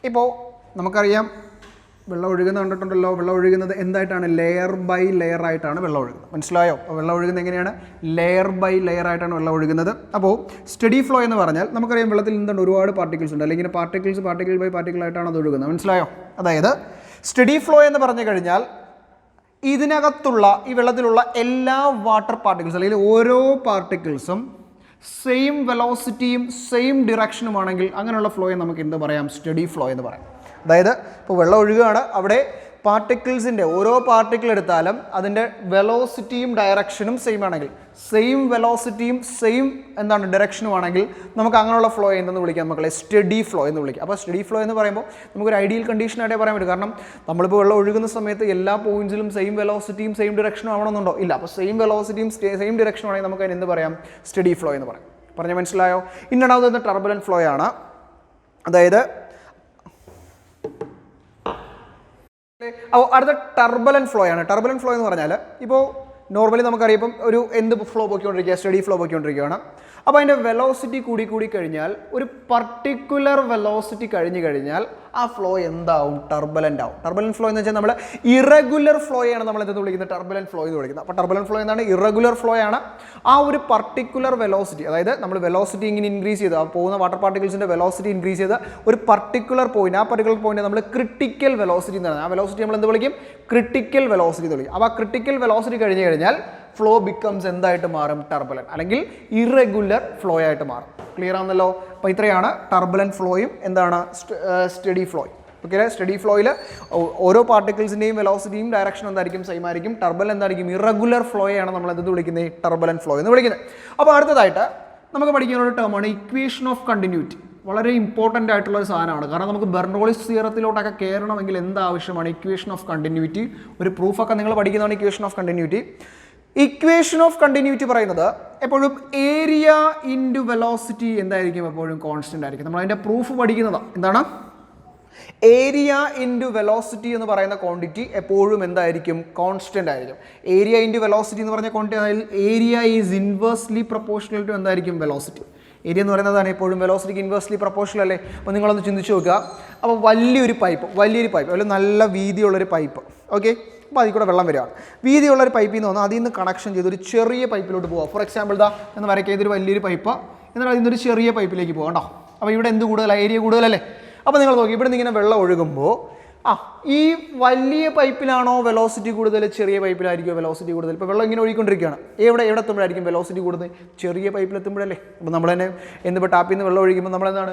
ഇപ്പോൾ നമുക്കറിയാം വെള്ളം ഒഴുകുന്നത് കണ്ടിട്ടുണ്ടല്ലോ. വെള്ളം ഒഴുകുന്നത് എന്തായിട്ടാണ്, ലെയർ ബൈ ലെയർ ആയിട്ടാണ് വെള്ളം ഒഴുകുന്നത്. മനസ്സിലായോ? അപ്പോൾ വെള്ളം ഒഴുകുന്നത് എങ്ങനെയാണ്, ലെയർ ബൈ ലെയർ ആയിട്ടാണ് വെള്ളം ഒഴുകുന്നത്. അപ്പോൾ സ്റ്റഡി ഫ്ലോ എന്ന് പറഞ്ഞാൽ നമുക്കറിയാം വെള്ളത്തിൽ എന്താണ് ഒരുപാട് പാർട്ടിക്കിൾസ് ഉണ്ട്, അല്ലെങ്കിൽ പാർട്ടിക്കിൾ ബൈ പാർട്ടിക്കിൾ ആയിട്ടാണ് അത് ഒഴുകുന്നത്. മനസ്സിലായോ? അതായത് സ്റ്റഡി ഫ്ലോ എന്ന് പറഞ്ഞു കഴിഞ്ഞാൽ ഇതിനകത്തുള്ള ഈ വെള്ളത്തിലുള്ള എല്ലാ വാട്ടർ പാർട്ടിക്കിൾസ് അല്ലെങ്കിൽ ഓരോ പാർട്ടിക്കിൾസും സെയിം വെലോസിറ്റിയും സെയിം ഡിറക്ഷനുമാണെങ്കിൽ അങ്ങനെയുള്ള ഫ്ലോയെ നമുക്ക് എന്ത് പറയാം, സ്റ്റഡി ഫ്ലോ എന്ന് പറയാം. അതായത് ഇപ്പോൾ വെള്ളം ഒഴുകുകയാണ്, അവിടെ പാർട്ടിക്കിൾസിൻ്റെ ഓരോ പാർട്ടിക്കിൾ എടുത്താലും അതിൻ്റെ വെലോസിറ്റിയും ഡയറക്ഷനും സെയിം ആണെങ്കിൽ, സെയിം വെലോസിറ്റിയും സെയിം ഡയറക്ഷനും ആണെങ്കിൽ നമുക്ക് അങ്ങനെയുള്ള ഫ്ലോ എന്തെന്ന് വിളിക്കാം മക്കളെ, സ്റ്റഡി ഫ്ലോ എന്ന് വിളിക്കാം. അപ്പോൾ സ്റ്റഡി ഫ്ലോ എന്ന് പറയുമ്പോൾ നമുക്കൊരു ഐഡിയൽ കണ്ടീഷനായിട്ടേ പറയാൻ പറ്റും. കാരണം നമ്മളിപ്പോൾ വെള്ളം ഒഴുകുന്ന സമയത്ത് എല്ലാ പോയിന്റ്സിലും സെയിം വെലോസിറ്റിയും സെയിം ഡിറക്ഷനും ആവണമെന്നുണ്ടോ, ഇല്ല. അപ്പോൾ സെയിം വെലോസിറ്റിയും സെയിം ഡിറക്ഷനും ആണെങ്കിൽ നമുക്ക് അതിന് എന്ത് പറയാം, സ്റ്റഡി ഫ്ലോ എന്ന് പറയാം. പറഞ്ഞാൽ മനസ്സിലായോ? ഇനി രണ്ടാമത് ടർബുലന്റ് ഫ്ലോ ആണ്. അതായത് അടുത്ത ടർബുലന്റ് ഫ്ലോ ആണ്. ടർബുലന്റ് ഫ്ലോ എന്ന് പറഞ്ഞാൽ ഇപ്പോൾ നോർമലി നമുക്കറിയാം ഇപ്പം ഒരു എന്ത് ഫ്ലോ പോയിക്കൊണ്ടിരിക്കുക, സ്റ്റഡി ഫ്ലോ പോയിക്കൊണ്ടിരിക്കുകയാണ്. അപ്പോൾ അതിൻ്റെ വെലോസിറ്റി കൂടി കഴിഞ്ഞാൽ ഒരു പർട്ടിക്കുലർ വെലോസിറ്റി കഴിഞ്ഞാൽ ആ ഫ്ലോ എന്താവും, ടർബുലന്റ് ആവും. ടർബുലന്റ് ഫ്ലോ എന്ന് വെച്ചാൽ നമ്മൾ ഇറഗുലർ ഫ്ലോയാണ് നമ്മൾ എന്തെന്ന് വിളിക്കുന്നത്, ടർബുലന്റ് ഫ്ലോ എന്ന് വിളിക്കുന്നത്. അപ്പോൾ ടർബുലന്റ് ഫ്ലോ എന്താണ്, ഇറഗുലർ ഫ്ലോ ആണ്. ആ ഒരു പർട്ടിക്കുലർ വെലോസിറ്റി, അതായത് നമ്മൾ വെലോസിറ്റി ഇങ്ങനെ ഇൻക്രീസ് ചെയ്ത്, ആ പോകുന്ന വാട്ടർ പാർട്ടിക്കിൾസിൻ്റെ വെലോസിറ്റി ഇൻക്രീസ് ചെയ്ത് ഒരു പർട്ടിക്കുലർ പോയിന്റ്, ആ പർട്ടിക്കുലർ പോയിന്റ് നമ്മൾ ക്രിട്ടിക്കൽ വെലോസിറ്റി എന്ന് പറയുന്നത്. ആ വെലോസിറ്റി നമ്മൾ എന്ത് വിളിക്കും, ക്രിട്ടിക്കൽ വെലോസിറ്റി എന്ന് വിളിക്കും. അപ്പോൾ ആ ക്രിട്ടിക്കൽ വെലോസിറ്റി കഴിഞ്ഞാൽ ഫ്ലോ ബിക്കംസ് എന്തായിട്ട് മാറും, ടർബുലന്റ് അല്ലെങ്കിൽ ഇറഗുലർ ഫ്ലോ ആയിട്ട് മാറും. ക്ലിയർ ആണല്ലോ? അപ്പോൾ ഇത്രയാണ് ടർബുലന്റ് ഫ്ലോയും എന്താണ് സ്റ്റഡി ഫ്ലോയും. ഓക്കെ, സ്റ്റഡി ഫ്ലോയിൽ ഓരോ പാർട്ടിക്കിൾസിൻ്റെയും വെലോസിറ്റിയും ഡയറക്ഷൻ എന്തായിരിക്കും, സെയിം ആയിരിക്കും. ടർബുലന്റ് എന്തായിരിക്കും, ഇറഗുലർ ഫ്ലോയാണ് നമ്മൾ എന്ത് വിളിക്കുന്നത്, ടർബുലന്റ് ഫ്ലോ എന്ന് വിളിക്കുന്നത്. അപ്പോൾ അടുത്തതായിട്ട് നമുക്ക് പഠിക്കുന്ന ഒരു ടേമാണ് ഇക്വേഷൻ ഓഫ് കണ്ടിന്യൂറ്റി. വളരെ ഇമ്പോർട്ടൻ്റ് ആയിട്ടുള്ള ഒരു സാധനമാണ്. കാരണം നമുക്ക് ബെർണോളിസ് തിയറത്തിലോട്ടൊക്കെ കയറണമെങ്കിൽ എന്താവശ്യമാണ്, ഇക്വേഷൻ ഓഫ് കണ്ടിന്യൂറ്റി. ഒരു പ്രൂഫൊക്കെ നിങ്ങൾ പഠിക്കുന്നതാണ് equation of continuity. Equation of continuity പറയുന്നത് എപ്പോഴും ഏരിയ ഇൻറ്റു വെലോസിറ്റി എന്തായിരിക്കും, എപ്പോഴും കോൺസ്റ്റൻ്റ് ആയിരിക്കും. നമ്മൾ അതിൻ്റെ പ്രൂഫ് പഠിക്കുന്നത് എന്താണ്, ഏരിയ ഇൻറ്റു വെലോസിറ്റി എന്ന് പറയുന്ന ക്വാണ്ടിറ്റി എപ്പോഴും എന്തായിരിക്കും, കോൺസ്റ്റൻ്റ് ആയിരിക്കും. ഏരിയ ഇൻറ്റു വെലോസിറ്റി എന്ന് പറഞ്ഞ ക്വാണ്ടിറ്റി, അതായത് area is inversely proportional to എന്തായിരിക്കും, വെലോസിറ്റി. ഏരിയ എന്ന് പറയുന്നതാണ് എപ്പോഴും വെലോസിറ്റിക്ക് ഇൻവേഴ്സ്ലി പ്രൊപ്പോർഷണൽ അല്ലേ. അപ്പോൾ നിങ്ങളൊന്ന് ചിന്തിച്ച് നോക്കുക. അപ്പോൾ വലിയൊരു പൈപ്പ് അല്ലെങ്കിൽ നല്ല വീതിയുള്ളൊരു പൈപ്പ്, ഓക്കെ, അപ്പോൾ അതിൽ കൂടെ വെള്ളം വരികയാണ്. വീതിയുള്ളൊരു പൈപ്പിൽ നിന്ന് വന്ന് അതിൽ നിന്ന് കണക്ഷൻ ചെയ്ത് ഒരു ചെറിയ പൈപ്പിലോട്ട് പോകാം. ഫോർ എക്സാമ്പിൾ എന്ന് വരയ്ക്കുക, ഇതൊരു വലിയൊരു പൈപ്പ്, എന്നിട്ട് അതിൽ നിന്നൊരു ചെറിയ പൈപ്പിലേക്ക് പോകാം കേട്ടോ. അപ്പോൾ ഇവിടെ എന്ത് കൂടുതലാണ്, ഏരിയ കൂടുതലല്ലേ. അപ്പോൾ നിങ്ങൾ നോക്കി, ഇവിടെ നിന്ന് ഇങ്ങനെ വെള്ളം ഒഴുകുമ്പോൾ ഈ വലിയ പൈപ്പിലാണോ വെലോസിറ്റി കൂടുതൽ, ചെറിയ പൈപ്പിലായിരിക്കും വെലോസിറ്റി കൂടുതൽ. ഇപ്പോൾ വെള്ളം ഇങ്ങനെ ഒഴുകിക്കൊണ്ടിരിക്കുകയാണ്, എവിടെ എത്തുമ്പോഴായിരിക്കും വെലോസിറ്റി കൂടുതൽ, ചെറിയ പൈപ്പിലെത്തുമ്പോഴല്ലേ. അപ്പോൾ നമ്മൾ തന്നെ എന്തിപ്പോൾ ടാപ്പിൽ നിന്ന് വെള്ളം ഒഴിക്കുമ്പോൾ നമ്മളെന്താണ്,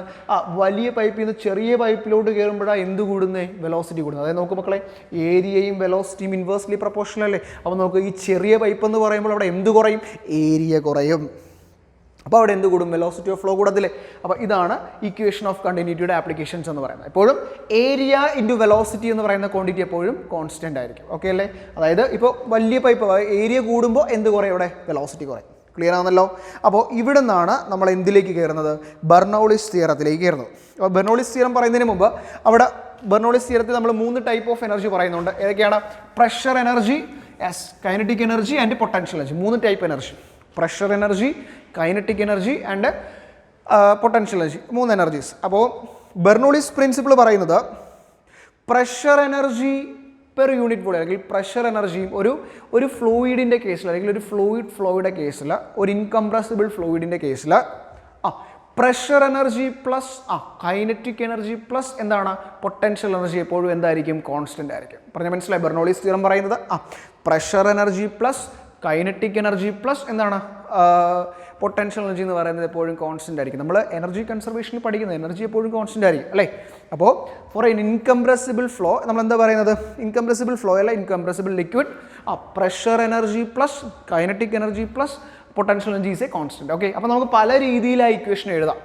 വലിയ പൈപ്പിൽ നിന്ന് ചെറിയ പൈപ്പിലോട്ട് കയറുമ്പോഴാണ് എന്ത് കൂടുന്നത്, വെലോസിറ്റി കൂടുന്നത്. അതായത് നോക്ക് മക്കളെ, ഏരിയയും വെലോസിറ്റിയും ഇൻവേഴ്സ്ലി പ്രൊപ്പോർഷണൽ അല്ലേ. അപ്പോൾ നമുക്ക് ഈ ചെറിയ പൈപ്പ് എന്ന് പറയുമ്പോൾ അവിടെ എന്ത് കുറയും, ഏരിയ കുറയും. അപ്പോൾ അവിടെ എന്ത് കൂടും, വെലോസിറ്റി ഓഫ് ഫ്ലോ കൂടത്തില്ലേ. അപ്പോൾ ഇതാണ് ഇക്വേഷൻ ഓഫ് കണ്ടിന്യൂറ്റിയുടെ ആപ്ലിക്കേഷൻസ് എന്ന് പറയുന്നത്. എപ്പോഴും ഏരിയ ഇൻറ്റു വെലോസിറ്റി എന്ന് പറയുന്ന ക്വാണ്ടിറ്റി എപ്പോഴും കോൺസ്റ്റൻ്റ് ആയിരിക്കും. ഓക്കെ അല്ലേ. അതായത് ഇപ്പോൾ വലിയ പൈപ്പ് ഏരിയ കൂടുമ്പോൾ എന്ത് കുറയും, അവിടെ വെലോസിറ്റി കുറയും. ക്ലിയർ ആണല്ലോ. അപ്പോൾ ഇവിടെ നിന്നാണ് നമ്മൾ എന്തിലേക്ക് കയറുന്നത്? ബെർണൗളിസ് തിയറത്തിലേക്ക് കയറുന്നത്. അപ്പോൾ ബെർണൗളിസ് തിയറം പറയുന്നതിന് മുമ്പ് അവിടെ ബെർണൗളിസ് തിയറത്തിൽ നമ്മൾ 3 ടൈപ്പ് ഓഫ് എനർജി പറയുന്നുണ്ട്. ഏതൊക്കെയാണ്? Pressure energy, yes, kinetic energy and potential energy. 3 type energy: pressure energy, kinetic energy and potential energy. 3 energies. അപ്പോൾ ബെർണൗളിസ് പ്രിൻസിപ്പിൾ പറയുന്നത് pressure energy per unit volume അല്ലെങ്കിൽ പ്രഷർ എനർജിയും ഒരു ഫ്ലൂയിഡിൻ്റെ കേസിൽ അല്ലെങ്കിൽ ഒരു ഫ്ലൂയിഡ് കേസിൽ, ഒരു ഇൻകംപ്രസിബിൾ ഫ്ലൂയിഡിൻ്റെ കേസിൽ pressure energy plus kinetic energy plus എന്താണ് പൊട്ടൻഷ്യൽ എനർജി എപ്പോഴും എന്തായിരിക്കും? കോൺസ്റ്റൻ്റ് ആയിരിക്കും. പറഞ്ഞാൽ മനസ്സിലായി? ബെർണൗളിസ് തിയറം പറയുന്നത് pressure energy plus kinetic energy plus എന്താണ് പൊട്ടൻഷ്യൽ എനർജി എന്ന് പറയുന്നത് എപ്പോഴും കോൺസ്റ്റൻ്റ് ആയിരിക്കും. നമ്മൾ എനർജി കൺസർവേഷനിൽ പഠിക്കുന്നത് എനർജി എപ്പോഴും കോൺസ്റ്റൻ്റ് ആയിരിക്കും അല്ലേ? അപ്പോൾ ഫോർ എൻ ഇൻകംപ്രസിബിൾ ഫ്ലോ നമ്മൾ എന്താ പറയുന്നത്? ഇൻകംപ്രസിബിൾ ഫ്ലോ അല്ല, incompressible liquid pressure energy plus kinetic energy plus potential energy is a constant. Okay, അപ്പോൾ നമുക്ക് പല രീതിയിലായി ഇക്വേഷൻ എഴുതാം.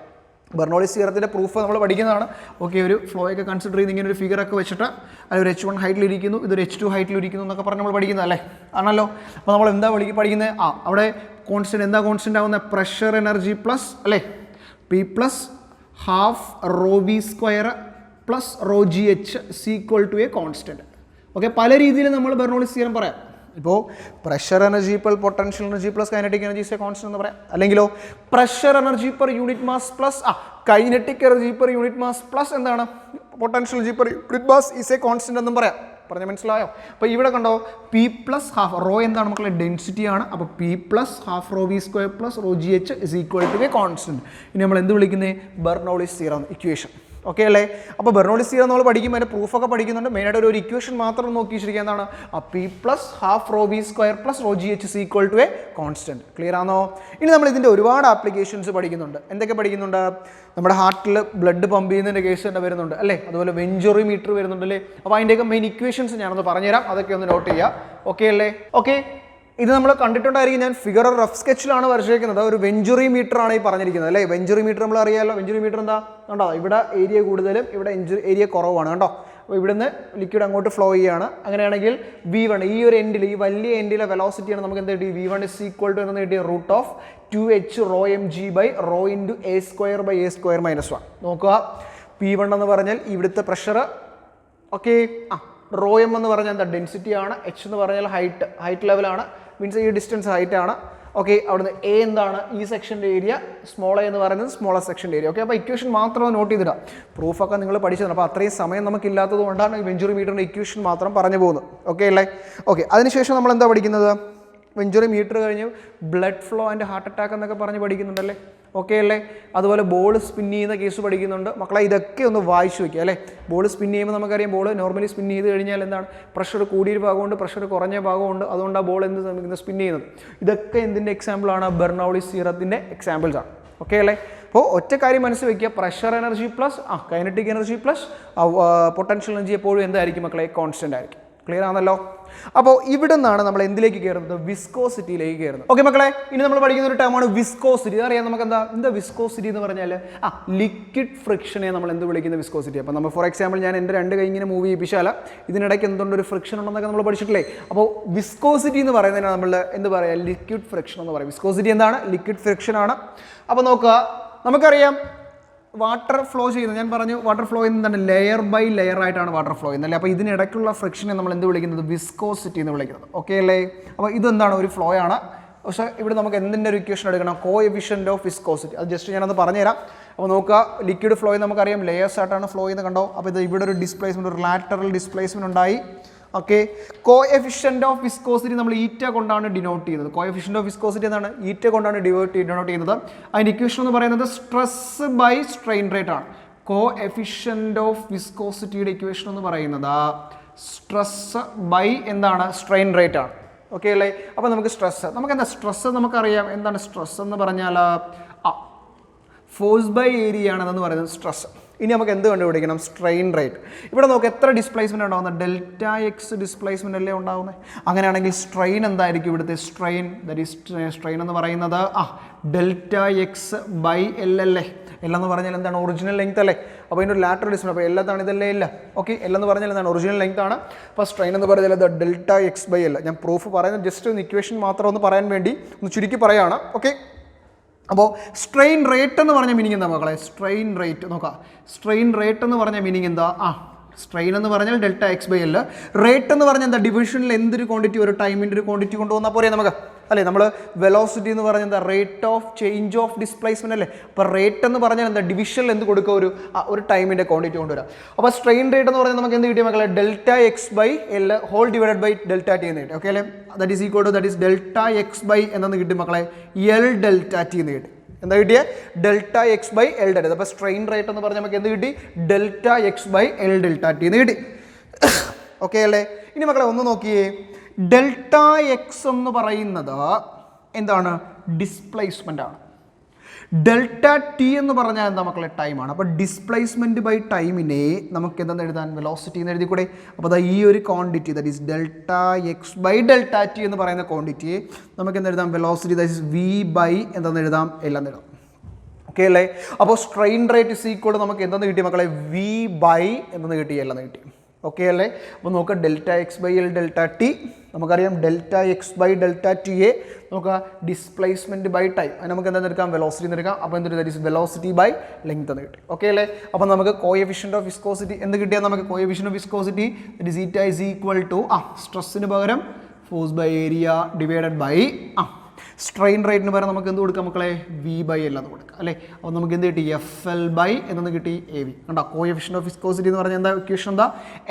ബെർണൗളിസ് തിയറത്തിൻ്റെ പ്രൂഫ് നമ്മൾ പഠിക്കുന്നതാണ്. ഓക്കെ, ഒരു ഫ്ലോയൊക്കെ കൺസിഡർ ചെയ്ത് ഇങ്ങനെ ഒരു ഫിഗറൊക്കെ വെച്ചിട്ട് അതൊരു H1 ഹൈറ്റിലിരിക്കുന്നു, ഇതൊരു H2 ഹൈറ്റിലിരിക്കുന്നു എന്നൊക്കെ പറഞ്ഞ് നമ്മൾ പഠിക്കുന്നത് അല്ലേ? ആണല്ലോ. അപ്പോൾ നമ്മൾ എന്താ പഠിക്കുന്നത്? അവിടെ കോൺസ്റ്റന്റ് എന്താ കോൺസ്റ്റന്റ് ആവുന്നത്? പ്രഷർ എനർജി പ്ലസ് അല്ലേ P plus half rho V square plus rho G H equal to a constant. Okay, പല രീതിയിൽ നമ്മൾ ബെർണൗളിസ് തിയറം പറയാം. ഇപ്പോൾ pressure energy per potential energy plus kinetic energy is a constant എന്ന് പറയാം. അല്ലെങ്കിലോ pressure energy per unit mass plus kinetic energy per unit mass plus എന്താണ് potential energy per unit mass is a constant എന്നും പറയാം. പറഞ്ഞ മനസ്സിലായോ? അപ്പോൾ ഇവിടെ കണ്ടോ പി പ്ലസ് ഹാഫ് റോ എന്താണ് മക്കളെ? ഡെൻസിറ്റി ആണ്. അപ്പോൾ P plus half rho V square plus rho G H is equal to a constant. ഇനി നമ്മൾ എന്ത് വിളിക്കുന്നത്? ബെർണൗളിസ് തിയറം ഇക്വേഷൻ. ഓക്കെ അല്ലേ? അപ്പോൾ ബെർണൗളിസ് തിയറം നമ്മൾ പഠിക്കുമ്പോൾ അതിൻ്റെ പ്രൂഫൊക്കെ പഠിക്കുന്നുണ്ട്. മെയിനായിട്ട് ഒരു ഇക്വേഷൻ മാത്രം നോക്കി വെച്ചിരിക്കുക. എന്താണ്? P plus half rho V square plus rho G H is equal to a constant. Clear ആണോ? ഇനി നമ്മൾ ഇതിൻ്റെ ഒരുപാട് ആപ്ലിക്കേഷൻസ് പഠിക്കുന്നുണ്ട്. എന്തൊക്കെ പഠിക്കുന്നുണ്ട്? നമ്മുടെ ഹാർട്ടിൽ ബ്ലഡ് പമ്പ് ചെയ്യുന്നതിൻ്റെ കേസ് തന്നെ വരുന്നുണ്ട് അല്ലേ? അതുപോലെ വെഞ്ചുറി മീറ്റർ വരുന്നുണ്ട് അല്ലേ? അപ്പോൾ അതിൻ്റെയൊക്കെ മെയിൻ ഇക്വേഷൻസ് ഞാനൊന്ന് പറഞ്ഞുതരാം. അതൊക്കെ ഒന്ന് നോട്ട് ചെയ്യുക. ഓക്കെ അല്ലേ? ഓക്കെ, ഇത് നമ്മൾ കണ്ടിട്ടുണ്ടായിരിക്കും. ഞാൻ ഫിഗർ റഫ് സ്കെച്ചിലാണ് വരച്ചേക്കുന്നത്. ഒരു വെഞ്ചുറി മീറ്റർ ആണ് ഈ പറഞ്ഞിരിക്കുന്നത് അല്ലേ? വെഞ്ചുറി മീറ്റർ നമ്മൾ അറിയാമല്ലോ. വെഞ്ചുറി മീറ്റർ എന്താ? കണ്ടോ, ഇവിടെ ഏരിയ കൂടുതലും ഇവിടെ ഏരിയ കുറവാണ് കണ്ടോ. അപ്പോൾ ഇവിടുന്ന് ലിക്വിഡ് അങ്ങോട്ട് ഫ്ലോ ചെയ്യുകയാണ്. അങ്ങനെയാണെങ്കിൽ V1 ഈ ഒരു എൻഡിൽ, ഈ വലിയ എൻഡിലെ വെലോസിറ്റിയാണ് നമുക്ക് എന്ത് കിട്ടി? V1 ഇസ് ഈക്വൽ ടു എന്ന് കിട്ടിയ √2h rho M G by rho into A square by A square minus 1. നോക്കുക, P1 എന്ന് പറഞ്ഞാൽ ഇവിടുത്തെ പ്രഷർ. ഓക്കെ, റോ എം എന്ന് പറഞ്ഞാൽ എന്താ? ഡെൻസിറ്റി ആണ്. H എന്ന് പറഞ്ഞാൽ ഹൈറ്റ് ലെവലാണ്, മീൻസ് ഈ ഡിസ്റ്റൻസ് ഹൈറ്റ് ആണ്. ഓക്കെ, അവിടുന്ന് എ എന്താണ്? ഈ സെക്ഷൻ്റെ ഏരിയ, സ്മോൾ എ എന്ന് പറയുന്നത് സ്മോളർ സെക്ഷൻ്റെ ഏരിയ. ഓക്കെ, അപ്പോൾ ഇക്വേഷൻ മാത്രം നോട്ട് ചെയ്തിടാം. പ്രൂഫൊക്കെ നിങ്ങൾ പഠിച്ചതാണ്. അപ്പോൾ അത്രയും സമയം നമുക്കില്ലാത്തത് കൊണ്ടാണ് ഈ വെഞ്ചുറി മീറ്ററിൻ്റെ ഇക്വേഷൻ മാത്രം പറഞ്ഞു പോകുന്നത്. ഓക്കെ അല്ലേ? ഓക്കെ, അതിനുശേഷം നമ്മൾ എന്താ പഠിക്കുന്നത്? വെഞ്ചുറി മീറ്റർ കഴിഞ്ഞ് blood flow and heart attack എന്നൊക്കെ പറഞ്ഞ് പഠിക്കുന്നുണ്ടല്ലേ? ഓക്കെ അല്ലേ? അതുപോലെ ബോൾ സ്പിൻ ചെയ്യുന്ന കേസ് പഠിക്കുന്നുണ്ട്. മക്കളെ ഇതൊക്കെ ഒന്ന് വായിച്ചു വയ്ക്കുക അല്ലേ? ബോൾ സ്പിൻ ചെയ്യുമ്പോൾ നമുക്കറിയാം, ബോൾ നോർമലി സ്പിൻ ചെയ്ത് കഴിഞ്ഞാൽ എന്താണ്? പ്രഷർ കൂടിയ ഭാഗമുണ്ട്, പ്രഷർ കുറഞ്ഞ ഭാഗമുണ്ട്. അതുകൊണ്ട് ആ ബോൾ എന്ത് സ്പിൻ ചെയ്യുന്നത്? ഇതൊക്കെ എന്തിൻ്റെ എക്സാമ്പിളാണ്? ബെർണൗളിസ് തിയറത്തിൻ്റെ എക്സാമ്പിൾസ് ആണ്. ഓക്കെ അല്ലേ? അപ്പോൾ ഒറ്റ കാര്യം മനസ്സിൽ വയ്ക്കുക, pressure energy plus kinetic energy plus potential energy എപ്പോഴും എന്തായിരിക്കും മക്കളെ? കോൺസ്റ്റൻ്റ് ആയിരിക്കും. ക്ലിയർ ആണല്ലോ? അപ്പോൾ ഇവിടെ നിന്നാണ് നമ്മൾ എന്തിലേക്ക് കയറുന്നത്? വിസ്കോസിറ്റിയിലേക്ക് കയറുന്നത്. ഓക്കെ മക്കളെ, ഇനി നമ്മൾ പഠിക്കുന്ന ഒരു ടേമാണ് വിസ്കോസിറ്റി. അറിയാം നമുക്ക് എന്താ വിസ്കോസിറ്റി എന്ന് പറഞ്ഞാൽ? ലിക്വിഡ് ഫ്രിക്ഷനെ നമ്മൾ എന്ത് വിളിക്കുന്ന? വിസ്കോസിറ്റി. അപ്പോൾ നമ്മൾ ഫോർ എക്സാമ്പിൾ ഞാൻ എൻ്റെ 2 കൈ ഇങ്ങനെ മൂവ് ചെയ്യിപ്പിച്ചാൽ ഇതിനിടയ്ക്ക് എന്തുകൊണ്ട് ഒരു ഫ്രിക്ഷൻ ഉണ്ടെന്നൊക്കെ നമ്മൾ പഠിച്ചിട്ടില്ലേ? അപ്പോൾ വിസ്കോസിറ്റി എന്ന് പറയുന്നതിനാണ് നമ്മൾ എന്ത് പറയുക? ലിക്വിഡ് ഫ്രിക്ഷൻ എന്ന് പറയും. വിസ്കോസിറ്റി എന്താണ്? ലിക്വിഡ് ഫ്രിക്ഷൻ ആണ്. അപ്പോൾ നോക്കുക, നമുക്കറിയാം വാട്ടർ ഫ്ലോ ചെയ്യുന്നത്, ഞാൻ പറഞ്ഞു വാട്ടർ ഫ്ലോ എന്താണ്? ലെയർ ബൈ ലെയർ ആയിട്ടാണ് വാട്ടർ ഫ്ലോ ചെയ്യുന്നത് അല്ലേ? അപ്പോൾ ഇതിനിടയ്ക്കുള്ള ഫ്രിക്ഷനെ നമ്മൾ എന്ത് വിളിക്കുന്നത്? വിസ്കോസിറ്റി എന്ന് വിളിക്കുന്നത്. ഓക്കെ അല്ലേ? അപ്പോൾ ഇതെന്താണ്? ഒരു ഫ്ലോ ആണ്. പക്ഷേ ഇവിടെ നമുക്ക് എന്തിൻ്റെ ഒരു ഇക്വേഷൻ എടുക്കണം? Coefficient of viscosity. അത് ജസ്റ്റ് ഞാനത് പറഞ്ഞുതരാം. അപ്പോൾ നോക്കുക, ലിക്വിഡ് ഫ്ലോ നമുക്കറിയാം ലെയേഴ്സ് ആയിട്ടാണ് ഫ്ലോ ചെയ്യുന്നത് കണ്ടോ. അപ്പോൾ ഇത് ഇവിടെ ഒരു ഡിസ്പ്ലേസ്മെൻറ്റ്, ഒരു ലാറ്ററൽ ഡിസ്പ്ലേസ്മെൻറ്റ് ഉണ്ടായി. ഓക്കെ, കോഎഫിഷ്യൻ്റ് ഓഫ് വിസ്കോസിറ്റി നമ്മൾ ഈറ്റ കൊണ്ടാണ് ഡിനോട്ട് ചെയ്യുന്നത്. കോഎഫിഷ്യൻ്റ് ഓഫ് വിസ്കോസിറ്റി എന്താണ്? ഈറ്റ കൊണ്ടാണ് ഡിനോട്ട് ചെയ്യുന്നത്. അതിൻ്റെ ഇക്വേഷൻ എന്ന് പറയുന്നത് സ്ട്രെസ് ബൈ സ്ട്രെയിൻ റേറ്റ് ആണ്. കോഎഫിഷ്യൻ്റ് ഓഫ് വിസ്കോസിറ്റിയുടെ ഇക്വേഷൻ എന്ന് പറയുന്നത് സ്ട്രെസ് ബൈ എന്താണ്? സ്ട്രെയിൻ റേറ്റ് ആണ്. ഓക്കെ അല്ലേ? അപ്പോൾ നമുക്ക് എന്താ സ്ട്രെസ് നമുക്കറിയാം. എന്താണ് സ്ട്രെസ് എന്ന് പറഞ്ഞാൽ? ഫോഴ്സ് ബൈ ഏരിയ ആണെന്ന് പറയുന്നത് സ്ട്രെസ്. ഇനി നമുക്ക് എന്ത് കണ്ടുപിടിക്കണം? Strain rate. ഇവിടെ നോക്ക്, എത്ര ഡിസ്പ്ലേസ്മെൻറ്റ് ഉണ്ടാകുന്നത്? ഡെൽറ്റ എക്സ് ഡിസ്പ്ലേസ്മെൻ്റ് അല്ലേ ഉണ്ടാകുന്നത്? അങ്ങനെയാണെങ്കിൽ സ്ട്രെയിൻ എന്തായിരിക്കും? ഇവിടുത്തെ സ്ട്രെയിൻ എന്ന് പറയുന്നത് ഡെൽറ്റ എക്സ് ബൈ എൽ അല്ലേ? എൽ എന്ന് പറഞ്ഞാൽ എന്താണ് ഒറിജിനൽ ലെങ്ത് അല്ലേ അപ്പോൾ ഇതിൻ്റെ ഒരു ലാറ്ററൽ ഡിസ്റ്റൻസ് അപ്പോൾ എല്ലാത്താണ് ഇതല്ലേ ഇല്ല ഓക്കെ എൽ എന്ന് പറഞ്ഞാൽ എന്താണ് ഒറിജിനൽ ലെങ്ത് ആണ് അപ്പോൾ സ്ട്രെയിൻ എന്ന് പറഞ്ഞാൽ അത് ഡെൽറ്റ എക്സ് ബൈ എൽ ഞാൻ പ്രൂഫ് പറയുന്നത് ജസ്റ്റ് ഒന്ന് ഇക്വേഷൻ മാത്രം ഒന്ന് പറയാൻ വേണ്ടി ഒന്ന് ചുരുക്കി പറയുകയാണ് ഓക്കെ അപ്പോൾ സ്ട്രെയിൻ റേറ്റ് എന്ന് പറഞ്ഞ മീനിങ് എന്താ മക്കളെ സ്ട്രെയിൻ റേറ്റ് നോക്കാം സ്ട്രെയിൻ റേറ്റ് എന്ന് പറഞ്ഞ മീനിങ് എന്താ സ്ട്രെയിൻ എന്ന് പറഞ്ഞാൽ delta X by L rate എന്ന് പറഞ്ഞാൽ എന്താ ഡിവിഷനിൽ എന്തൊരു ക്വാണ്ടിറ്റി ഒരു ടൈമിൻ്റെ ഒരു ക്വാണ്ടിറ്റി കൊണ്ടുവന്നാൽ പോരെ നമുക്ക് അല്ലേ നമ്മൾ വെലോസിറ്റി എന്ന് പറഞ്ഞാൽ എന്താ rate of change of displacement അല്ലേ അപ്പോൾ റേറ്റ് എന്ന് പറഞ്ഞാൽ എന്താ ഡിവിഷനിൽ എന്ത് കൊടുക്കുക ഒരു ടൈമിൻ്റെ ക്വാണ്ടിറ്റി കൊണ്ടുവരാം അപ്പോൾ സ്ട്രെയിൻ റേറ്റ് എന്ന് പറഞ്ഞാൽ നമുക്ക് എന്ത് കിട്ടിയ മക്കളെ delta X by L whole divided by delta T എന്ന് കിട്ടി ഓക്കെ അല്ലേ that is equal to that is delta X by എന്നു കിട്ടി മക്കളെ എൽ ഡെൽറ്റ ടി എന്ന് കിട്ടി എന്താ കിട്ടിയ delta X by L delta അപ്പോൾ സ്ട്രെയിൻ റേറ്റ് എന്ന് പറഞ്ഞാൽ നമുക്ക് എന്ത് കിട്ടി delta X by L delta T എന്ന് കിട്ടി ഓക്കെ അല്ലേ ഇനി മക്കളെ ഒന്ന് നോക്കിയേ ഡെൽറ്റ എക്സ് എന്ന് പറയുന്നത് എന്താണ് ഡിസ്പ്ലേസ്മെൻ്റ് ആണ് ഡെൽറ്റ ടി എന്ന് പറഞ്ഞാൽ എന്താ മക്കളെ ടൈമാണ് അപ്പോൾ ഡിസ്പ്ലേസ്മെൻറ്റ് ബൈ ടൈമിനെ നമുക്ക് എന്താണെന്ന് എഴുതാൻ വെലോസിറ്റി എന്ന് എഴുതി കൂടെ അപ്പോൾ അതാ ഈ ഒരു quantity that is delta X by delta T എന്ന് പറയുന്ന ക്വാണ്ടിറ്റിയെ നമുക്ക് എന്താ എഴുതാം velocity that is V by എന്താണെന്ന് എഴുതാം എല്ലാം എഴുതാം ഓക്കെ അല്ലേ അപ്പോൾ സ്ട്രെയിൻ റേറ്റ് ഇസ് ഈക്വൽ നമുക്ക് എന്താണെന്ന് കിട്ടി മക്കളെ വി ബൈ എന്താണെന്ന് കിട്ടി എല്ലാം കിട്ടി ഓക്കെ അല്ലേ അപ്പോൾ നോക്കുക delta X by L delta T നമുക്കറിയാം delta X by delta T എ നോക്കുക ഡിസ്പ്ലേസ്മെൻറ്റ് ബൈ ടൈം അത് നമുക്ക് എന്താ എടുക്കാം വെലോസിറ്റി എന്ന് എടുക്കാം അപ്പോൾ എന്തൊരു that is velocity by length എന്ന് കിട്ടി ഓക്കെ അല്ലേ അപ്പോൾ നമുക്ക് കോഎഫിഷ്യൻ്റ് ഓഫ് വിസ്കോസിറ്റി എന്ത് കിട്ടിയാൽ നമുക്ക് coefficient of viscosity that is eta is equal to സ്ട്രെസ്സിന് പകരം force by area divided by strain റേറ്റിന് പകരം നമുക്ക് എന്ത് കൊടുക്കാം മക്കളെ വി ബൈ എൽ എന്ന് കൊടുക്കാം അല്ലേ അപ്പോൾ നമുക്ക് എന്ത് കിട്ടി എഫ് എൽ ബൈ എന്നു കിട്ടി എ വി കണ്ടോ കോഎഫിഷ്യൻ്റ് ഓഫ് വിസ്കോസിറ്റി എന്ന് പറഞ്ഞാൽ എന്താ ഇക്വേഷൻ എന്താ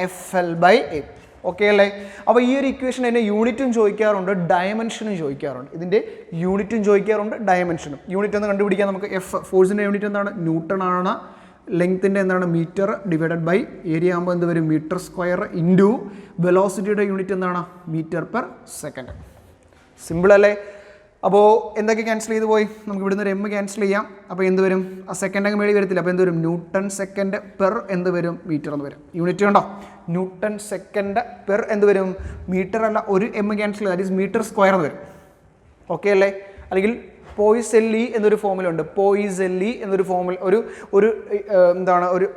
F L by A okay അല്ലേ അപ്പോൾ ഈ ഒരു ഇക്വേഷൻ എന്നെ യൂണിറ്റും ചോദിക്കാറുണ്ട് ഡയമെൻഷനും ചോദിക്കാറുണ്ട് ഇതിൻ്റെ യൂണിറ്റും ചോദിക്കാറുണ്ട് ഡയമെൻഷനും യൂണിറ്റ് എന്ന് കണ്ടുപിടിക്കാൻ നമുക്ക് എഫ് ഫോഴ്സിൻ്റെ യൂണിറ്റ് എന്താണ് ന്യൂട്ടൺ ആണ് ലെങ്ത്തിൻ്റെ എന്താണ് മീറ്റർ ഡിവൈഡഡ് ബൈ ഏരിയ ആകുമ്പോൾ എന്ത് വരും മീറ്റർ സ്ക്വയർ ഇൻറ്റു വെലോസിറ്റിയുടെ യൂണിറ്റ് എന്താണ് മീറ്റർ പെർ സെക്കൻഡ് സിമ്പിൾ അല്ലേ അപ്പോൾ എന്തൊക്കെ ക്യാൻസൽ ചെയ്ത് പോയി നമുക്ക് ഇവിടുന്ന് ഒരു എം ക്യാൻസൽ ചെയ്യാം അപ്പോൾ എന്ത് വരും സെക്കൻഡ് അങ്ങ് മേടി വരത്തില്ല അപ്പോൾ എന്ത് വരും ന്യൂട്ടൺ സെക്കൻഡ് പെർ എന്ത് വരും മീറ്റർ എന്ന് വരും യൂണിറ്റ് കണ്ടോ ന്യൂട്ടൺ സെക്കൻഡ് പെർ എന്ത് വരും മീറ്റർ അല്ല ഒരു M cancel that is metre square എന്ന് വരും ഓക്കെ അല്ലേ അല്ലെങ്കിൽ പോയിസെല്ലി എന്നൊരു ഫോമിലുണ്ട് പോയിസെല്ലി എന്നൊരു ഫോമിൽ ഒരു എന്താണ് ഒരു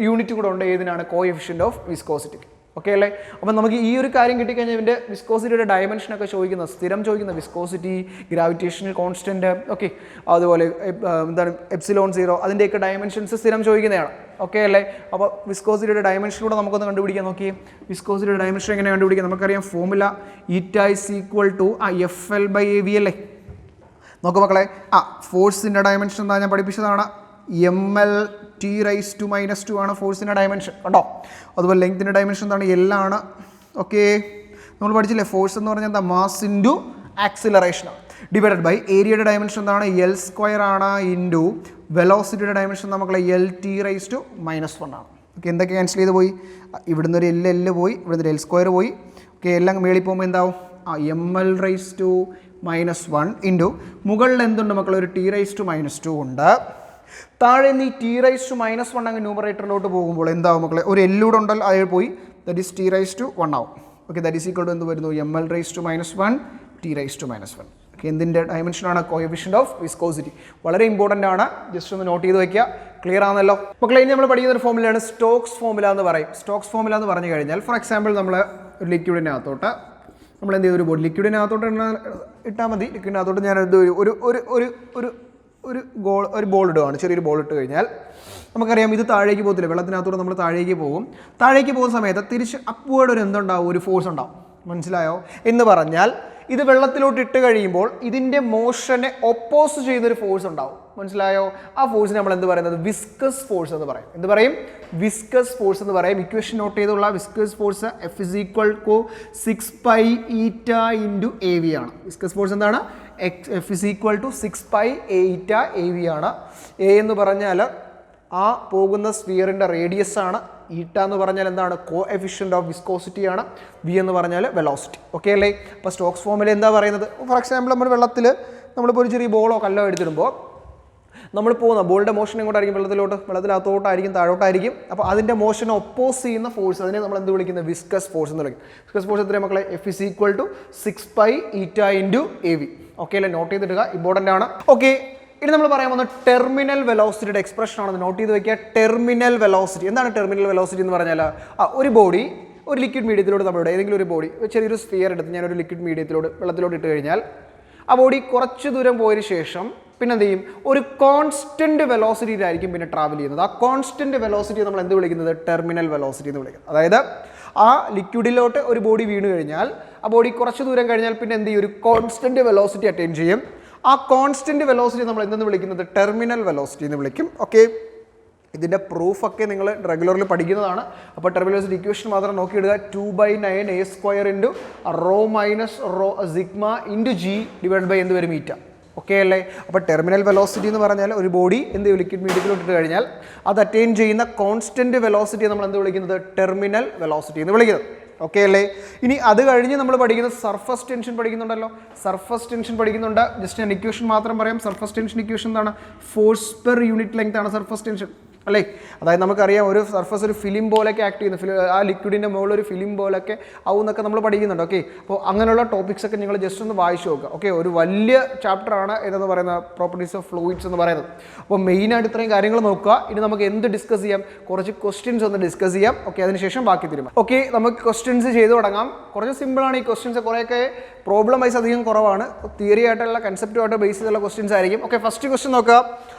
യൂണിറ്റ് കൂടെ ഉണ്ട് ഏതിനാണ് കോഎഫിഷ്യൻ്റ് ഓഫ് വിസ്കോസിറ്റിക്ക് ഓക്കെ അല്ലേ അപ്പോൾ നമുക്ക് ഈ ഒരു കാര്യം കിട്ടിക്കഴിഞ്ഞാൽ ഇതിൻ്റെ വിസ്കോസിറ്റിയുടെ ഡയമെൻഷനൊക്കെ ചോദിക്കുന്നത് സ്ഥിരം ചോദിക്കുന്ന വിസ്കോസിറ്റി ഗ്രാവിറ്റേഷണൽ കോൺസ്റ്റൻറ്റ് ഓക്കെ അതുപോലെ എന്താണ് എപ്സിലോൺ സീറോ അതിൻ്റെയൊക്കെ ഡയമെൻഷൻസ് സ്ഥിരം ചോദിക്കുന്നതാണ് ഓക്കെ അല്ലേ അപ്പോൾ വിസ്കോസിറ്റിയുടെ ഡയമെൻഷനിലൂടെ നമുക്കൊന്ന് കണ്ടുപിടിക്കാൻ നോക്കിയേ വിസ്കോസിറ്റിയുടെ ഡയമെൻഷൻ എങ്ങനെ കണ്ടുപിടിക്കാം നമുക്കറിയാം formula eta is equal to F L by A V അല്ലേ നോക്കൂ മക്കളെ ഫോഴ്സിൻ്റെ ഡയമെൻഷൻ എന്താ ഞാൻ പഠിപ്പിച്ചതാണ് M L T raise to -2 ആണ് ഫോഴ്സിൻ്റെ ഡയമെൻഷൻ കണ്ടോ അതുപോലെ ലെങ്ത്തിൻ്റെ ഡയമെൻഷൻ എന്താണ് എല്ലാണ് ഓക്കെ നമ്മൾ പഠിച്ചില്ലേ ഫോഴ്സ് എന്ന് പറഞ്ഞാൽ എന്താ മാസ് ഇൻറ്റു ആക്സിലറേഷനാണ് ഡിവൈഡഡ് ബൈ ഏരിയയുടെ ഡയമെൻഷൻ എന്താണ് എൽ സ്ക്വയർ ആണ് ഇൻറ്റു വെലോസിറ്റിയുടെ ഡയമെൻഷൻ നമുക്ക് എൽ ടി റൈസ് ടു -1 ആണ് ഓക്കെ എന്തൊക്കെ ക്യാൻസൽ ചെയ്ത് പോയി ഇവിടുന്ന് ഒരു എൽ പോയി ഇവിടുന്ന് ഒരു എൽ സ്ക്വയർ പോയി ഓക്കെ എല്ലാം മേളിൽ പോകുമ്പോൾ എന്താവും M L raise to -1 into മുകളിൽ എന്തുണ്ട് മക്കൾ ഒരു ടി റൈസ് ടു -2 ഉണ്ട് താഴെ നീ ടി റൈസ് ടു -1 അങ്ങ് ന്യൂമറേറ്ററിലോട്ട് പോകുമ്പോൾ എന്താവും മക്കളെ ഒരു എല്ലൂടെ ഉണ്ടല്ലോ അതിൽ പോയി that is T raise to 1 ആവും okay that is equal to എന്ത് വരുന്നു M L raise to -1 T raise to -1 okay എന്തിൻ്റെ ഡയമെൻഷനാണ് കോഎഫിഷ്യൻ്റ് ഓഫ് വിസ്കോസിറ്റി വളരെ ഇമ്പോർട്ടൻ്റ് ആണ് ജസ്റ്റ് ഒന്ന് നോട്ട് ചെയ്ത് വയ്ക്കുക ക്ലിയർ ആണല്ലോ മക്കളെ ഇനി നമ്മൾ പഠിക്കുന്ന ഒരു ഫോമുലയാണ് സ്റ്റോക്സ് ഫോമുല എന്ന് പറയും സ്റ്റോക്സ് ഫോമുല എന്ന് പറഞ്ഞു കഴിഞ്ഞാൽ ഫോർ എക്സാമ്പിൾ നമ്മൾ ഒരു ലിക്വിഡിനകത്തോട്ട് നമ്മൾ എന്ത് ചെയ്യും ഒരു ബോൾ ലിക്വിഡിനകത്തോട്ട് ഇട്ടാൽ മതി ലിക്വിഡിനകത്തോട്ട് ഞാൻ എന്ത് ഒരു ബോൾ ഇടുകയാണ് ചെറിയൊരു ബോൾ ഇട്ട് കഴിഞ്ഞാൽ നമുക്കറിയാം ഇത് താഴേക്ക് പോകത്തില്ല വെള്ളത്തിനകത്തോടെ നമ്മൾ താഴേക്ക് പോകും താഴേക്ക് പോകുന്ന സമയത്ത് തിരിച്ച് അപ്വേർഡ് ഒരു എന്തുണ്ടാവും ഒരു ഫോഴ്സ് ഉണ്ടാവും മനസ്സിലായോ എന്ന് പറഞ്ഞാൽ ഇത് വെള്ളത്തിലോട്ട് ഇട്ട് കഴിയുമ്പോൾ ഇതിൻ്റെ മോഷനെ ഒപ്പോസ് ചെയ്യുന്നൊരു ഫോഴ്സ് ഉണ്ടാവും മനസ്സിലായോ ആ ഫോഴ്സിന് നമ്മൾ എന്ത് പറയുന്നത് വിസ്കസ് ഫോഴ്സ് എന്ന് പറയും എന്ത് പറയും വിസ്കസ് ഫോഴ്സ് എന്ന് പറയും ഇക്വേഷൻ നോട്ട് ചെയ്തുള്ള viscous force F is equal to 6π eta into A V ആണ് വിസ്കസ് ഫോഴ്സ് എന്താണ് F is equal to 6π eta A V ആണ് എ എന്ന് പറഞ്ഞാൽ ആ പോകുന്ന സ്ഫിയറിൻ്റെ റേഡിയസ് ആണ് ഈറ്റ എന്ന് പറഞ്ഞാൽ എന്താണ് കോഎഫിഷ്യൻ്റ് ഓഫ് വിസ്കോസിറ്റി ആണ് വി എന്ന് പറഞ്ഞാൽ വെലോസിറ്റി ഓക്കെ അല്ലേ അപ്പോൾ സ്റ്റോക്സ് ഫോമിൽ എന്താ പറയുന്നത് ഫോർ എക്സാമ്പിൾ നമ്മൾ വെള്ളത്തിൽ നമ്മളിപ്പോൾ ഒരു ചെറിയ ബോളോ കല്ലോ എടുത്തിടുമ്പോൾ നമ്മൾ പോകുന്ന ബോളിൻ്റെ മോഷൻ എങ്ങോട്ടായിരിക്കും വെള്ളത്തിനകത്തോട്ടായിരിക്കും താഴോട്ടായിരിക്കും അപ്പോൾ അതിൻ്റെ മോഷനെ ഒപ്പോസ് ചെയ്യുന്ന ഫോഴ്സ് അതിനെ നമ്മൾ എന്ത് വിളിക്കുന്നത് വിസ്കസ് ഫോഴ്സ് എന്ന് വിളിക്കും വിസ്കസ് ഫോഴ്സ് എത്രയാണ് മക്കളെ F is equal to 6π eta into A V okay അല്ലേ നോട്ട് ചെയ്തിടുക ഇമ്പോർട്ടൻ്റ് ആണ് ഓക്കെ ഇനി നമ്മൾ പറയാൻ പോകുന്ന ടെർമിനൽ വെലോസിറ്റിയുടെ എക്സ്പ്രഷൻ ആണ്. നോട്ട് ചെയ്ത് വെക്കുക. ടെർമിനൽ വെലോസിറ്റി എന്താണ്? ടെർമിനൽ വെലോസിറ്റി എന്ന് പറഞ്ഞാൽ ഒരു ബോഡി ഒരു ലിക്വിഡ് മീഡിയത്തിലൂടെ നമ്മുടെ ഏതെങ്കിലും ഒരു ബോഡി ചെറിയൊരു സ്ഫിയർ എടുത്ത് ഞാനൊരു ലിക്വിഡ് മീഡിയത്തിലൂടെ വെള്ളത്തിലോട്ട് ഇട്ട് കഴിഞ്ഞാൽ ആ ബോഡി കുറച്ച് ദൂരം പോയതിന് ശേഷം പിന്നെ എന്ത് ചെയ്യും? ഒരു കോൺസ്റ്റന്റ് വെലോസിറ്റിയിലായിരിക്കും പിന്നെ ട്രാവൽ ചെയ്യുന്നത്. ആ കോൺസ്റ്റന്റ് വെലോസിറ്റി നമ്മൾ എന്ത് വിളിക്കുന്നത്? ടെർമിനൽ വെലോസിറ്റി എന്ന് വിളിക്കുന്നത്. അതായത് ആ ലിക്വിഡിലോട്ട് ഒരു ബോഡി വീണ് കഴിഞ്ഞാൽ ആ ബോഡി കുറച്ച് ദൂരം കഴിഞ്ഞാൽ പിന്നെ എന്ത് ചെയ്യും? ഒരു കോൺസ്റ്റന്റ് വെലോസിറ്റി അറ്റൈൻ ചെയ്യും. ആ കോൺസ്റ്റന്റ് വെലോസിറ്റി നമ്മൾ എന്തെന്ന് വിളിക്കുന്നത്? ടെർമിനൽ വെലോസിറ്റി എന്ന് വിളിക്കും. ഓക്കെ, ഇതിൻ്റെ പ്രൂഫൊക്കെ നിങ്ങൾ റെഗുലർലി പഠിക്കുന്നതാണ്. അപ്പോൾ ടെർമിനൽ വെലോസിറ്റി ഇക്വേഷൻ മാത്രം നോക്കിയിടുക. 2/9a² rho minus rho sigma into G divide by എന്ത് വരും? മീറ്റ. ഓക്കെ അല്ലേ? അപ്പോൾ ടെർമിനൽ വെലോസിറ്റി എന്ന് പറഞ്ഞാൽ ഒരു ബോഡി എന്ത് ചെയ്യും? ലിക്വിഡ് മീഡിയത്തിലോട്ട് ഇട്ട് കഴിഞ്ഞാൽ അത് അറ്റൈൻ ചെയ്യുന്ന കോൺസ്റ്റന്റ് വെലോസിറ്റി നമ്മൾ എന്ത് വിളിക്കുന്നത്? ടെർമിനൽ വെലോസിറ്റി എന്ന് വിളിക്കുന്നത്. ഓക്കെ അല്ലേ? ഇനി അത് കഴിഞ്ഞ് നമ്മൾ പഠിക്കുന്നത് സർഫസ് ടെൻഷൻ പഠിക്കുന്നുണ്ടല്ലോ. സർഫസ് ടെൻഷൻ പഠിക്കുന്നുണ്ട്. ജസ്റ്റ് ഞാൻ ഇക്വേഷൻ മാത്രം പറയാം. സർഫസ് ടെൻഷൻ ഇക്വേഷൻ എന്താണ്? ഫോഴ്സ് പെർ യൂണിറ്റ് ലെങ്ത് ആണ് സർഫസ് ടെൻഷൻ അല്ലേ? അതായത് നമുക്കറിയാം ഒരു സർഫസ് ഒരു ഫിലിം പോലൊക്കെ ആക്ട് ചെയ്യുന്നു. ആ ലിക്വിഡിൻ്റെ മുകളിൽ ഒരു ഫിലിം പോലൊക്കെ ആവുമെന്നൊക്കെ നമ്മൾ പഠിക്കുന്നുണ്ട്. ഓക്കെ, അപ്പോൾ അങ്ങനെയുള്ള ടോപ്പിക്സ് ഒക്കെ നിങ്ങൾ ജസ്റ്റ് ഒന്ന് വായിച്ചു നോക്കുക. ഓക്കെ, ഒരു വലിയ ചാപ്റ്റർ ആണ് എന്ന് പറയുന്ന പ്രോപ്പർട്ടീസ് ഓഫ് ഫ്ലൂയിഡ്സ് എന്ന് പറയുന്നത്. അപ്പോൾ മെയിനായിട്ട് ഇത്രയും കാര്യങ്ങൾ നോക്കുക. ഇനി നമുക്ക് എന്ത് ഡിസ്കസ് ചെയ്യാം? കുറച്ച് ക്വസ്റ്റ്യൻസ് ഒന്ന് ഡിസ്കസ് ചെയ്യാം. ഓക്കെ, അതിനുശേഷം ബാക്കി തീരുമാനം. ഓക്കെ, നമുക്ക് ക്വസ്റ്റ്യൻസ് ചെയ്ത് തുടങ്ങാം. കുറച്ച് സിമ്പിളാണ് ഈ ക്വസ്റ്റ്യൻസ്. കുറേയൊക്കെ പ്രോബ്ലം വൈസ് അധികം കുറവാണ്. തിയറി ആയിട്ടുള്ള കൺസെപ്റ്റുമായിട്ട് ബേസ് ചെയ്തുള്ള ക്വസ്റ്റ്യൻസ് ആയിരിക്കും. ഓക്കെ, ഫസ്റ്റ് ക്വസ്റ്റ്യൻ നോക്കുക.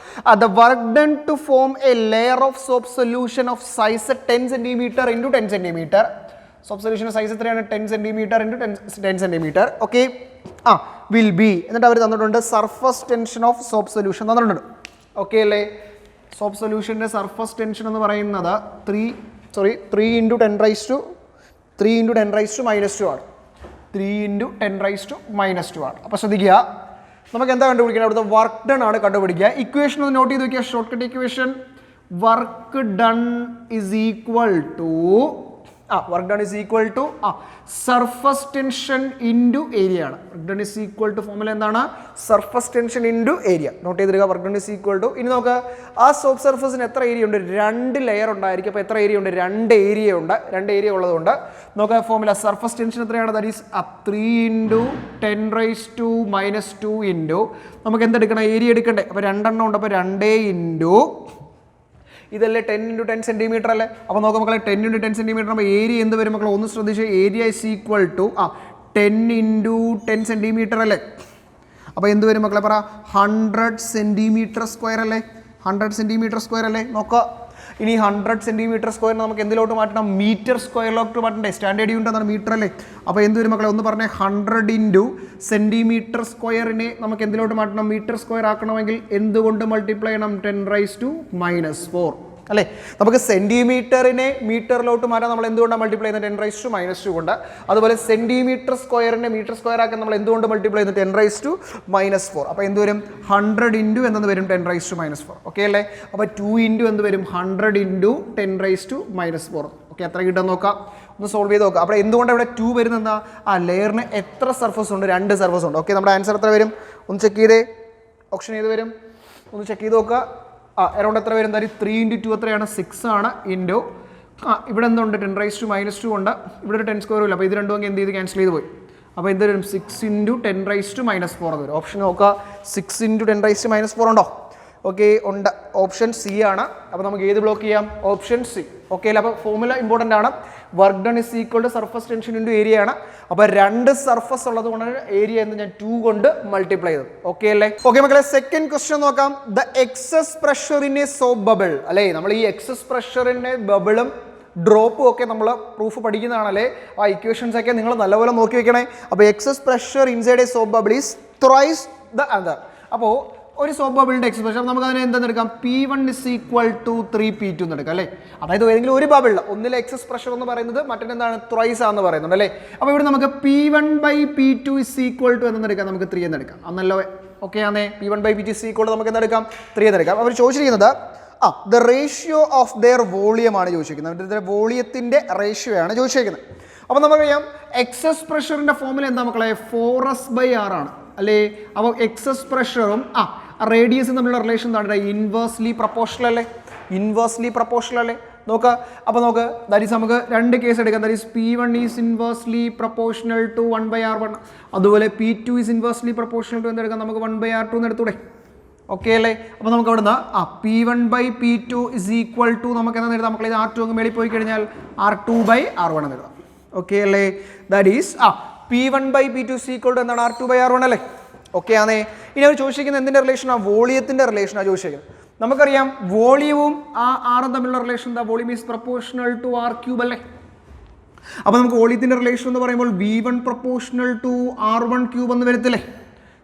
The work done to form a layer of soap solution of size 10 cm into 10 cm. Soap solution size എത്രയാണ്? 10 cm into 10 cm. Okay, will be എന്നിട്ട് അവർ തന്നിട്ടുണ്ട് surface tension of soap solution തന്നിട്ടുണ്ട്. Okay അല്ലേ? Soap സൊല്യൂഷൻ്റെ surface tension എന്ന് പറയുന്നത് 3 × 10⁻⁻² ആണ്. 3 × 10⁻⁻² ആണ്. അപ്പോൾ ശ്രദ്ധിക്കുക, നമുക്ക് എന്താ കണ്ടുപിടിക്കണം? അവിടുത്തെ വർക്ക് ഡൺ ആണ് കണ്ടുപിടിക്കുക. ഇക്വേഷൻ ഒന്ന് നോട്ട് ചെയ്ത് വയ്ക്കുക. Short cut equation. Work done is equal to surface tension into area ആണ്. Work done is equal to formula എന്താണ്? Surface tension into area. Note ചെയ്തിരിക്കുക. Work done is equal to. ഇനി നോക്കുക, ആ സോപ്പ് സർഫസിന് എത്ര ഏരിയ ഉണ്ട്? 2 ലെയർ ഉണ്ടായിരിക്കും. അപ്പോൾ എത്ര ഏരിയ ഉണ്ട്? 2 ഏരിയ ഉണ്ട്. 2 ഏരിയ ഉള്ളതുകൊണ്ട് നോക്കുക ഫോർമുല. സർഫസ് ടെൻഷൻ എത്രയാണ്? ദാറ്റ് ഈസ് 3 × 10⁻² ഇൻറ്റു നമുക്ക് എന്തെടുക്കണം? ഏരിയ എടുക്കണ്ടേ? അപ്പോൾ 2 എണ്ണം ഉണ്ട്. അപ്പോൾ 2 ഇൻറ്റു ഇതല്ലേ 10 × 10 സെൻറ്റിമീറ്റർ അല്ലേ? അപ്പോൾ നോക്കാം മക്കളെ, 10 × 10 സെൻറ്റിമീറ്റർ ആകുമ്പോൾ ഏരിയ എന്ത് വരും മക്കളെ? ഒന്ന് ശ്രദ്ധിച്ച്. Area is equal to 10 × 10 centimetre അല്ലേ? അപ്പോൾ എന്ത് വരും മക്കളെ? പറ. 100 cm² അല്ലേ? 100 cm² അല്ലേ? നോക്കുക. ഇനി 100 cm² നമുക്ക് എന്തിലോട്ട് മാറ്റണം? മീറ്റർ സ്ക്വയറിലോട്ട് മാറ്റണ്ടേ? സ്റ്റാൻഡേർഡ് യൂണിറ്റ് എന്താണ്? മീറ്റർ അല്ലേ? അപ്പോൾ എന്ത് വരും മക്കളെ? ഒന്ന് പറഞ്ഞേ. 100 × cm²നെ നമുക്ക് എന്തിലോട്ട് മാറ്റണം? മീറ്റർ സ്ക്വയർ ആക്കണമെങ്കിൽ എന്തുകൊണ്ട് മൾട്ടിപ്ലൈ ചെയ്യണം? 10⁻⁻⁴ അല്ലേ? നമുക്ക് സെൻറ്റിമീറ്ററിനെ മീറ്ററിലോട്ട് മാറ്റാൻ നമ്മൾ എന്തുകൊണ്ടാണ് മൾട്ടിപ്ലൈ ചെയ്യുന്നത്? 10⁻⁻² കൊണ്ട്. അതുപോലെ സെൻറ്റിമീറ്റർ സ്ക്വയറിനെ മീറ്റർ സ്ക്വയർ ആക്കാൻ നമ്മൾ എന്തുകൊണ്ട് മൾട്ടിപ്ലൈ ചെയ്യുന്നത്? 10⁻⁻⁴. അപ്പോൾ എന്ത് വരും? 100 × എന്തെന്ന് വരും? 10⁻⁻⁴. ഓക്കെ അല്ലേ? അപ്പോൾ 2 × എന്ത് വരും? 100 × 10⁻⁴. ഓക്കെ, എത്ര കിട്ടുമെന്ന് നോക്കാം. ഒന്ന് സോൾവ് ചെയ്ത് നോക്കാം. അപ്പോൾ എന്തുകൊണ്ട് ഇവിടെ 2 വരുന്നത്? എന്താ? ലെയറിന് എത്ര സർഫസ് ഉണ്ട്? 2 സർഫസ് ഉണ്ട്. ഓക്കെ, നമ്മുടെ ആൻസർ എത്ര വരും? ഒന്ന് ചെക്ക് ചെയ്തേ. ഓപ്ഷൻ ഏത് വരും? ഒന്ന് ചെക്ക് ചെയ്ത് നോക്കുക. അറൗണ്ട് എത്ര വരും? എന്തായാലും 3 × 2 എത്രയാണ്? 6 ആണ്. ഇൻറ്റു ഇവിടെ എന്തുണ്ട്? 10⁻⁻² ഉണ്ട്. ഇവിടെ ഒരു 10² ഇല്ല. അപ്പോൾ ഇത് രണ്ടും എന്ത് ചെയ്ത് ക്യാൻസൽ ചെയ്ത് പോയി. അപ്പോൾ എന്ത് വരും? 6 × 10⁻⁻⁴ എന്ന് വരും. ഓപ്ഷൻ നോക്കുക. 6 × 10⁻⁻⁴ ഉണ്ടോ? ഓക്കെ, ഉണ്ട്. ഓപ്ഷൻ സി ആണ്. അപ്പോൾ നമുക്ക് ഏത് ബ്ലോക്ക് ചെയ്യാം? Option C. ഓക്കെ അല്ലേ? അപ്പോൾ ഫോർമുല ഇമ്പോർട്ടൻ്റ് ആണ്. Work done is equal to surface tension into area ആണ്. അപ്പോൾ 2 സർഫസ് ഉള്ളത് കൊണ്ടാണ് ഏരിയ എന്ന് ഞാൻ 2 കൊണ്ട് മൾട്ടിപ്ലൈ ചെയ്തത്. ഓക്കെ അല്ലേ? ഓക്കെ മക്കളെ, സെക്കൻഡ് ക്വസ്റ്റ്യൻ നോക്കാം. The excess pressure in a soap bubble അല്ലേ? നമ്മൾ ഈ എക്സസ് പ്രഷറിൻ്റെ ബബിളും ഡ്രോപ്പും ഒക്കെ നമ്മൾ പ്രൂഫ് പഠിക്കുന്നതാണല്ലേ? ആ ഇക്വേഷൻസ് ഒക്കെ നിങ്ങൾ നല്ലപോലെ നോക്കി വെക്കണേ. അപ്പോൾ excess pressure inside a soap bubble is thrice the other. അപ്പോൾ ഒരു സോപ്പ് ബബിളിൻ്റെ എക്സ്പ്രഷൻ നമുക്ക് അതിനെ എന്തെടുക്കാം? P1 = 3P2 എന്ന് എടുക്കാം അല്ലേ? അതായത് ഏതെങ്കിലും ഒരു ബബിളിൽ ഒന്നിലെ എക്സസ് പ്രഷർ എന്ന് പറയുന്നത് മറ്റെന്താണ്? ത്രൈസ് ആണെന്ന് പറയുന്നുണ്ട് അല്ലേ? അപ്പോൾ ഇവിടെ നമുക്ക് P1/P2 = എന്നെടുക്കാം? നമുക്ക് 3 എന്നെടുക്കാം. അന്നല്ലോ? ഓക്കെ ആണേ? P1/P2 = നമുക്ക് എന്തെടുക്കാം? 3 എന്നെടുക്കാം. അവർ ചോദിച്ചിരിക്കുന്നത് the ratio of their volume ആണ് ചോദിച്ചിരിക്കുന്നത്. അവരുടെ വോളിയത്തിൻ്റെ റേഷ്യോ ആണ് ചോദിച്ചിരിക്കുന്നത്. അപ്പോൾ നമുക്കറിയാം എക്സസ് പ്രഷറിൻ്റെ ഫോർമുല എന്താ മക്കളെ? 4S/R ആണ് അല്ലേ? അപ്പോൾ എക്സസ് പ്രഷറും റേഡിയസും തമ്മിലുള്ള റിലേഷൻ എന്താണ്? ഇൻവേഴ്സ്ലി പ്രപ്പോർഷണൽ അല്ലേ? ഇൻവേഴ്സ്ലി പ്രപ്പോർഷണൽ അല്ലേ? നോക്കുക. അപ്പോൾ നോക്ക്, ദാറ്റ് ഈസ് നമുക്ക് 2 കേസ് എടുക്കാം. That is P1 is inversely proportional to 1/R1. അതുപോലെ P2 is inversely proportional to എന്തെടുക്കാം? നമുക്ക് 1/R2 എന്ന് എടുത്തൂടെ? ഓക്കെ അല്ലേ? അപ്പോൾ നമുക്ക് അവിടുന്ന് P1/P2 ഇസ് ഈക്വൽ ടു നമുക്ക് എന്താ എഴുതാം മക്കളെ? R2 അങ്ങ് മേളിൽ പോയി കഴിഞ്ഞാൽ R2/R1 എന്ന് എഴുതാം. ഓക്കെ അല്ലേ? That is P1/P2 is equal to എന്താണ്? R2/R1 അല്ലേ? ഓക്കെ ആണേ. ഇനി അവർ ചോദിച്ചിരിക്കുന്നത് എന്തിൻ്റെ റിലേഷനാണ്? വോളിയത്തിൻ്റെ റിലേഷനാണ് ചോദിച്ചിരിക്കുന്നത്. നമുക്കറിയാം വോളിയവും ആറും തമ്മിലുള്ള റിലേഷൻ എന്താ? Volume is proportional to R³ അല്ലേ? അപ്പോൾ നമുക്ക് വോളിയത്തിൻ്റെ റിലേഷൻ എന്ന് പറയുമ്പോൾ V1 പ്രപ്പോർഷണൽ ടു R1³ എന്ന് വരത്തില്ലേ?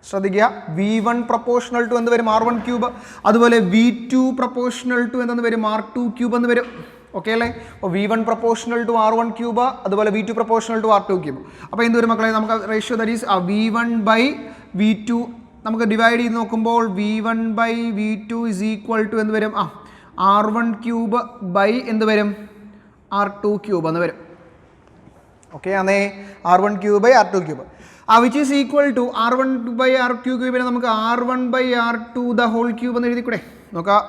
ശ്രദ്ധിക്കുക, V1 പ്രപ്പോർഷണൽ ടു എന്ത് വരും? R1³. അതുപോലെ V2 പ്രപ്പോർഷണൽ ടു എന്തെന്ന് വരും? R2³ എന്ന് വരും. ഓക്കെ അല്ലേ? അപ്പോൾ V1 പ്രപ്പോർഷണൽ ടു R1³, അതുപോലെ V2 പ്രപ്പോർഷണൽ ടു R2³. അപ്പോൾ എന്ത് വരും മക്കളെ? നമുക്ക് റേഷ്യോ ദാറ്റ് ഈസ് V1/V2 നമുക്ക് ഡിവൈഡ് ചെയ്ത് നോക്കുമ്പോൾ V1/V2 ഇസ് ഈക്വൽ ടു എന്ത് വരും? R1³ എന്ത് വരും? R2³ എന്ന് വരും. ഓക്കെ ആണേ? R1³/R2³. Which is equal to R1/R2³ നമുക്ക് R1/R2 ദ ഹോൾ ക്യൂബ് എന്ന് എഴുതിക്കൂടെ? നോക്കാം,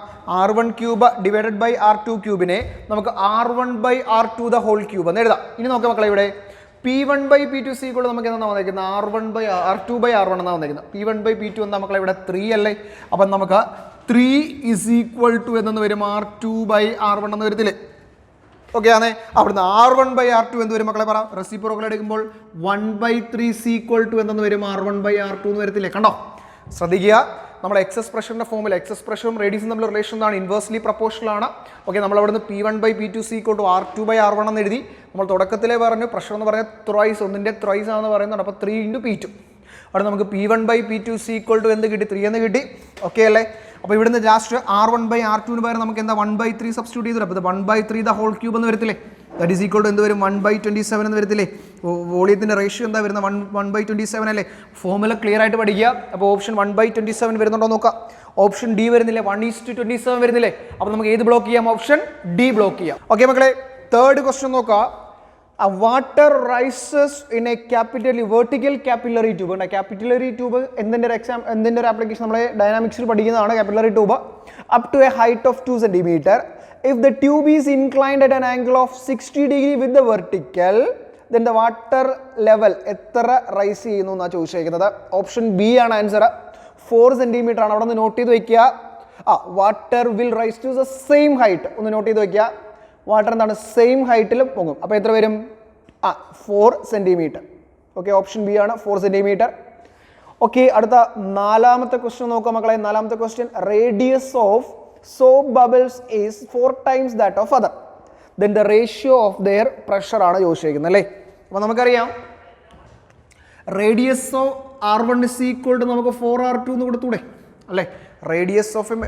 R1³ ഡിവൈഡഡ് ബൈ R2³ നമുക്ക് R1/R2 ദ ഹോൾ ക്യൂബ് എന്ന് എഴുതാം. ഇനി നോക്കാം മക്കളെ, ഇവിടെ P1/P2 ഇസ് ഈക്വൽ നമുക്ക് എന്താ വന്നിരിക്കുന്നത്? R2/R1 എന്നാണ് വന്നിരിക്കുന്നത്. P1/P2 എന്താ മക്കളെ? ഇവിടെ 3 അല്ലേ? അപ്പം നമുക്ക് 3 ഇസ് ഈക്വൽ ടു എന്നു വരും? R2/R1 എന്ന് വരത്തില്ലേ? ഓക്കെ ആണേ? അവിടുന്ന് R1/R2 എന്ത് വരും മക്കളെ? പറ. റെസിപ്രോക്കൽ എടുക്കുമ്പോൾ 1/3 ഇസ് ഈക്വൽ ടു എന്തെന്ന് വരും? R1/R2 എന്ന് വരത്തില്ലേ? കണ്ടോ? ശ്രദ്ധിക്കുക, നമ്മുടെ എക്സസ് പ്രഷറിൻ്റെ ഫോമിൽ എക്സസ് പ്രഷറും റേഡിയസും തമ്മിലുള്ള റിലേഷൻ എന്താണ്? ഇൻവേഴ്സ്ലി പ്രപ്പോർഷണൽ ആണ്. ഓക്കെ, നമ്മൾ അവിടുന്ന് P1/P2 is equal to R2/R1 എന്ന് എഴുതി. നമ്മൾ തുടക്കത്തിലേ പറഞ്ഞു പ്രഷർ എന്ന് പറഞ്ഞാൽ ത്രൈസ്, ഒന്നിൻ്റെ ത്രൈസ് ആണെന്ന് പറയുന്നുണ്ട്. അപ്പോൾ 3 × P2. അവിടെ നമുക്ക് P1/P2 ഇസ് ഈക്വൽ ടു എന്ത് കിട്ടി? 3 എന്ന് കിട്ടി. ഓക്കെ അല്ലേ? അപ്പോൾ ഇവിടുന്ന് ലാസ്റ്റ് R1/R2 ന് പകരം നമുക്ക് എന്താ 1/3 സബ്സ്റ്റിറ്റ്യൂട്ട് ചെയ്തിട്ട് അപ്പോൾ 1/3 ദ ഹോൾ ക്യൂബ് എന്ന് വരത്തില്ലേ? ദാറ്റ് ഈസ് ഈക്വൽ ടു എന്ത് വരും? 1/27 എന്ന് വരത്തില്ലേ? വോളിയത്തിൻ്റെ റേഷ്യോ എന്താ വരുന്നത്? 1/27 അല്ലേ? ഫോമുല ക്ലിയർ ആയിട്ട് പഠിക്കുക. അപ്പോൾ ഓപ്ഷൻ 1/27 വരുന്നുണ്ടോ നോക്കാം. ഓപ്ഷൻ ഡി വരുന്നില്ലേ? 1:27 വരുന്നില്ലേ? അപ്പോൾ നമുക്ക് ഏത് ബ്ലോക്ക് ചെയ്യാം? ഓപ്ഷൻ ഡി ബ്ലോക്ക് ചെയ്യാം. ഓക്കെ മക്കളെ, തേർഡ് ക്വസ്റ്റ്യൻ നോക്കാം. Water rises in a vertical capillary tube. Capillary tube എന്തിൻ്റെ ഒരു ആപ്ലിക്കേഷൻ നമ്മളെ ഡൈനാമിക്സിൽ പഠിക്കുന്നതാണ്. Capillary tube up to a height of 2 cm. If the tube is inclined at an angle of 60 degree with the vertical, then the water level എത്ര rise ചെയ്യുന്നു എന്നാണ് ചോദിച്ചിരിക്കുന്നത്. Option B ആണ് ആൻസർ. 4 cm ആണ്. അവിടെ ഒന്ന് നോട്ട് ചെയ്ത് വയ്ക്കുക. Water will rise to the same height. ഒന്ന് നോട്ട് ചെയ്ത് വയ്ക്കുക. വാട്ടർ എന്താണ്? സെയിം ഹൈറ്റിൽ പോകും. അപ്പോൾ എത്ര വരും? 4 cm. ഓക്കെ, ഓപ്ഷൻ ബി ആണ് 4 cm. ഓക്കെ, അടുത്ത നാലാമത്തെ ക്വസ്റ്റ്യൻ നോക്കാം മക്കളെ. നാലാമത്തെ question, radius of soap bubbles is 4 times that of other, then the ratio of their pressure ആണ് ചോദിച്ചിരിക്കുന്നത് അല്ലേ? അപ്പോൾ നമുക്കറിയാം radius of R1 is equal to നമുക്ക് 4R2 എന്ന് കൊടുത്തൂടെ അല്ലേ? Radius of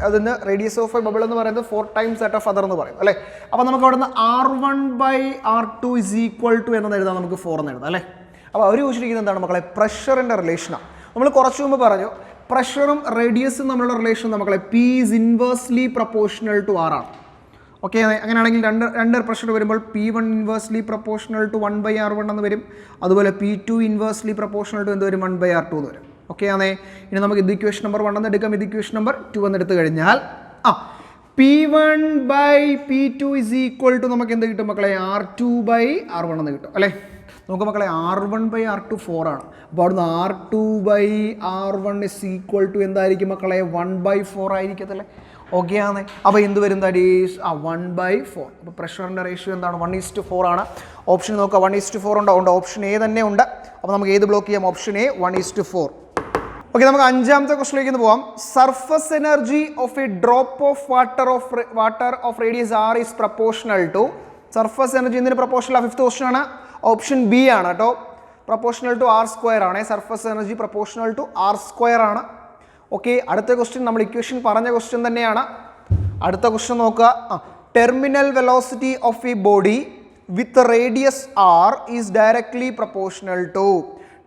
radius of a bubble എന്ന് പറയുന്നത് 4 times that of other എന്ന് പറയും അല്ലേ? അപ്പോൾ നമുക്ക് അവിടെ നിന്ന് R1/R2 ഇസ് ഈക്വൽ ടു എന്ന് എഴുതാം. നമുക്ക് 4 എന്ന് എഴുതാം അല്ലേ? അപ്പോൾ അവർ ചോദിച്ചിരിക്കുന്നത് എന്താണ് മക്കളെ? പ്രഷറിൻ്റെ റിലേഷനാണ്. നമ്മൾ കുറച്ച് മുമ്പ് പറഞ്ഞു പ്രഷറും റേഡിയസും തമ്മിലുള്ള റിലേഷൻ മക്കളെ P is inversely proportional to R ആണ്. ഓക്കെ, അങ്ങനെയാണെങ്കിൽ രണ്ട് പ്രഷർ വരുമ്പോൾ P1 inversely proportional to 1/R1 എന്ന് വരും. അതുപോലെ P2 ഇൻവേഴ്സ്ലി പ്രപ്പോർഷണൽ ടു എന്ത് വരും? 1/R2 എന്ന് വരും. ഓക്കെ ആണേ? ഇനി നമുക്ക് ഇത് ഇക്വേഷൻ നമ്പർ 1 എന്ന് എടുക്കാം. ഇത് ഇക്വേഷൻ നമ്പർ 2 എന്ന് എടുത്തു കഴിഞ്ഞാൽ P1/P2 ഇസ് ഈക്വൽ ടു നമുക്ക് എന്ത് കിട്ടും മക്കളെ? R2/R1 എന്ന് കിട്ടും അല്ലേ? നമുക്ക് മക്കളെ R1/R2 4 ആണ്. അപ്പോൾ അവിടുന്ന് R2/R1 ഇസ് ഈക്വൽ ടു എന്തായിരിക്കും മക്കളെ? 1/4 ആയിരിക്കത്തല്ലേ? ഓക്കെ ആണ്. അപ്പോൾ എന്ത് വരും? That is 1/4. അപ്പോൾ പ്രഷറിൻ്റെ റേഷ്യോ എന്താണ്? 1:4 ആണ്. ഓപ്ഷൻ നോക്കുക, 1:4 ഉണ്ട്. ഓപ്ഷൻ എ തന്നെ ഉണ്ട്. അപ്പോൾ നമുക്ക് ഏത് ബ്ലോക്ക് ചെയ്യാം? Option A 1:4. ഓക്കെ, നമുക്ക് അഞ്ചാമത്തെ ക്വസ്റ്റിലേക്ക് പോവാം. Surface energy of a drop of water of radius R is proportional to. Surface energy എന്തിന് പ്രപ്പോർഷണൽ? 5th ക്വസ്റ്റ്യൻ ആണ്. ഓപ്ഷൻ ബി ആണ് കേട്ടോ. പ്രപ്പോർഷണൽ ടു R² ആണ്. Surface energy proportional to R² ആണ്. ഓക്കെ, അടുത്ത ക്വസ്റ്റ്യൻ നമ്മൾ ഇക്വേഷൻ പറഞ്ഞ question തന്നെയാണ്. അടുത്ത ക്വസ്റ്റ്യൻ നോക്കുക. Terminal velocity of a body with radius R is directly proportional to.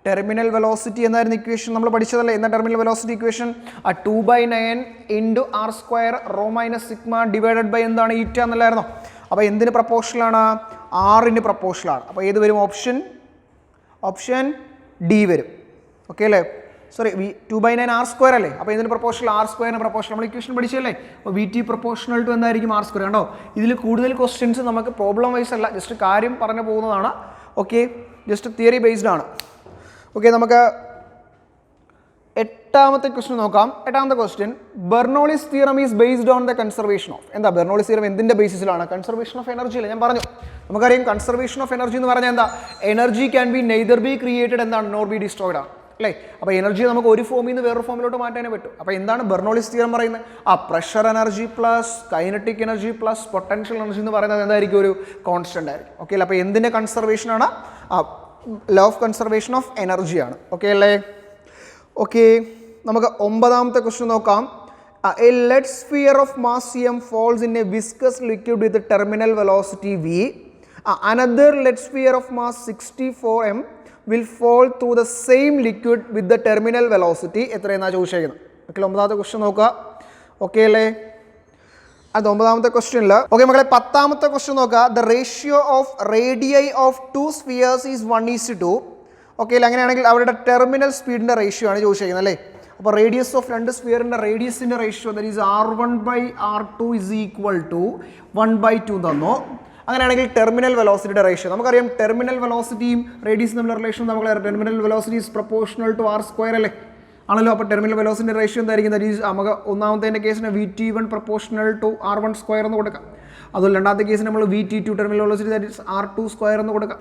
Terminal velocity എന്നായിരുന്നു ഇക്വേഷൻ നമ്മൾ പഠിച്ചതല്ലേ? എന്ന terminal velocity equation 2/9 × R² rho minus sigma divided by എന്താണ്? ഈറ്റ എന്നല്ലായിരുന്നോ? അപ്പോൾ എന്തിന് പ്രപ്പോർഷണലാണ്? R-ന് പ്രപ്പോർഷണലാണ്. അപ്പോൾ ഏത് വരും? ഓപ്ഷൻ ഡി വരും. ഓക്കെ അല്ലേ? സോറി, 2/9 R² അല്ലേ? അപ്പോൾ ഇതിന് പ്രപ്പോർഷണൽ R²ന് പ്രപ്പോർഷണൽ നമ്മൾ ഇക്വേഷൻ പഠിച്ചല്ലേ? അപ്പോൾ VT പ്രപ്പോർഷണൽ ടു എന്തായിരിക്കും? R². കണ്ടോ, ഇതിൽ കൂടുതൽ ക്വസ്റ്റ്യൻസ് നമുക്ക് പ്രോബ്ലം വൈസ് അല്ല, ജസ്റ്റ് കാര്യം പറഞ്ഞു പോകുന്നതാണ്. ഓക്കെ, ജസ്റ്റ് തിയറി ബേസ്ഡ് ആണ്. ഓക്കെ, നമുക്ക് എട്ടാമത്തെ ക്വസ്റ്റ്യൻ നോക്കാം. എട്ടാമത്തെ question, Bernoulli's theorem is based on the conservation of. എന്താ ബെർണോളിസ് തിയറം എന്തിന്റെ ബേസിസിലാണ്? കൺസർവേഷൻ ഓഫ് എനർജി അല്ലേ, ഞാൻ പറഞ്ഞു. നമുക്കറിയാം കൺസർവേഷൻ ഓഫ് എനർജി എന്ന് പറഞ്ഞാൽ എന്താ, energy can be neither be created എന്താണ്, നോർ ബി ഡിസ്ട്രോയിഡ് ആണ് അല്ലേ. അപ്പോൾ എനർജി നമുക്ക് ഒരു ഫോമിൽ നിന്ന് വേറൊരു ഫോമിലോട്ട് മാറ്റാനേ പറ്റും. അപ്പോൾ എന്താണ് ബെർണോളിസ് തിയറം പറയുന്നത്? Pressure energy plus kinetic energy plus potential energy എന്ന് പറയുന്നത് എന്തായിരിക്കും, ഒരു കോൺസ്റ്റന്റ് ആയിരിക്കും. ഓക്കെ അല്ലേ. അപ്പോൾ എന്തിന്റെ കൺസർവേഷൻ ആണ്? Law of conservation of energy ആണ്. ഓക്കെ അല്ലേ. ഓക്കെ, നമുക്ക് ഒമ്പതാമത്തെ ക്വസ്റ്റ്യൻ നോക്കാം. A lead sphere of mass m falls in a viscous liquid with a terminal velocity v. Another lead sphere of mass 64 m will fall through the same liquid with the terminal velocity. എത്രയെന്നാണ് ചോദിച്ചിരിക്കുന്നത്? Okay, ഒമ്പതാമത്തെ question നോക്കുക. Okay അല്ലേ. അത് ഒമ്പതാമത്തെ ക്വസ്റ്റ്യനിൽ. Okay മക്കളെ, പത്താമത്തെ question നോക്കുക. The ratio of radii of two spheres is 1:2. Okay അല്ലേ. അങ്ങനെയാണെങ്കിൽ അവരുടെ ടെർമിനൽ സ്പീഡിൻ്റെ റേഷ്യോ ആണ് ചോദിച്ചിരിക്കുന്നത് അല്ലേ. അപ്പോൾ റേഡിയസ് ഓഫ് രണ്ട് സ്ഫിയറിൻ്റെ റേഡിയസിൻ്റെ ratio that is R1/R2 is equal to 1/2 തന്നു. അങ്ങനെയാണെങ്കിൽ ടെർമിനൽ വെലോസിറ്റിയുടെ റേഷ്യോ നമുക്കറിയാം. ടെർമിനൽ വെലോസിറ്റിയും റേഡിയസും തമ്മിലുള്ള റിലേഷൻ നമുക്കറിയാം. Terminal velocity is proportional to R² അല്ലേ, ആണല്ലോ. അപ്പോൾ ടെർമിനൽ വെലോസിറ്റിയുടെ റേഷ്യോ എന്തായിരിക്കും? ദാറ്റ് ഈസ് നമുക്ക് ഒന്നാമത്തെ കേസിന് VT1 പ്രൊപ്പോർഷണൽ ടു R1² എന്ന് കൊടുക്കാം. അതുപോലെ രണ്ടാമത്തെ കേസിന് നമ്മൾ VT2 terminal velocity that is R2² എന്ന് കൊടുക്കാം.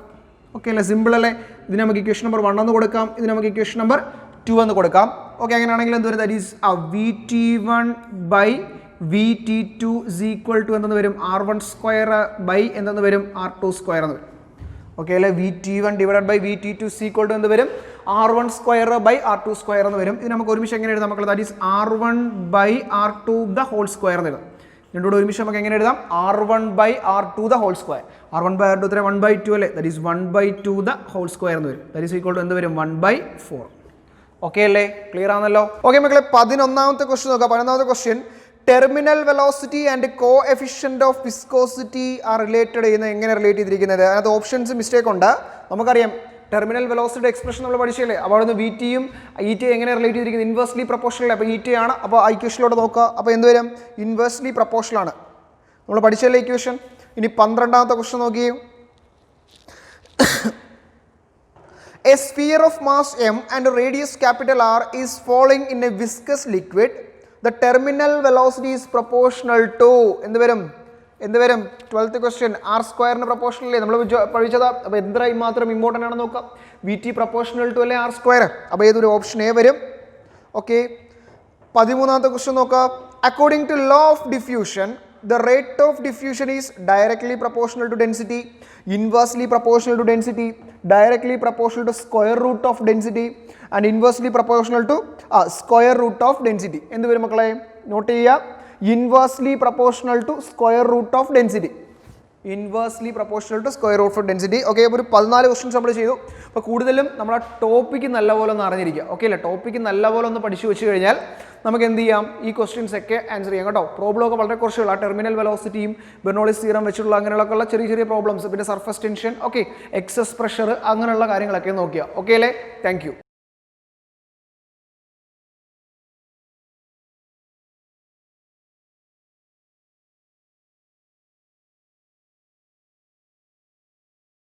ഓക്കെ അല്ലേ, സിമ്പിൾ അല്ലേ. ഇതിന് നമുക്ക് ഇക്വേഷൻ നമ്പർ 1 എന്ന് കൊടുക്കാം, ഇതിന് നമുക്ക് ഇക്വേഷൻ നമ്പർ 2 എന്ന് കൊടുക്കാം. ഓക്കെ, അങ്ങനെയാണെങ്കിൽ എന്ത് വരും? That is VT1/VT2 is equal to എന്തെന്ന് വരും? R1² എന്തെന്ന് വരും? R2² എന്ന് വരും. ഓക്കെ അല്ലേ. VT1 divided by VT2 is equal to എന്ത് വരും? R1² എന്ന് വരും. ഇത് നമുക്ക് ഒരുമിച്ച് എങ്ങനെ എഴുതാം മക്കളെ? That is R1/R2 the whole square എന്ന് എഴുതാം. രണ്ടുകൂടെ ഒരുമിച്ച് നമുക്ക് എങ്ങനെ എഴുതാം? R1/R2 the whole square. R1/R2 എത്ര? 1/2 അല്ലേ. That is 1/2 the whole square എന്ന് വരും. ദാറ്റ് ഈസ് ഈക്വൽ ടു എന്ത് വരും? 1/4. ഓക്കെ അല്ലേ, ക്ലിയർ ആണല്ലോ. ഓക്കെ മക്കളെ, 11ാമത്തെ ക്വസ്റ്റ്യൻ നോക്കാം. 11ാമത്തെ question, terminal velocity and coefficient of viscosity are related ചെയ്യുന്നത് എങ്ങനെ റിലേറ്റ് ചെയ്തിരിക്കുന്നത്? അതിനകത്ത് ഓപ്ഷൻസ് മിസ്റ്റേക്ക് ഉണ്ട്. നമുക്കറിയാം ടെർമിനൽ വെലോസിറ്റി എക്സ്പ്രഷൻ നമ്മൾ പഠിച്ചില്ലേ. അപ്പോൾ അവിടെ നിന്ന് VTയും ET എങ്ങനെ റിലേറ്റ് ചെയ്തിരിക്കുന്നത്? Inversely proportional. അപ്പോൾ ET ആണ്. അപ്പോൾ ആ ഇക്വേഷനിലോട്ട് നോക്കുക. അപ്പോൾ എന്ത് വരും? ഇൻവേഴ്സ്ലി പ്രൊപ്പോർഷണൽ ആണ്. നമ്മൾ പഠിച്ചല്ലേ ഇക്വേഷൻ. ഇനി 12ാമത്തെ ക്വസ്റ്റ്യൻ നോക്കിയേ. A sphere of mass m and radius capital R is falling in a viscous liquid. The terminal velocity is proportional to എന്ത് വരും? 12th question. R² പ്രൊപ്പോർഷണൽ അല്ലേ നമ്മൾ പഠിച്ചതാ. അപ്പോൾ എന്തായി മാത്രം ഇമ്പോർട്ടൻ്റ് ആണെന്ന് നോക്കാം. VT പ്രൊപ്പോർഷണൽ ടു അല്ലേ R². അപ്പോൾ ഏതൊരു ഓപ്ഷൻ എ വരും. ഓക്കെ, 13ാമത്തെ ക്വസ്റ്റ്യൻ നോക്കാം. According to law of diffusion, the rate of diffusion is directly proportional to density, inversely proportional to density, directly proportional to square root of density, and inversely proportional to square root of density. എന്ത് വരും മക്കളെ? Note ചെയ്യുക. Inversely proportional to square root of density. Inversely proportional to square root of density. Okay, അപ്പോൾ ഒരു 14 questions നമ്മൾ ചെയ്തു. അപ്പോൾ കൂടുതലും നമ്മുടെ ടോപ്പിക്ക് നല്ലപോലെ ഒന്ന് അറിഞ്ഞിരിക്കുക. ഓക്കെ അല്ലേ. ടോപ്പിക്ക് നല്ലപോലെ ഒന്ന് പഠിച്ചു വെച്ച് കഴിഞ്ഞാൽ നമുക്ക് എന്ത് ചെയ്യാം? ഈ ക്വസ്റ്റ്യൻസ് ഒക്കെ ആൻസർ ചെയ്യാം കേട്ടോ. പ്രോബ്ലം ഒക്കെ വളരെ കുറച്ചുള്ള ടെർമിനൽ വെലോസിറ്റിയും ബെർണോളിസ് തിയറം വെച്ചുള്ള അങ്ങനെയുള്ള ചെറിയ പ്രോബ്ലംസ്, പിന്നെ surface tension, okay, excess pressure, അങ്ങനെയുള്ള കാര്യങ്ങളൊക്കെ നോക്കിയാൽ. ഓക്കെ അല്ലേ. Thank U.